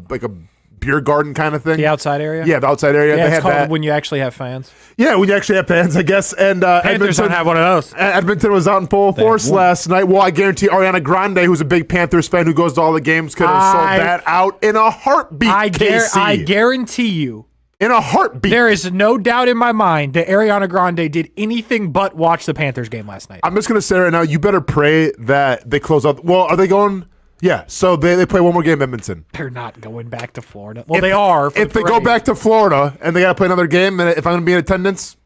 Speaker 2: beer garden kind of thing.
Speaker 3: The outside area.
Speaker 2: Yeah, the outside area.
Speaker 3: Yeah,
Speaker 2: they
Speaker 3: it's
Speaker 2: had
Speaker 3: called
Speaker 2: that
Speaker 3: when you actually have fans.
Speaker 2: Yeah, when you actually have fans, I guess. And
Speaker 3: Panthers don't have one of those.
Speaker 2: Edmonton was out in full force last night. Well, I guarantee Ariana Grande, who's a big Panthers fan who goes to all the games, could have sold that out in a heartbeat.
Speaker 3: I
Speaker 2: KC.
Speaker 3: guarantee you.
Speaker 2: In a heartbeat.
Speaker 3: There is no doubt in my mind that Ariana Grande did anything but watch the Panthers game last night.
Speaker 2: I'm just going to say right now, you better pray that they close out. Well, are they going? Yeah, so they play one more game in Edmonton.
Speaker 3: They're not going back to Florida. Well, they are.
Speaker 2: If they go back to Florida and they got to play another game, and if I'm going to be in attendance,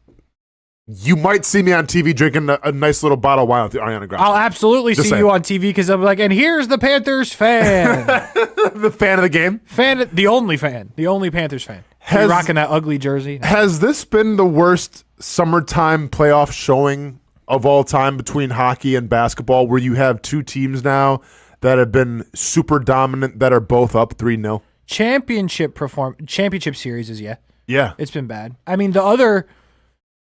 Speaker 2: you might see me on TV drinking a nice little bottle of wine with Ariana Grande.
Speaker 3: I'll absolutely see you on TV because I'm like, and here's the Panthers fan.
Speaker 2: The fan of the game?
Speaker 3: The only Panthers fan. Are you rocking that ugly jersey?
Speaker 2: Has this been the worst summertime playoff showing of all time between hockey and basketball where you have two teams now that have been super dominant that are both up 3-0?
Speaker 3: Championship series is,
Speaker 2: Yeah.
Speaker 3: It's been bad. I mean, the other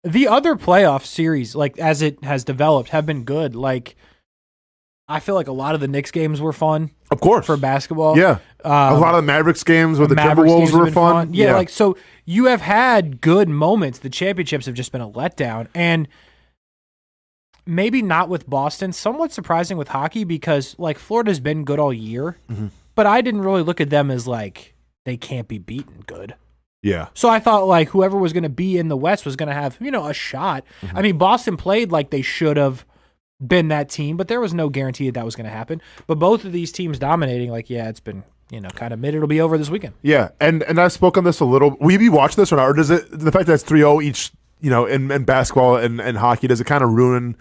Speaker 3: playoff series, like as it has developed, have been good. Like, I feel like a lot of the Knicks games were fun.
Speaker 2: Of course.
Speaker 3: For basketball.
Speaker 2: Yeah. A lot of the Mavericks games with the Timberwolves were fun.
Speaker 3: Yeah, like, so you have had good moments. The championships have just been a letdown. And maybe not with Boston. Somewhat surprising with hockey because, like, Florida's been good all year. Mm-hmm. But I didn't really look at them as, like, they can't be beaten good.
Speaker 2: Yeah.
Speaker 3: So I thought, like, whoever was going to be in the West was going to have, a shot. Mm-hmm. I mean, Boston played like they should have been that team, but there was no guarantee that was going to happen. But both of these teams dominating, like, it's been, kind of mid. It'll be over this weekend.
Speaker 2: Yeah, and I've spoken this a little. Will you be watching this or not? Or does it, the fact that it's 3-0 each, in basketball and hockey, does it kind of ruin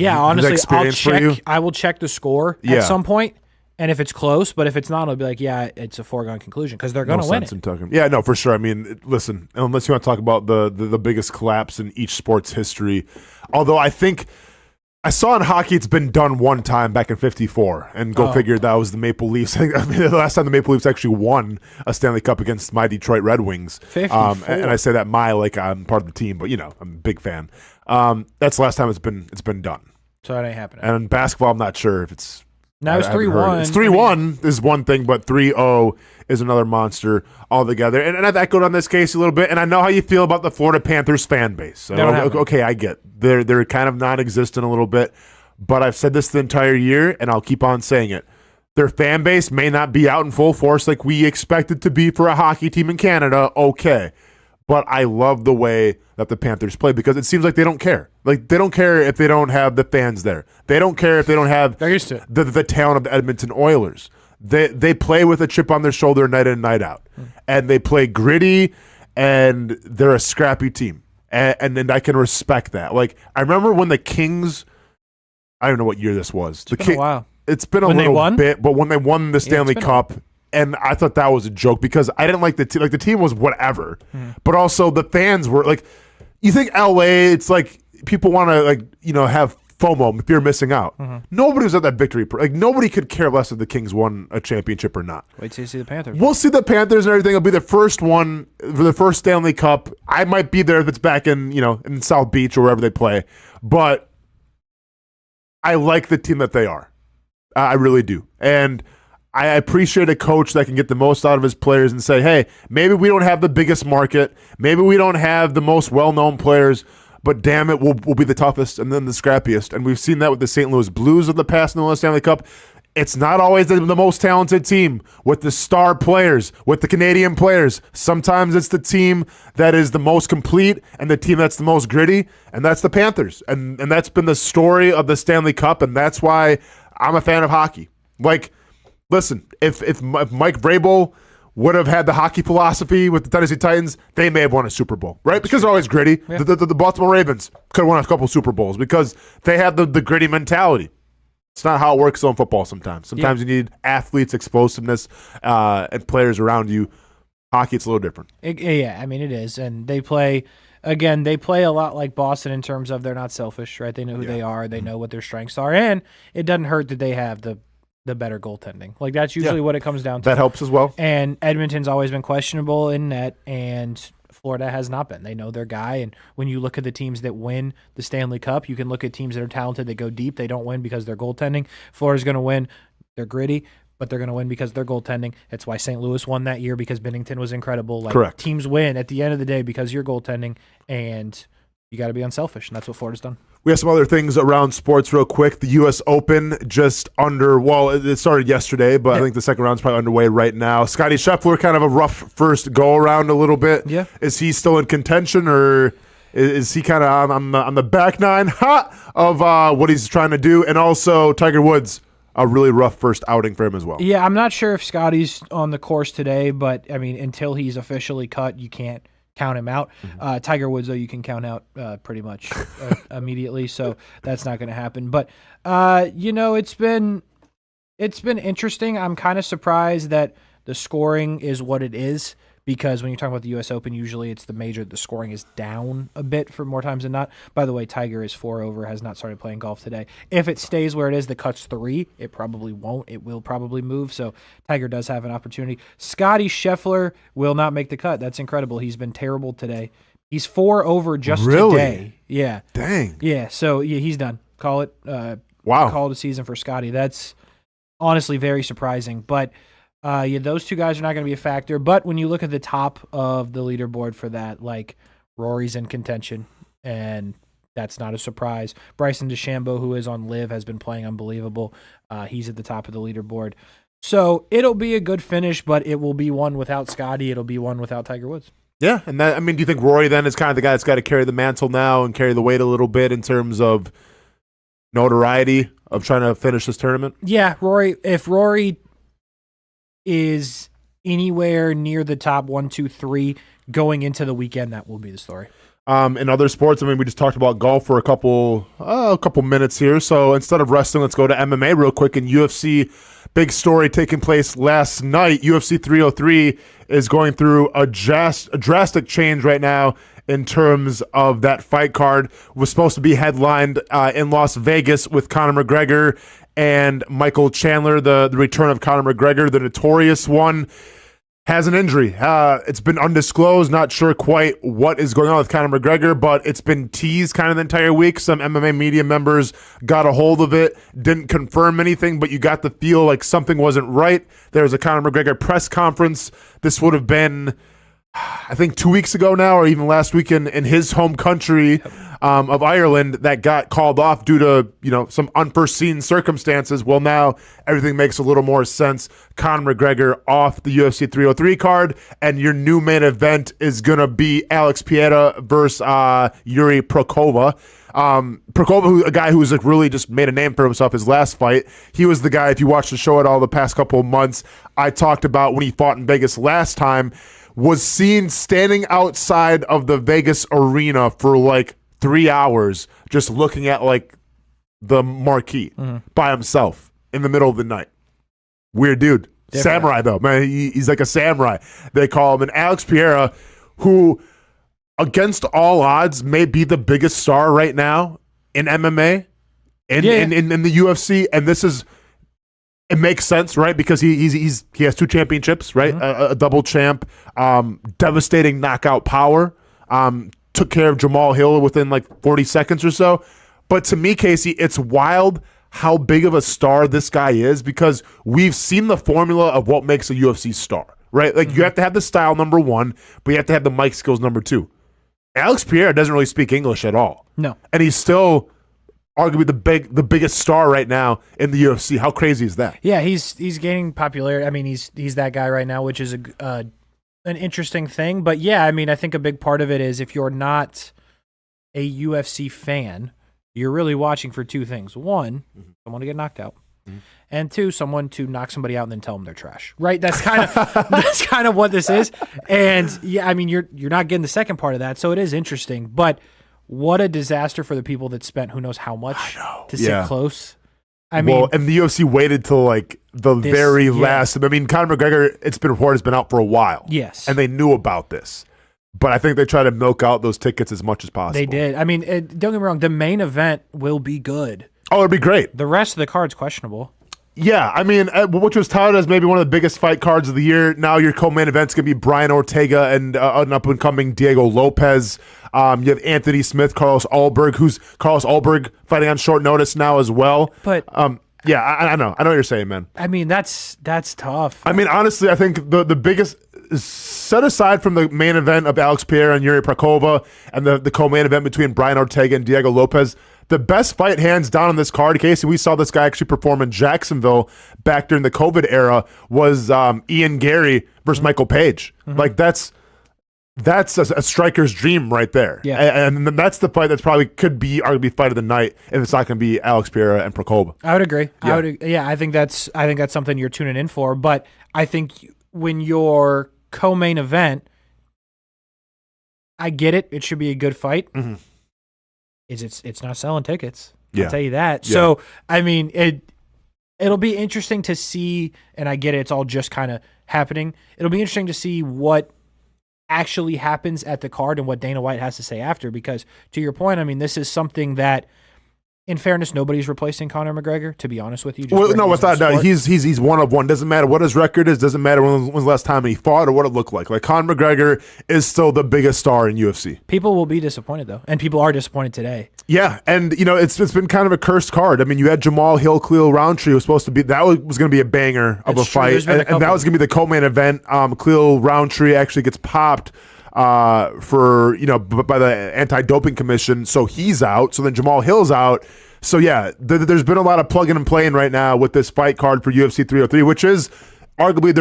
Speaker 3: honestly,
Speaker 2: the experience for you?
Speaker 3: I will check the score at some point, and if it's close, but if it's not, I'll be like, it's a foregone conclusion because they're going to win it.
Speaker 2: Yeah, no, for sure. I mean, listen, unless you want to talk about the biggest collapse in each sport's history, although I think I saw in hockey it's been done one time back in '54, and go figure that was the Maple Leafs. I mean, the last time the Maple Leafs actually won a Stanley Cup against my Detroit Red Wings.
Speaker 3: 54.
Speaker 2: And I say that like I'm part of the team, but I'm a big fan. That's the last time it's been done.
Speaker 3: So it ain't happening.
Speaker 2: And in basketball, I'm not sure if it's.
Speaker 3: Now it's 3-1.
Speaker 2: It's 3-1 is one thing, but 3-0 is another monster altogether. And I've echoed on this case a little bit, and I know how you feel about the Florida Panthers fan base. So, okay, I get they're kind of non-existent a little bit, but I've said this the entire year, and I'll keep on saying it. Their fan base may not be out in full force like we expect it to be for a hockey team in Canada, okay. But I love the way that the Panthers play because it seems like they don't care. Like, they don't care if they don't have the fans there. They don't care if they don't have the talent of the Edmonton Oilers. They play with a chip on their shoulder night in and night out. And they play gritty, and they're a scrappy team. And I can respect that. Like, I remember when the Kings, I don't know what year this was.
Speaker 3: It's been a while.
Speaker 2: It's been a little bit, but when they won the Stanley Cup, and I thought that was a joke because I didn't like the team. Like, the team was whatever, but also the fans were like, you think LA, it's like people want to have FOMO, fear of missing out. Nobody was at that victory. Like, nobody could care less if the Kings won a championship or not.
Speaker 3: Wait till you see the Panthers.
Speaker 2: We'll see the Panthers and everything. It'll be the first one for the first Stanley Cup. I might be there if it's back in, in South Beach or wherever they play. But I like the team that they are. I really do. And I appreciate a coach that can get the most out of his players and say, hey, maybe we don't have the biggest market. Maybe we don't have the most well-known players, but damn it, we'll be the toughest and then the scrappiest. And we've seen that with the St. Louis Blues of the past in the Stanley Cup. It's not always the most talented team with the star players, with the Canadian players. Sometimes it's the team that is the most complete and the team that's the most gritty, and that's the Panthers. And that's been the story of the Stanley Cup, and that's why I'm a fan of hockey. Like, listen, if Mike Vrabel would have had the hockey philosophy with the Tennessee Titans, they may have won a Super Bowl, right? Because they're always gritty. Yeah. The Baltimore Ravens could have won a couple Super Bowls because they have the gritty mentality. It's not how it works in football sometimes. Sometimes you need athletes, explosiveness, and players around you. Hockey, it's a little different.
Speaker 3: It is. And they play a lot like Boston in terms of they're not selfish, right? They know who they are. They know what their strengths are. And it doesn't hurt that they have the better goaltending. Like, that's usually what it comes down to.
Speaker 2: That helps as well.
Speaker 3: And Edmonton's always been questionable in net, and Florida has not been. They know their guy, and when you look at the teams that win the Stanley Cup, you can look at teams that are talented, that go deep. They don't win because they're goaltending. Florida's going to win. They're gritty, but they're going to win because they're goaltending. That's why St. Louis won that year, because Binnington was incredible. Like,
Speaker 2: correct.
Speaker 3: Teams win at the end of the day because you're goaltending, and you got to be unselfish, and that's what Florida's done.
Speaker 2: We have some other things around sports real quick. The U.S. Open it started yesterday, but I think the second round's probably underway right now. Scottie Scheffler, kind of a rough first go-around a little bit.
Speaker 3: Yeah.
Speaker 2: Is he still in contention, or is he kind of on the back nine of what he's trying to do? And also Tiger Woods, a really rough first outing for him as well.
Speaker 3: Yeah, I'm not sure if Scotty's on the course today, but, I mean, until he's officially cut, you can't count him out. Tiger Woods, though, you can count out pretty much immediately, so that's not going to happen. But it's been interesting. I'm kind of surprised that the scoring is what it is, because when you're talking about the U.S. Open, usually it's the major. The scoring is down a bit for more times than not. By the way, Tiger is 4 over, has not started playing golf today. If it stays where it is, the cut's 3. It probably won't. It will probably move, so Tiger does have an opportunity. Scottie Scheffler will not make the cut. That's incredible. He's been terrible today. He's 4 over just today. Yeah.
Speaker 2: Dang.
Speaker 3: Yeah, so he's done. Call it
Speaker 2: wow.
Speaker 3: Call it a season for Scottie. That's honestly very surprising, but those two guys are not going to be a factor. But when you look at the top of the leaderboard for that, like, Rory's in contention, and that's not a surprise. Bryson DeChambeau, who is on LIV, has been playing unbelievable. He's at the top of the leaderboard. So it'll be a good finish, but it will be one without Scottie. It'll be one without Tiger Woods.
Speaker 2: Yeah, and do you think Rory then is kind of the guy that's got to carry the mantle now and carry the weight a little bit in terms of notoriety of trying to finish this tournament?
Speaker 3: Yeah, if Rory is anywhere near the top 1, 2, 3 going into the weekend, that will be the story.
Speaker 2: In other sports, we just talked about golf for a couple minutes here. So instead of wrestling, let's go to MMA real quick. In UFC, big story taking place last night. UFC 303 is going through a drastic change right now in terms of that fight card. It was supposed to be headlined in Las Vegas with Conor McGregor and Michael Chandler. The return of Conor McGregor, the notorious one, has an injury. It's been undisclosed, not sure quite what is going on with Conor McGregor, but it's been teased kind of the entire week. Some MMA media members got a hold of it, didn't confirm anything, but you got the feel like something wasn't right. There was a Conor McGregor press conference. This would have been, I think, 2 weeks ago now, or even last week in his home country of Ireland, that got called off due to some unforeseen circumstances. Well, now everything makes a little more sense. Conor McGregor off the UFC 303 card, and your new main event is gonna be Alex Pereira versus Yuri Prokova. Prokova, a guy who's really just made a name for himself his last fight. He was the guy, if you watched the show at all the past couple of months, I talked about when he fought in Vegas last time, was seen standing outside of the Vegas arena for 3 hours just looking at the marquee by himself in the middle of the night. Weird dude. Different. Samurai, though, man. He's like a samurai, they call him. And Alex Pereira, who against all odds may be the biggest star right now in MMA, in the UFC, and it makes sense, right? Because he has 2 championships, right? A double champ, devastating knockout power. Took care of Jamal Hill within like 40 seconds or so. But to me, Casey, it's wild how big of a star this guy is, because we've seen the formula of what makes a UFC star, right? Like you have to have the style, number 1, but you have to have the mic skills, number 2. Alex Pierre doesn't really speak English at all.
Speaker 3: No.
Speaker 2: And he's still arguably the biggest star right now in the UFC. How crazy is that?
Speaker 3: Yeah, he's gaining popularity. I mean, he's that guy right now, which is an interesting thing. But yeah, I mean, I think a big part of it is if you're not a UFC fan, you're really watching for 2 things. 1, someone to get knocked out. And 2, someone to knock somebody out and then tell them they're trash. Right? That's kind of what this is. And yeah, I mean, you're not getting the second part of that, so it is interesting. But what a disaster for the people that spent who knows how much to sit close. I mean,
Speaker 2: and the UFC waited till like the very last. I mean, Conor McGregor, it's been reported, has been out for a while.
Speaker 3: Yes.
Speaker 2: And they knew about this. But I think they try to milk out those tickets as much as possible.
Speaker 3: They did. I mean, don't get me wrong, the main event will be good.
Speaker 2: Oh, it'll be great.
Speaker 3: The rest of the card's questionable.
Speaker 2: Yeah, I mean, which was touted as maybe one of the biggest fight cards of the year. Now your co-main event's going to be Brian Ortega and an up-and-coming Diego Lopez. You have Anthony Smith, Carlos Ulberg fighting on short notice now as well.
Speaker 3: But
Speaker 2: yeah, I know what you're saying, man.
Speaker 3: I mean, that's tough.
Speaker 2: I mean, honestly, I think the biggest, set aside from the main event of Alex Pierre and Yuri Prakova and the co-main event between Brian Ortega and Diego Lopez, the best fight hands down on this card, Casey, we saw this guy actually perform in Jacksonville back during the COVID era, was Ian Gary versus Michael Page. Like that's a striker's dream right there.
Speaker 3: Yeah.
Speaker 2: And that's the fight that's probably could be arguably fight of the night if it's not going to be Alex Pierre and Prakova.
Speaker 3: I would agree.
Speaker 2: Yeah.
Speaker 3: I think that's something you're tuning in for. But I think when your co-main event, I get it. It should be a good fight. It's not selling tickets. I'll tell you that. Yeah. So I mean, it'll be interesting to see, and I get it. It's all just kind of happening. It'll be interesting to see what actually happens at the card and what Dana White has to say after. Because to your point, I mean, this is something that, in fairness, nobody's replacing Conor McGregor. To be honest with you,
Speaker 2: without doubt, he's one of one. Doesn't matter what his record is. Doesn't matter when was the last time he fought or what it looked like. Like Conor McGregor is still the biggest star in UFC.
Speaker 3: People will be disappointed though, and people are disappointed today.
Speaker 2: Yeah, and it's been kind of a cursed card. I mean, you had Jamal Hill, Khalil Roundtree was supposed to be was going to be a banger of a fight, and that was going to be the co-main event. Khalil Roundtree actually gets popped by the Anti-Doping Commission, so he's out. So then Jamal Hill's out. So yeah, there's been a lot of plugging and playing right now with this fight card for UFC 303, which is arguably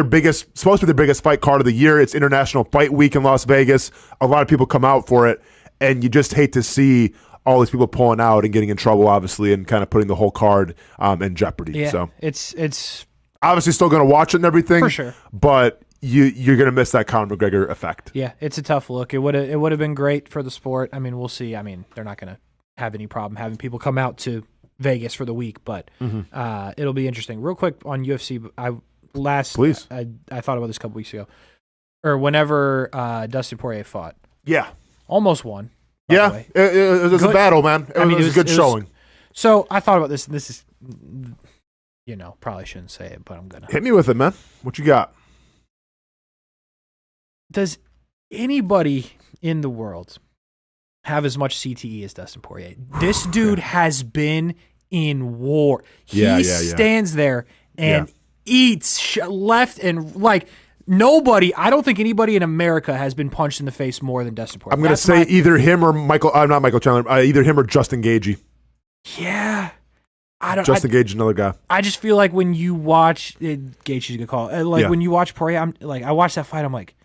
Speaker 2: supposed to be their biggest fight card of the year. It's International Fight Week in Las Vegas. A lot of people come out for it, and you just hate to see all these people pulling out and getting in trouble, obviously, and kind of putting the whole card in jeopardy.
Speaker 3: Yeah,
Speaker 2: so
Speaker 3: it's
Speaker 2: obviously still going to watch it and everything
Speaker 3: for sure,
Speaker 2: but you're going to miss that Conor McGregor effect.
Speaker 3: Yeah, it's a tough look. It would have been great for the sport. I mean, we'll see. I mean, they're not going to have any problem having people come out to Vegas for the week, but it'll be interesting. Real quick on UFC, I thought about this a couple weeks ago, or whenever Dustin Poirier fought.
Speaker 2: Yeah,
Speaker 3: almost won.
Speaker 2: Yeah, it was a battle, man. It was a good showing.
Speaker 3: So I thought about this, and this is, probably shouldn't say it, but I'm gonna
Speaker 2: hit me with it, man. What you got?
Speaker 3: Does anybody in the world have as much CTE as Dustin Poirier? This dude has been in war. He stands there and eats left and like nobody. I don't think anybody in America has been punched in the face more than Dustin Poirier.
Speaker 2: I'm going to say either him or not Michael Chandler. Either him or Justin Gaethje.
Speaker 3: Yeah.
Speaker 2: Justin Gaethje, another guy.
Speaker 3: I just feel like when you watch Gaethje's a good call. When you watch Poirier, I watched that fight. I'm like,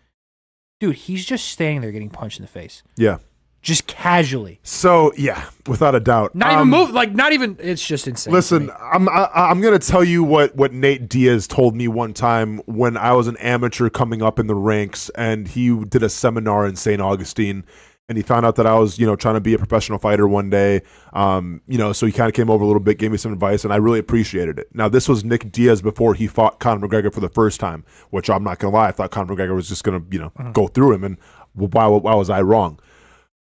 Speaker 3: dude, he's just standing there getting punched in the face.
Speaker 2: Yeah.
Speaker 3: Just casually.
Speaker 2: So, yeah, without a doubt.
Speaker 3: Not even move, not even, it's just insane.
Speaker 2: Listen, I'm going to tell you what Nate Diaz told me one time when I was an amateur coming up in the ranks, and he did a seminar in St. Augustine, and he found out that I was, trying to be a professional fighter one day. So he kind of came over a little bit, gave me some advice, and I really appreciated it. Now, this was Nick Diaz before he fought Conor McGregor for the first time, which I'm not going to lie. I thought Conor McGregor was just going to, go through him, and why was I wrong?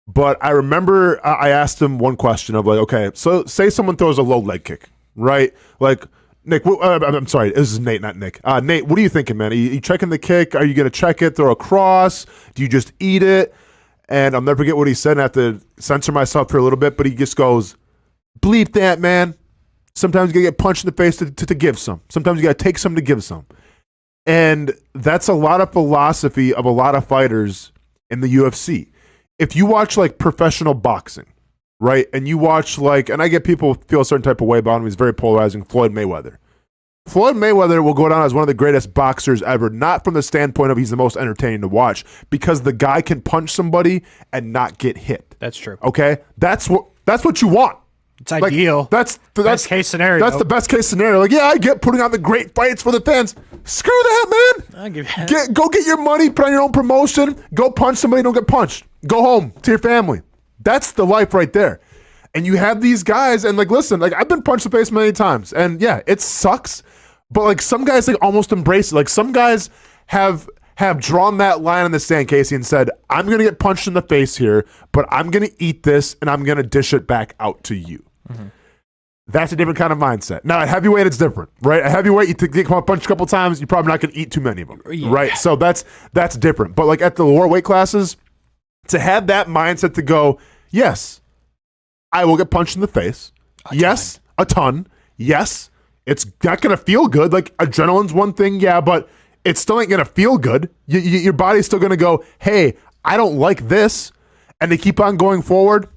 Speaker 2: But I remember I asked him one question of like, okay, so say someone throws a low leg kick, right? Like, Nick, I'm sorry, this is Nate, not Nick. Nate, what are you thinking, man? Are you checking the kick? Are you going to check it, throw a cross? Do you just eat it? And I'll never forget what he said, and I have to censor myself for a little bit, but he just goes, bleep that, man. Sometimes you got to get punched in the face to give some. Sometimes you got to take some to give some. And that's a lot of philosophy of a lot of fighters in the UFC. If you watch like professional boxing, right, and you watch like, and I get people feel a certain type of way about him, he's very polarizing, Floyd Mayweather. Floyd Mayweather will go down as one of the greatest boxers ever, not from the standpoint of he's the most entertaining to watch, because the guy can punch somebody and not get hit.
Speaker 3: That's true.
Speaker 2: Okay? That's what you want.
Speaker 3: It's ideal.
Speaker 2: That's
Speaker 3: best case scenario.
Speaker 2: That's the best case scenario. Like, yeah, I get putting on the great fights for the fans. Screw that, man.
Speaker 3: I'll give you that.
Speaker 2: Go get your money, put on your own promotion, go punch somebody, don't get punched. Go home to your family. That's the life right there. And you have these guys, and like, listen, like I've been punched in the face many times, and yeah, it sucks. But like some guys like almost embrace it. Like some guys have drawn that line in the sand, Kasey, and said, I'm gonna get punched in the face here, but I'm gonna eat this and I'm gonna dish it back out to you. Mm-hmm. That's a different kind of mindset. Now at heavyweight, it's different, right? At heavyweight, you get punched a couple times, you're probably not gonna eat too many of them, right? So that's different. But like at the lower weight classes, to have that mindset to go, yes, I will get punched in the face. A ton. Yes, it's not going to feel good. Like adrenaline's one thing, yeah, but it still ain't going to feel good. Your body's still going to go, hey, I don't like this. And they keep on going forward.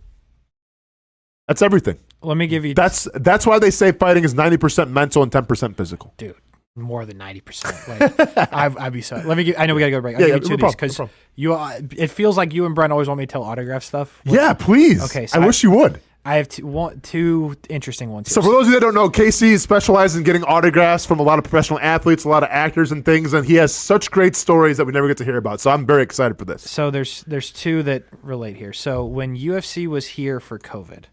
Speaker 2: That's everything.
Speaker 3: Let me give you...
Speaker 2: That's why they say fighting is 90% mental and 10% physical.
Speaker 3: Dude. More than 90%. Like, I'd be so. Let me get. I know we gotta go to break. I'll give you two of these because you. It feels like you and Brent always want me to tell autograph stuff.
Speaker 2: Yeah, please.
Speaker 3: Okay, so
Speaker 2: I wish you would.
Speaker 3: I have two interesting ones.
Speaker 2: So for those of you that don't know, Kasey specializes in getting autographs from a lot of professional athletes, a lot of actors and things, and he has such great stories that we never get to hear about. So I'm very excited for this.
Speaker 3: So there's two that relate here. So when UFC was here for COVID.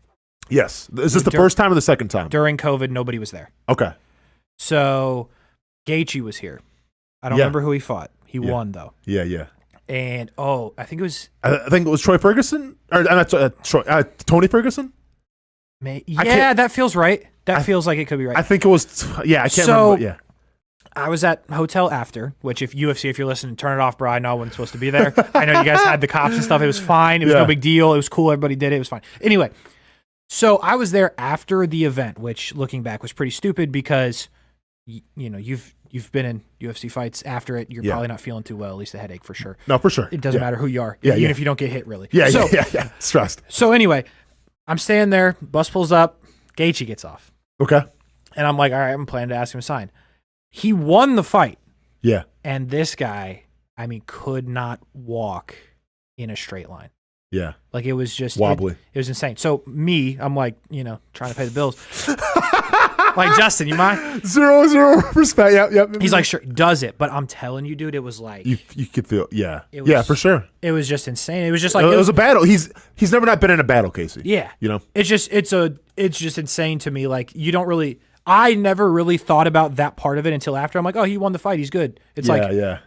Speaker 2: Yes. Is this the first time or the second time?
Speaker 3: During COVID, nobody was there.
Speaker 2: Okay.
Speaker 3: So Gaethje was here. I don't remember who he fought. He won though.
Speaker 2: Yeah.
Speaker 3: And I think it was.
Speaker 2: I think it was Troy Ferguson or Tony Ferguson.
Speaker 3: That feels right. That feels like it could be right.
Speaker 2: I think it was. I can't remember. Yeah.
Speaker 3: I was at hotel after, which if you're listening, turn it off, bro. I know I wasn't supposed to be there. I know you guys had the cops and stuff. It was fine. It was no big deal. It was cool. Everybody did it. It was fine. Anyway, so I was there after the event, which looking back was pretty stupid because. You've been in UFC fights after it. You're probably not feeling too well, at least a headache for sure.
Speaker 2: No, for sure.
Speaker 3: It doesn't matter who you are, even if you don't get hit, really.
Speaker 2: Yeah. Stressed.
Speaker 3: So anyway, I'm staying there. Bus pulls up. Gaethje gets off.
Speaker 2: Okay.
Speaker 3: And I'm like, all right, I'm planning to ask him to sign. He won the fight.
Speaker 2: Yeah.
Speaker 3: And this guy, could not walk in a straight line.
Speaker 2: Yeah.
Speaker 3: Like it was just
Speaker 2: wobbly.
Speaker 3: It was insane. So I'm like, trying to pay the bills. Like, Justin, you mind?
Speaker 2: Zero respect. Yep.
Speaker 3: He's like, sure, does it. But I'm telling you, dude, it was like
Speaker 2: you could feel for sure.
Speaker 3: It was just insane. It was just like
Speaker 2: it was a battle. He's never not been in a battle, Kasey.
Speaker 3: Yeah. It's just insane to me. Like I never really thought about that part of it until after. I'm like, oh, he won the fight. He's good. It's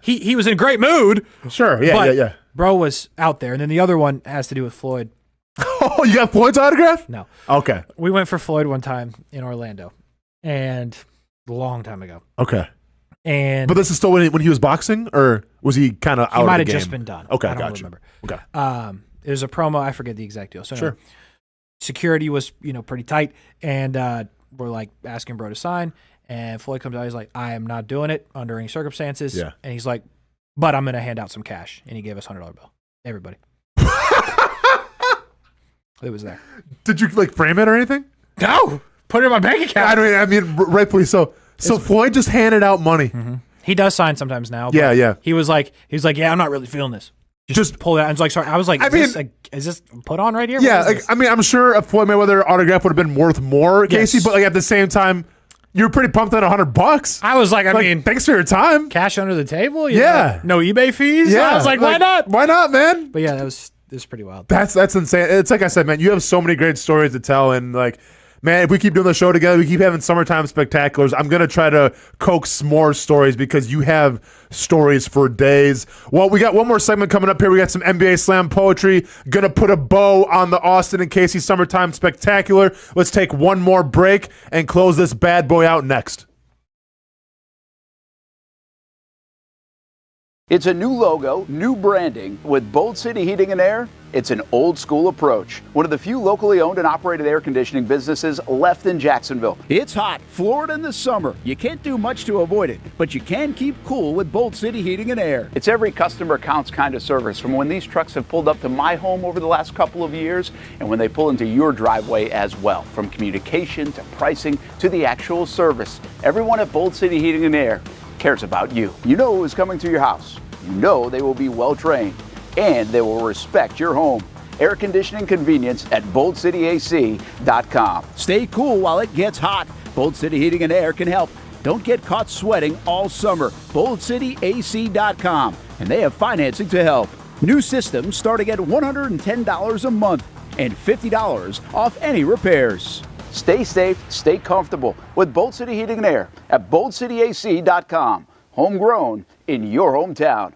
Speaker 3: he was in a great mood.
Speaker 2: Sure. Yeah.
Speaker 3: Bro was out there. And then the other one has to do with Floyd.
Speaker 2: Oh, you got Floyd's autograph?
Speaker 3: No.
Speaker 2: Okay.
Speaker 3: We went for Floyd one time in Orlando. And a long time ago.
Speaker 2: Okay.
Speaker 3: But
Speaker 2: this is still when he was boxing, or was he kind of out of the game?
Speaker 3: He might have just been done.
Speaker 2: Okay,
Speaker 3: I don't remember.
Speaker 2: Okay.
Speaker 3: It was a promo. I forget the exact deal. So
Speaker 2: sure.
Speaker 3: Security was, pretty tight, and we're like asking bro to sign, and Floyd comes out. He's like, I am not doing it under any circumstances.
Speaker 2: Yeah.
Speaker 3: And he's like, but I'm going to hand out some cash. And he gave us $100 bill. Everybody. It was there.
Speaker 2: Did you frame it or anything?
Speaker 3: No. Put it in my bank account.
Speaker 2: I mean, rightfully so. So Floyd just handed out money.
Speaker 3: Mm-hmm. He does sign sometimes now.
Speaker 2: Yeah.
Speaker 3: He was like, yeah, I'm not really feeling this. Just pull it out. And it's like, sorry. I was like, is this put on right here?
Speaker 2: Yeah. I'm sure a Floyd Mayweather autograph would have been worth more, Kasey. But at the same time, you were pretty pumped at $100.
Speaker 3: I was like,
Speaker 2: thanks for your time.
Speaker 3: Cash under the table.
Speaker 2: Yeah.
Speaker 3: No eBay fees.
Speaker 2: Yeah.
Speaker 3: I was like, why not?
Speaker 2: Why not, man?
Speaker 3: But yeah, that was pretty wild.
Speaker 2: That's insane. It's like I said, man. You have so many great stories to tell, and Man, if we keep doing the show together, we keep having summertime spectaculars, I'm going to try to coax more stories because you have stories for days. Well, we got one more segment coming up here. We got some NBA Slam poetry. Going to put a bow on the Austen and Kasey Summertime Spectacular. Let's take one more break and close this bad boy out next.
Speaker 4: It's a new logo, new branding. With Bold City Heating and Air, it's an old school approach. One of the few locally owned and operated air conditioning businesses left in Jacksonville.
Speaker 7: It's hot, Florida in the summer. You can't do much to avoid it, but you can keep cool with Bold City Heating and Air.
Speaker 4: It's every customer counts kind of service, from when these trucks have pulled up to my home over the last couple of years and when they pull into your driveway as well. From communication to pricing to the actual service, everyone at Bold City Heating and Air cares about you. You know who's coming to your house. You know they will be well trained and they will respect your home. Air conditioning convenience at boldcityac.com.
Speaker 7: Stay cool while it gets hot. Bold City Heating and Air can help. Don't get caught sweating all summer. boldcityac.com, and they have financing to help. New systems starting at $110 a month and $50 off any repairs.
Speaker 4: Stay safe, stay comfortable with Bold City Heating and Air at boldcityac.com. Homegrown in your hometown.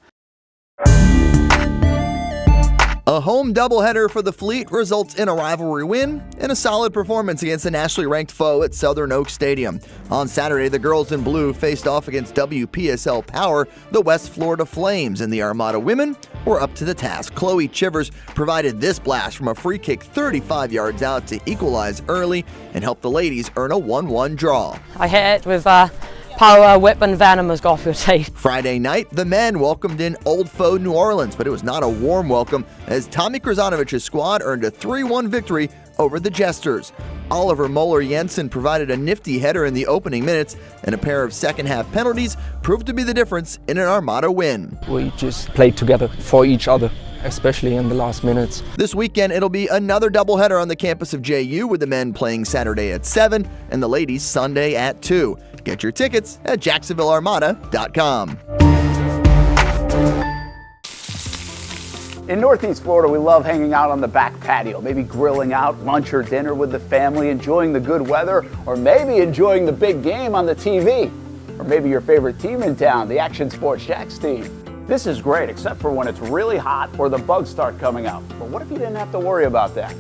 Speaker 9: A home doubleheader for the Fleet results in a rivalry win and a solid performance against a nationally ranked foe at Southern Oaks Stadium. On Saturday, the girls in blue faced off against WPSL Power, the West Florida Flames, and the Armada women were up to the task. Chloe Chivers provided this blast from a free kick 35 yards out to equalize early and help the ladies earn a 1-1 draw.
Speaker 12: I hit it with power, whip, and venom, as Garfield said.
Speaker 9: Friday night, the men welcomed in old foe New Orleans, but it was not a warm welcome as Tommy Krasanovich's squad earned a 3-1 victory over the Jesters. Oliver Moeller-Jensen provided a nifty header in the opening minutes, and a pair of second-half penalties proved to be the difference in an Armada win.
Speaker 13: We just played together for each other, especially in the last minutes.
Speaker 9: This weekend, it'll be another doubleheader on the campus of JU, with the men playing Saturday at 7 and the ladies Sunday at 2. Get your tickets at JacksonvilleArmada.com.
Speaker 4: In Northeast Florida, we love hanging out on the back patio, maybe grilling out lunch or dinner with the family, enjoying the good weather, or maybe enjoying the big game on the TV. Or maybe your favorite team in town, the Action Sports Jacks team. This is great, except for when it's really hot or the bugs start coming out. But what if you didn't have to worry about that?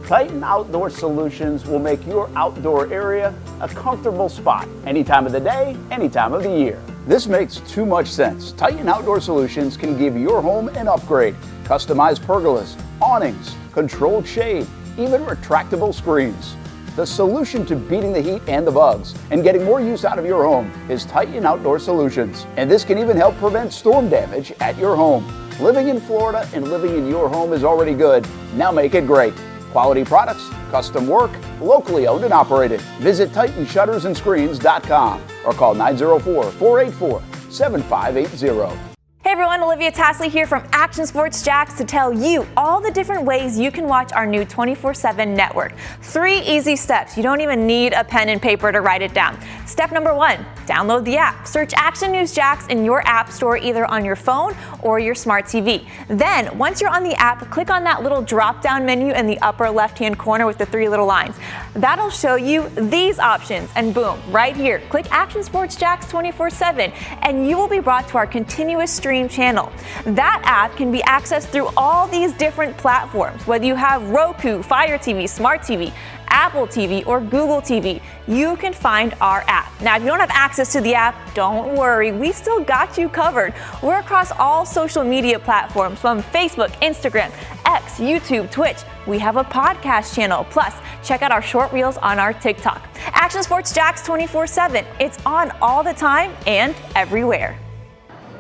Speaker 4: Titan Outdoor Solutions will make your outdoor area a comfortable spot, any time of the day, any time of the year. This makes too much sense. Titan Outdoor Solutions can give your home an upgrade. Customized pergolas, awnings, controlled shade, even retractable screens. The solution to beating the heat and the bugs and getting more use out of your home is Titan Outdoor Solutions. And this can even help prevent storm damage at your home. Living in Florida and living in your home is already good. Now make it great. Quality products, custom work, locally owned and operated. Visit TitanShuttersAndScreens.com or call 904-484-7580.
Speaker 14: Hey everyone, Olivia Tasley here from Action Sports Jacks to tell you all the different ways you can watch our new 24/7 network. 3 easy steps. You don't even need a pen and paper to write it down. Step number 1, download the app. Search Action News Jacks in your app store, either on your phone or your smart TV. Then, once you're on the app, click on that little drop-down menu in the upper left-hand corner with the 3 little lines. That'll show you these options, and boom, right here, click Action Sports Jacks 24/7, and you will be brought to our continuous stream channel. That app can be accessed through all these different platforms. Whether you have Roku, Fire TV, Smart TV, Apple TV, or Google TV, you can find our app. Now, if you don't have access to the app, don't worry, we still got you covered. We're across all social media platforms, from Facebook, Instagram, X, YouTube, Twitch. We have a podcast channel. Plus, check out our short reels on our TikTok. Action Sports Jacks 24/7. It's on all the time and everywhere.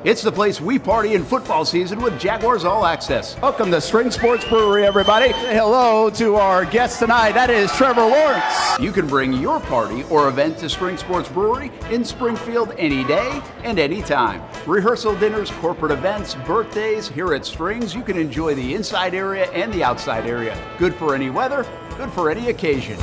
Speaker 7: It's the place we party in football season with Jaguars All Access. Welcome to Spring Sports Brewery, everybody. Say hello to our guest tonight. That is Trevor Lawrence. You can bring your party or event to Spring Sports Brewery in Springfield any day and any time. Rehearsal dinners, corporate events, birthdays. Here at Strings, you can enjoy the inside area and the outside area. Good for any weather, good for any occasion.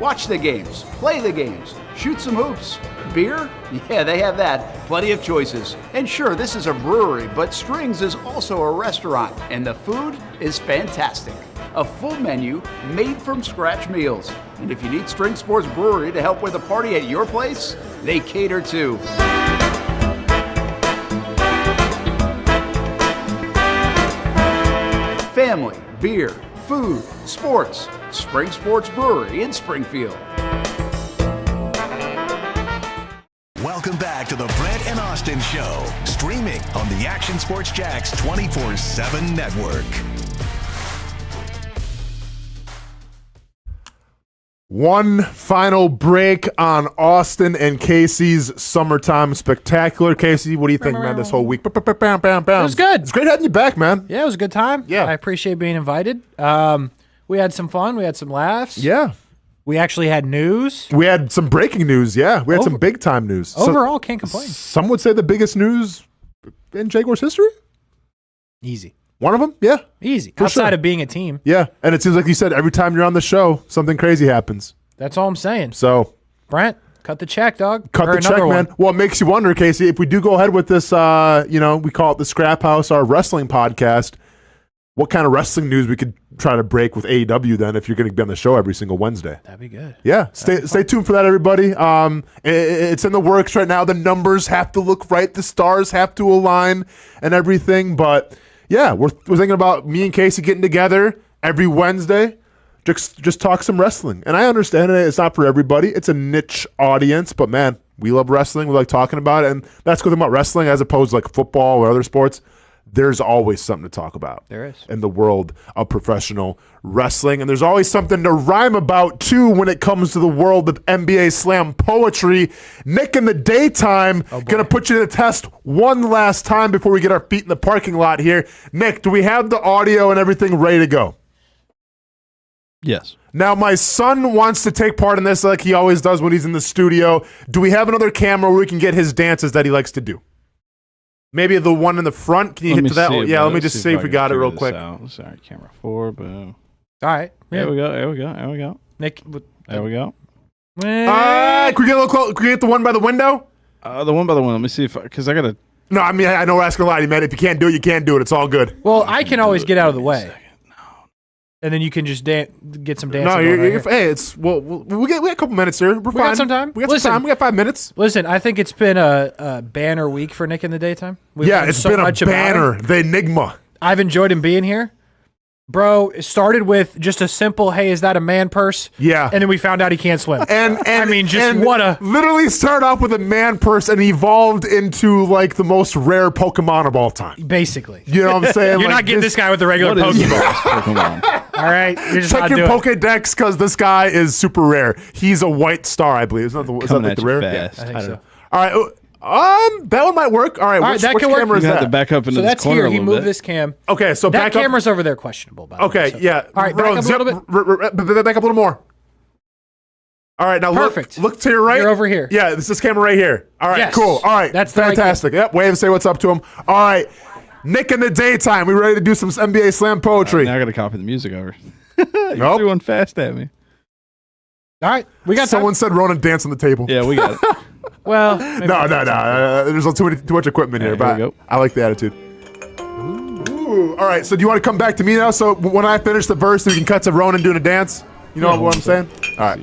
Speaker 7: Watch the games, play the games, shoot some hoops, Beer? Yeah, they have that. Plenty of choices. And sure, this is a brewery, but Strings is also a restaurant, and the food is fantastic. A full menu made from scratch meals. And if you need String Sports Brewery to help with a party at your place, they cater too. Family, beer, food, sports. Spring Sports Brewery in Springfield.
Speaker 1: Welcome back to the Brent and Austen Show, streaming on the Action Sports Jax 24/7 network.
Speaker 2: One final break on Austen and Kasey's Summertime Spectacular. Kasey, what do you think, man, this whole week? It
Speaker 3: was good.
Speaker 2: It's great having you back, man.
Speaker 3: Yeah, it was a good time.
Speaker 2: Yeah.
Speaker 3: I appreciate being invited. We had some fun. We had some laughs.
Speaker 2: Yeah.
Speaker 3: We actually had news.
Speaker 2: We had some breaking news, yeah. We had some big-time news.
Speaker 3: Overall, can't complain.
Speaker 2: Some would say the biggest news in Jaguars history?
Speaker 3: Easy.
Speaker 2: One of them? Yeah.
Speaker 3: Easy.
Speaker 2: For
Speaker 3: Outside
Speaker 2: sure.
Speaker 3: of being a team.
Speaker 2: Yeah, and it seems like you said every time you're on the show, something crazy happens.
Speaker 3: That's all I'm saying.
Speaker 2: So,
Speaker 3: Brent, cut the check, dog.
Speaker 2: cut
Speaker 3: Or
Speaker 2: the check,
Speaker 3: another
Speaker 2: man.
Speaker 3: one.
Speaker 2: Well, it makes you wonder, Kasey, if we do go ahead with this, we call it the Scrap House, our wrestling podcast, what kind of wrestling news we could try to break with AEW then if you're going to be on the show every single Wednesday.
Speaker 3: That'd be good.
Speaker 2: Yeah, stay tuned for that, everybody. It's in the works right now. The numbers have to look right. The stars have to align and everything. But, yeah, we're thinking about me and Kasey getting together every Wednesday. Just talk some wrestling. And I understand it. It's not for everybody. It's a niche audience. But, man, we love wrestling. We like talking about it. And that's good thing about wrestling as opposed to like football or other sports. There's always something to talk about.
Speaker 3: There is.
Speaker 2: In the world of professional wrestling. And there's always something to rhyme about, too, when it comes to the world of NBA slam poetry. Nick in the daytime, going to put you to the test one last time before we get our feet in the parking lot here. Nick, do we have the audio and everything ready to go?
Speaker 10: Yes.
Speaker 2: Now, my son wants to take part in this like he always does when he's in the studio. Do we have another camera where we can get his dances that he likes to do? Maybe the one in the front. Can you hit to that one? Yeah, let me just see if we got it real quick.
Speaker 10: Sorry, camera 4, boom.
Speaker 3: All right.
Speaker 10: Yeah. There we go.
Speaker 3: Nick.
Speaker 10: There we go.
Speaker 2: Can we get a little close? Can we get the one by the window?
Speaker 10: The one by the window. Let me see because I got to.
Speaker 2: No, I mean, I know we're asking a lot, man. If you can't do it, you can't do it. It's all good.
Speaker 3: Well, I can always get out of the way. And then you can just get some dancing.
Speaker 2: No,
Speaker 3: you're
Speaker 2: hey, it's we got a couple minutes here. We're fine.
Speaker 3: got some time.
Speaker 2: We got some time. We got 5 minutes.
Speaker 3: Listen, I think it's been a banner week for Nick in the daytime.
Speaker 2: It's been a banner. The enigma.
Speaker 3: I've enjoyed him being here. Bro, it started with just a simple, hey, is that a man purse?
Speaker 2: Yeah.
Speaker 3: And then we found out he can't swim.
Speaker 2: And
Speaker 3: I mean, what a...
Speaker 2: Literally started off with a man purse and evolved into, like, the most rare Pokemon of all time.
Speaker 3: Basically.
Speaker 2: You know what I'm saying?
Speaker 3: You're not getting this guy with the regular Pokemon. All right? You're just
Speaker 2: check
Speaker 3: not
Speaker 2: your
Speaker 3: doing
Speaker 2: Pokedex because this guy is super rare. He's a white star, I believe. Is that the rare?
Speaker 10: Fast.
Speaker 3: Yeah, I think so.
Speaker 2: All right. That one might work. All right, which
Speaker 3: that can
Speaker 2: camera
Speaker 3: work.
Speaker 2: is
Speaker 10: You have
Speaker 2: that?
Speaker 10: to back up into
Speaker 3: So
Speaker 10: this
Speaker 3: that's
Speaker 10: corner
Speaker 3: here.
Speaker 10: a
Speaker 3: He
Speaker 10: little
Speaker 3: moved
Speaker 10: bit.
Speaker 3: this cam.
Speaker 2: Okay, so
Speaker 3: that
Speaker 2: back up.
Speaker 3: camera's over there questionable, by the way.
Speaker 2: Okay,
Speaker 3: So.
Speaker 2: yeah.
Speaker 3: All right, back up a little bit.
Speaker 2: Back up a little more. All right, now
Speaker 3: Perfect.
Speaker 2: Look to your right.
Speaker 3: You're over here.
Speaker 2: Yeah, this is camera right here. All right,
Speaker 3: Yes.
Speaker 2: cool. All right,
Speaker 3: That's the right
Speaker 2: fantastic. Yep, wave and say what's up to him. All right, Nick in the daytime. We ready to do some NBA slam poetry?
Speaker 10: Now I got to copy the music over. You're doing fast at me.
Speaker 3: All right, we got
Speaker 2: Someone said Ronan dance on the table.
Speaker 10: Yeah, we got it.
Speaker 3: Well,
Speaker 2: no. There's too much equipment here, but
Speaker 10: here we go.
Speaker 2: I like the attitude. Ooh. All right, so do you want to come back to me now? So when I finish the verse, we can cut to Ronan doing a dance? You know what I'm saying? All right.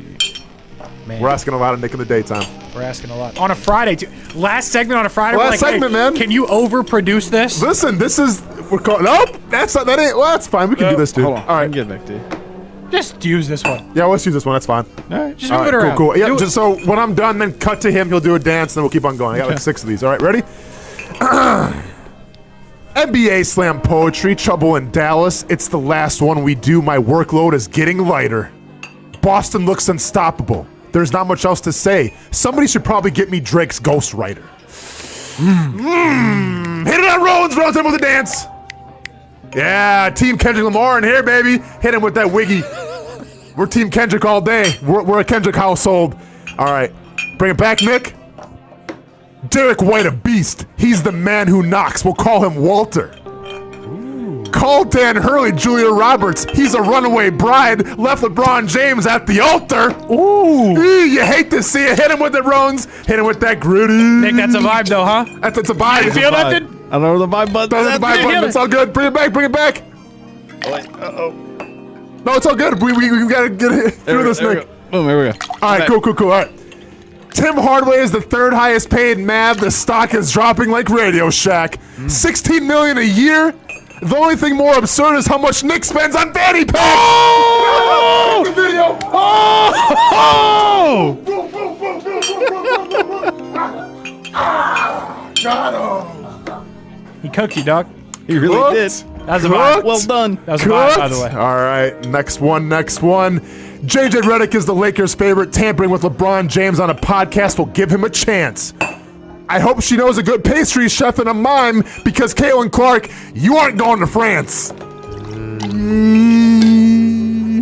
Speaker 3: Man.
Speaker 2: We're asking a lot of Nick in the daytime.
Speaker 3: We're asking a lot. On a Friday, too. Last segment on a Friday.
Speaker 2: Last segment, man.
Speaker 3: Can you overproduce this?
Speaker 2: Listen, we're calling. Nope, that ain't. Well, that's fine. We can do this, dude.
Speaker 10: Hold on.
Speaker 2: All right,
Speaker 10: I can get back to you.
Speaker 3: Just use this one.
Speaker 2: yeah, let's use this one. That's fine.
Speaker 10: All right.
Speaker 3: Just
Speaker 2: All
Speaker 3: move
Speaker 2: right,
Speaker 3: it around.
Speaker 2: Cool. Yeah,
Speaker 3: Do it.
Speaker 2: just so when I'm done, then cut to him. He'll do a dance, and then we'll keep on going. I got like 6 of these. All right, ready? NBA slam poetry, trouble in Dallas. It's the last one we do. My workload is getting lighter. Boston looks unstoppable. There's not much else to say. Somebody should probably get me Drake's ghostwriter. Hit it on Rollins. Rollins him with a dance. Yeah, Team Kendrick Lamar in here, baby. Hit him with that wiggy. We're Team Kendrick all day. We're a Kendrick household. All right, bring it back, Nick. Derek White, a beast. He's the man who knocks. We'll call him Walter. Call Dan Hurley, Julia Roberts. He's a runaway bride. Left LeBron James at the altar. Ooh. You hate to see it. Hit him with it, Rones. Hit him with that gritty.
Speaker 3: Nick, that's a vibe though, huh?
Speaker 2: That's a vibe.
Speaker 3: You feel that?
Speaker 10: I don't know the vibe button.
Speaker 2: That's the vibe button. It's all good. Bring it back. Bring it back.
Speaker 10: Uh-oh.
Speaker 2: No, it's all good. We gotta get through this, Nick.
Speaker 10: Boom, here we go.
Speaker 2: All right, cool. All right. Tim Hardaway is the third highest paid Mav. The stock is dropping like Radio Shack. $16 million a year. The only thing more absurd is how much Nick spends on fanny packs. Oh! The video. Oh! Got him.
Speaker 3: He cooked you, dog.
Speaker 10: He really did.
Speaker 3: That was a vibe.
Speaker 10: Well done.
Speaker 3: That was a vibe, by the way.
Speaker 2: All right, next one. JJ Redick is the Lakers' favorite. Tampering with LeBron James on a podcast will give him a chance. I hope she knows a good pastry chef and a mime because Caitlin Clark, you aren't going to France.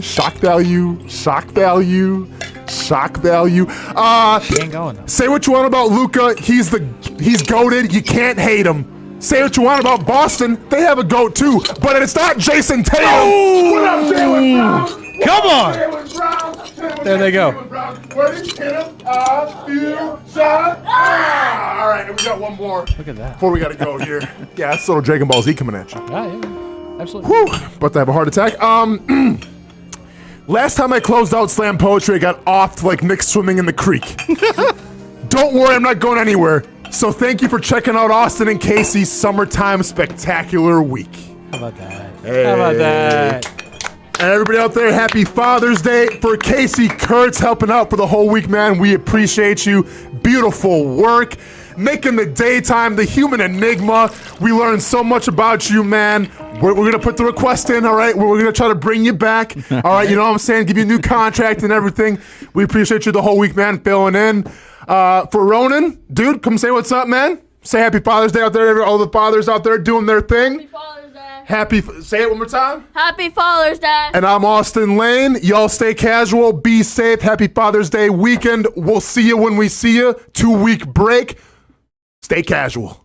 Speaker 2: Shock value.
Speaker 3: She ain't going.
Speaker 2: Say what you want about Luka. He's goated. You can't hate him. Say what you want about Boston. They have a GOAT too, but it's not Jason Tatum. Oh! What up, Jaylen Brown?
Speaker 3: Come on. There they go.
Speaker 2: Where did you hit him? All right, we got one more.
Speaker 3: Look at that.
Speaker 2: Before we got to go here. Yeah, that's little Dragon Ball Z coming at you.
Speaker 3: Yeah, absolutely.
Speaker 2: Whew, about to have a heart attack. Last time I closed out slam poetry, I got offed like Nick swimming in the creek. Don't worry, I'm not going anywhere. So thank you for checking out Austen and Kasey's Summertime Spectacular Week.
Speaker 3: How about that?
Speaker 2: Hey.
Speaker 3: How about that?
Speaker 2: And everybody out there, happy Father's Day for Kasey Kuhrts helping out for the whole week, man. We appreciate you. Beautiful work. Nick in the daytime, the human enigma. We learned so much about you, man. We're going to put the request in, all right? We're going to try to bring you back, all right? You know what I'm saying? Give you a new contract and everything. We appreciate you the whole week, man, filling in. For Ronan, dude, come say what's up, man. Say happy Father's Day out there. All the fathers out there doing their thing.
Speaker 11: Happy Father's Day.
Speaker 2: Say it one more time.
Speaker 11: Happy Father's Day.
Speaker 2: And I'm Austen Lane. Y'all stay casual. Be safe. Happy Father's Day weekend. We'll see you when we see you. 2-week break. Stay casual.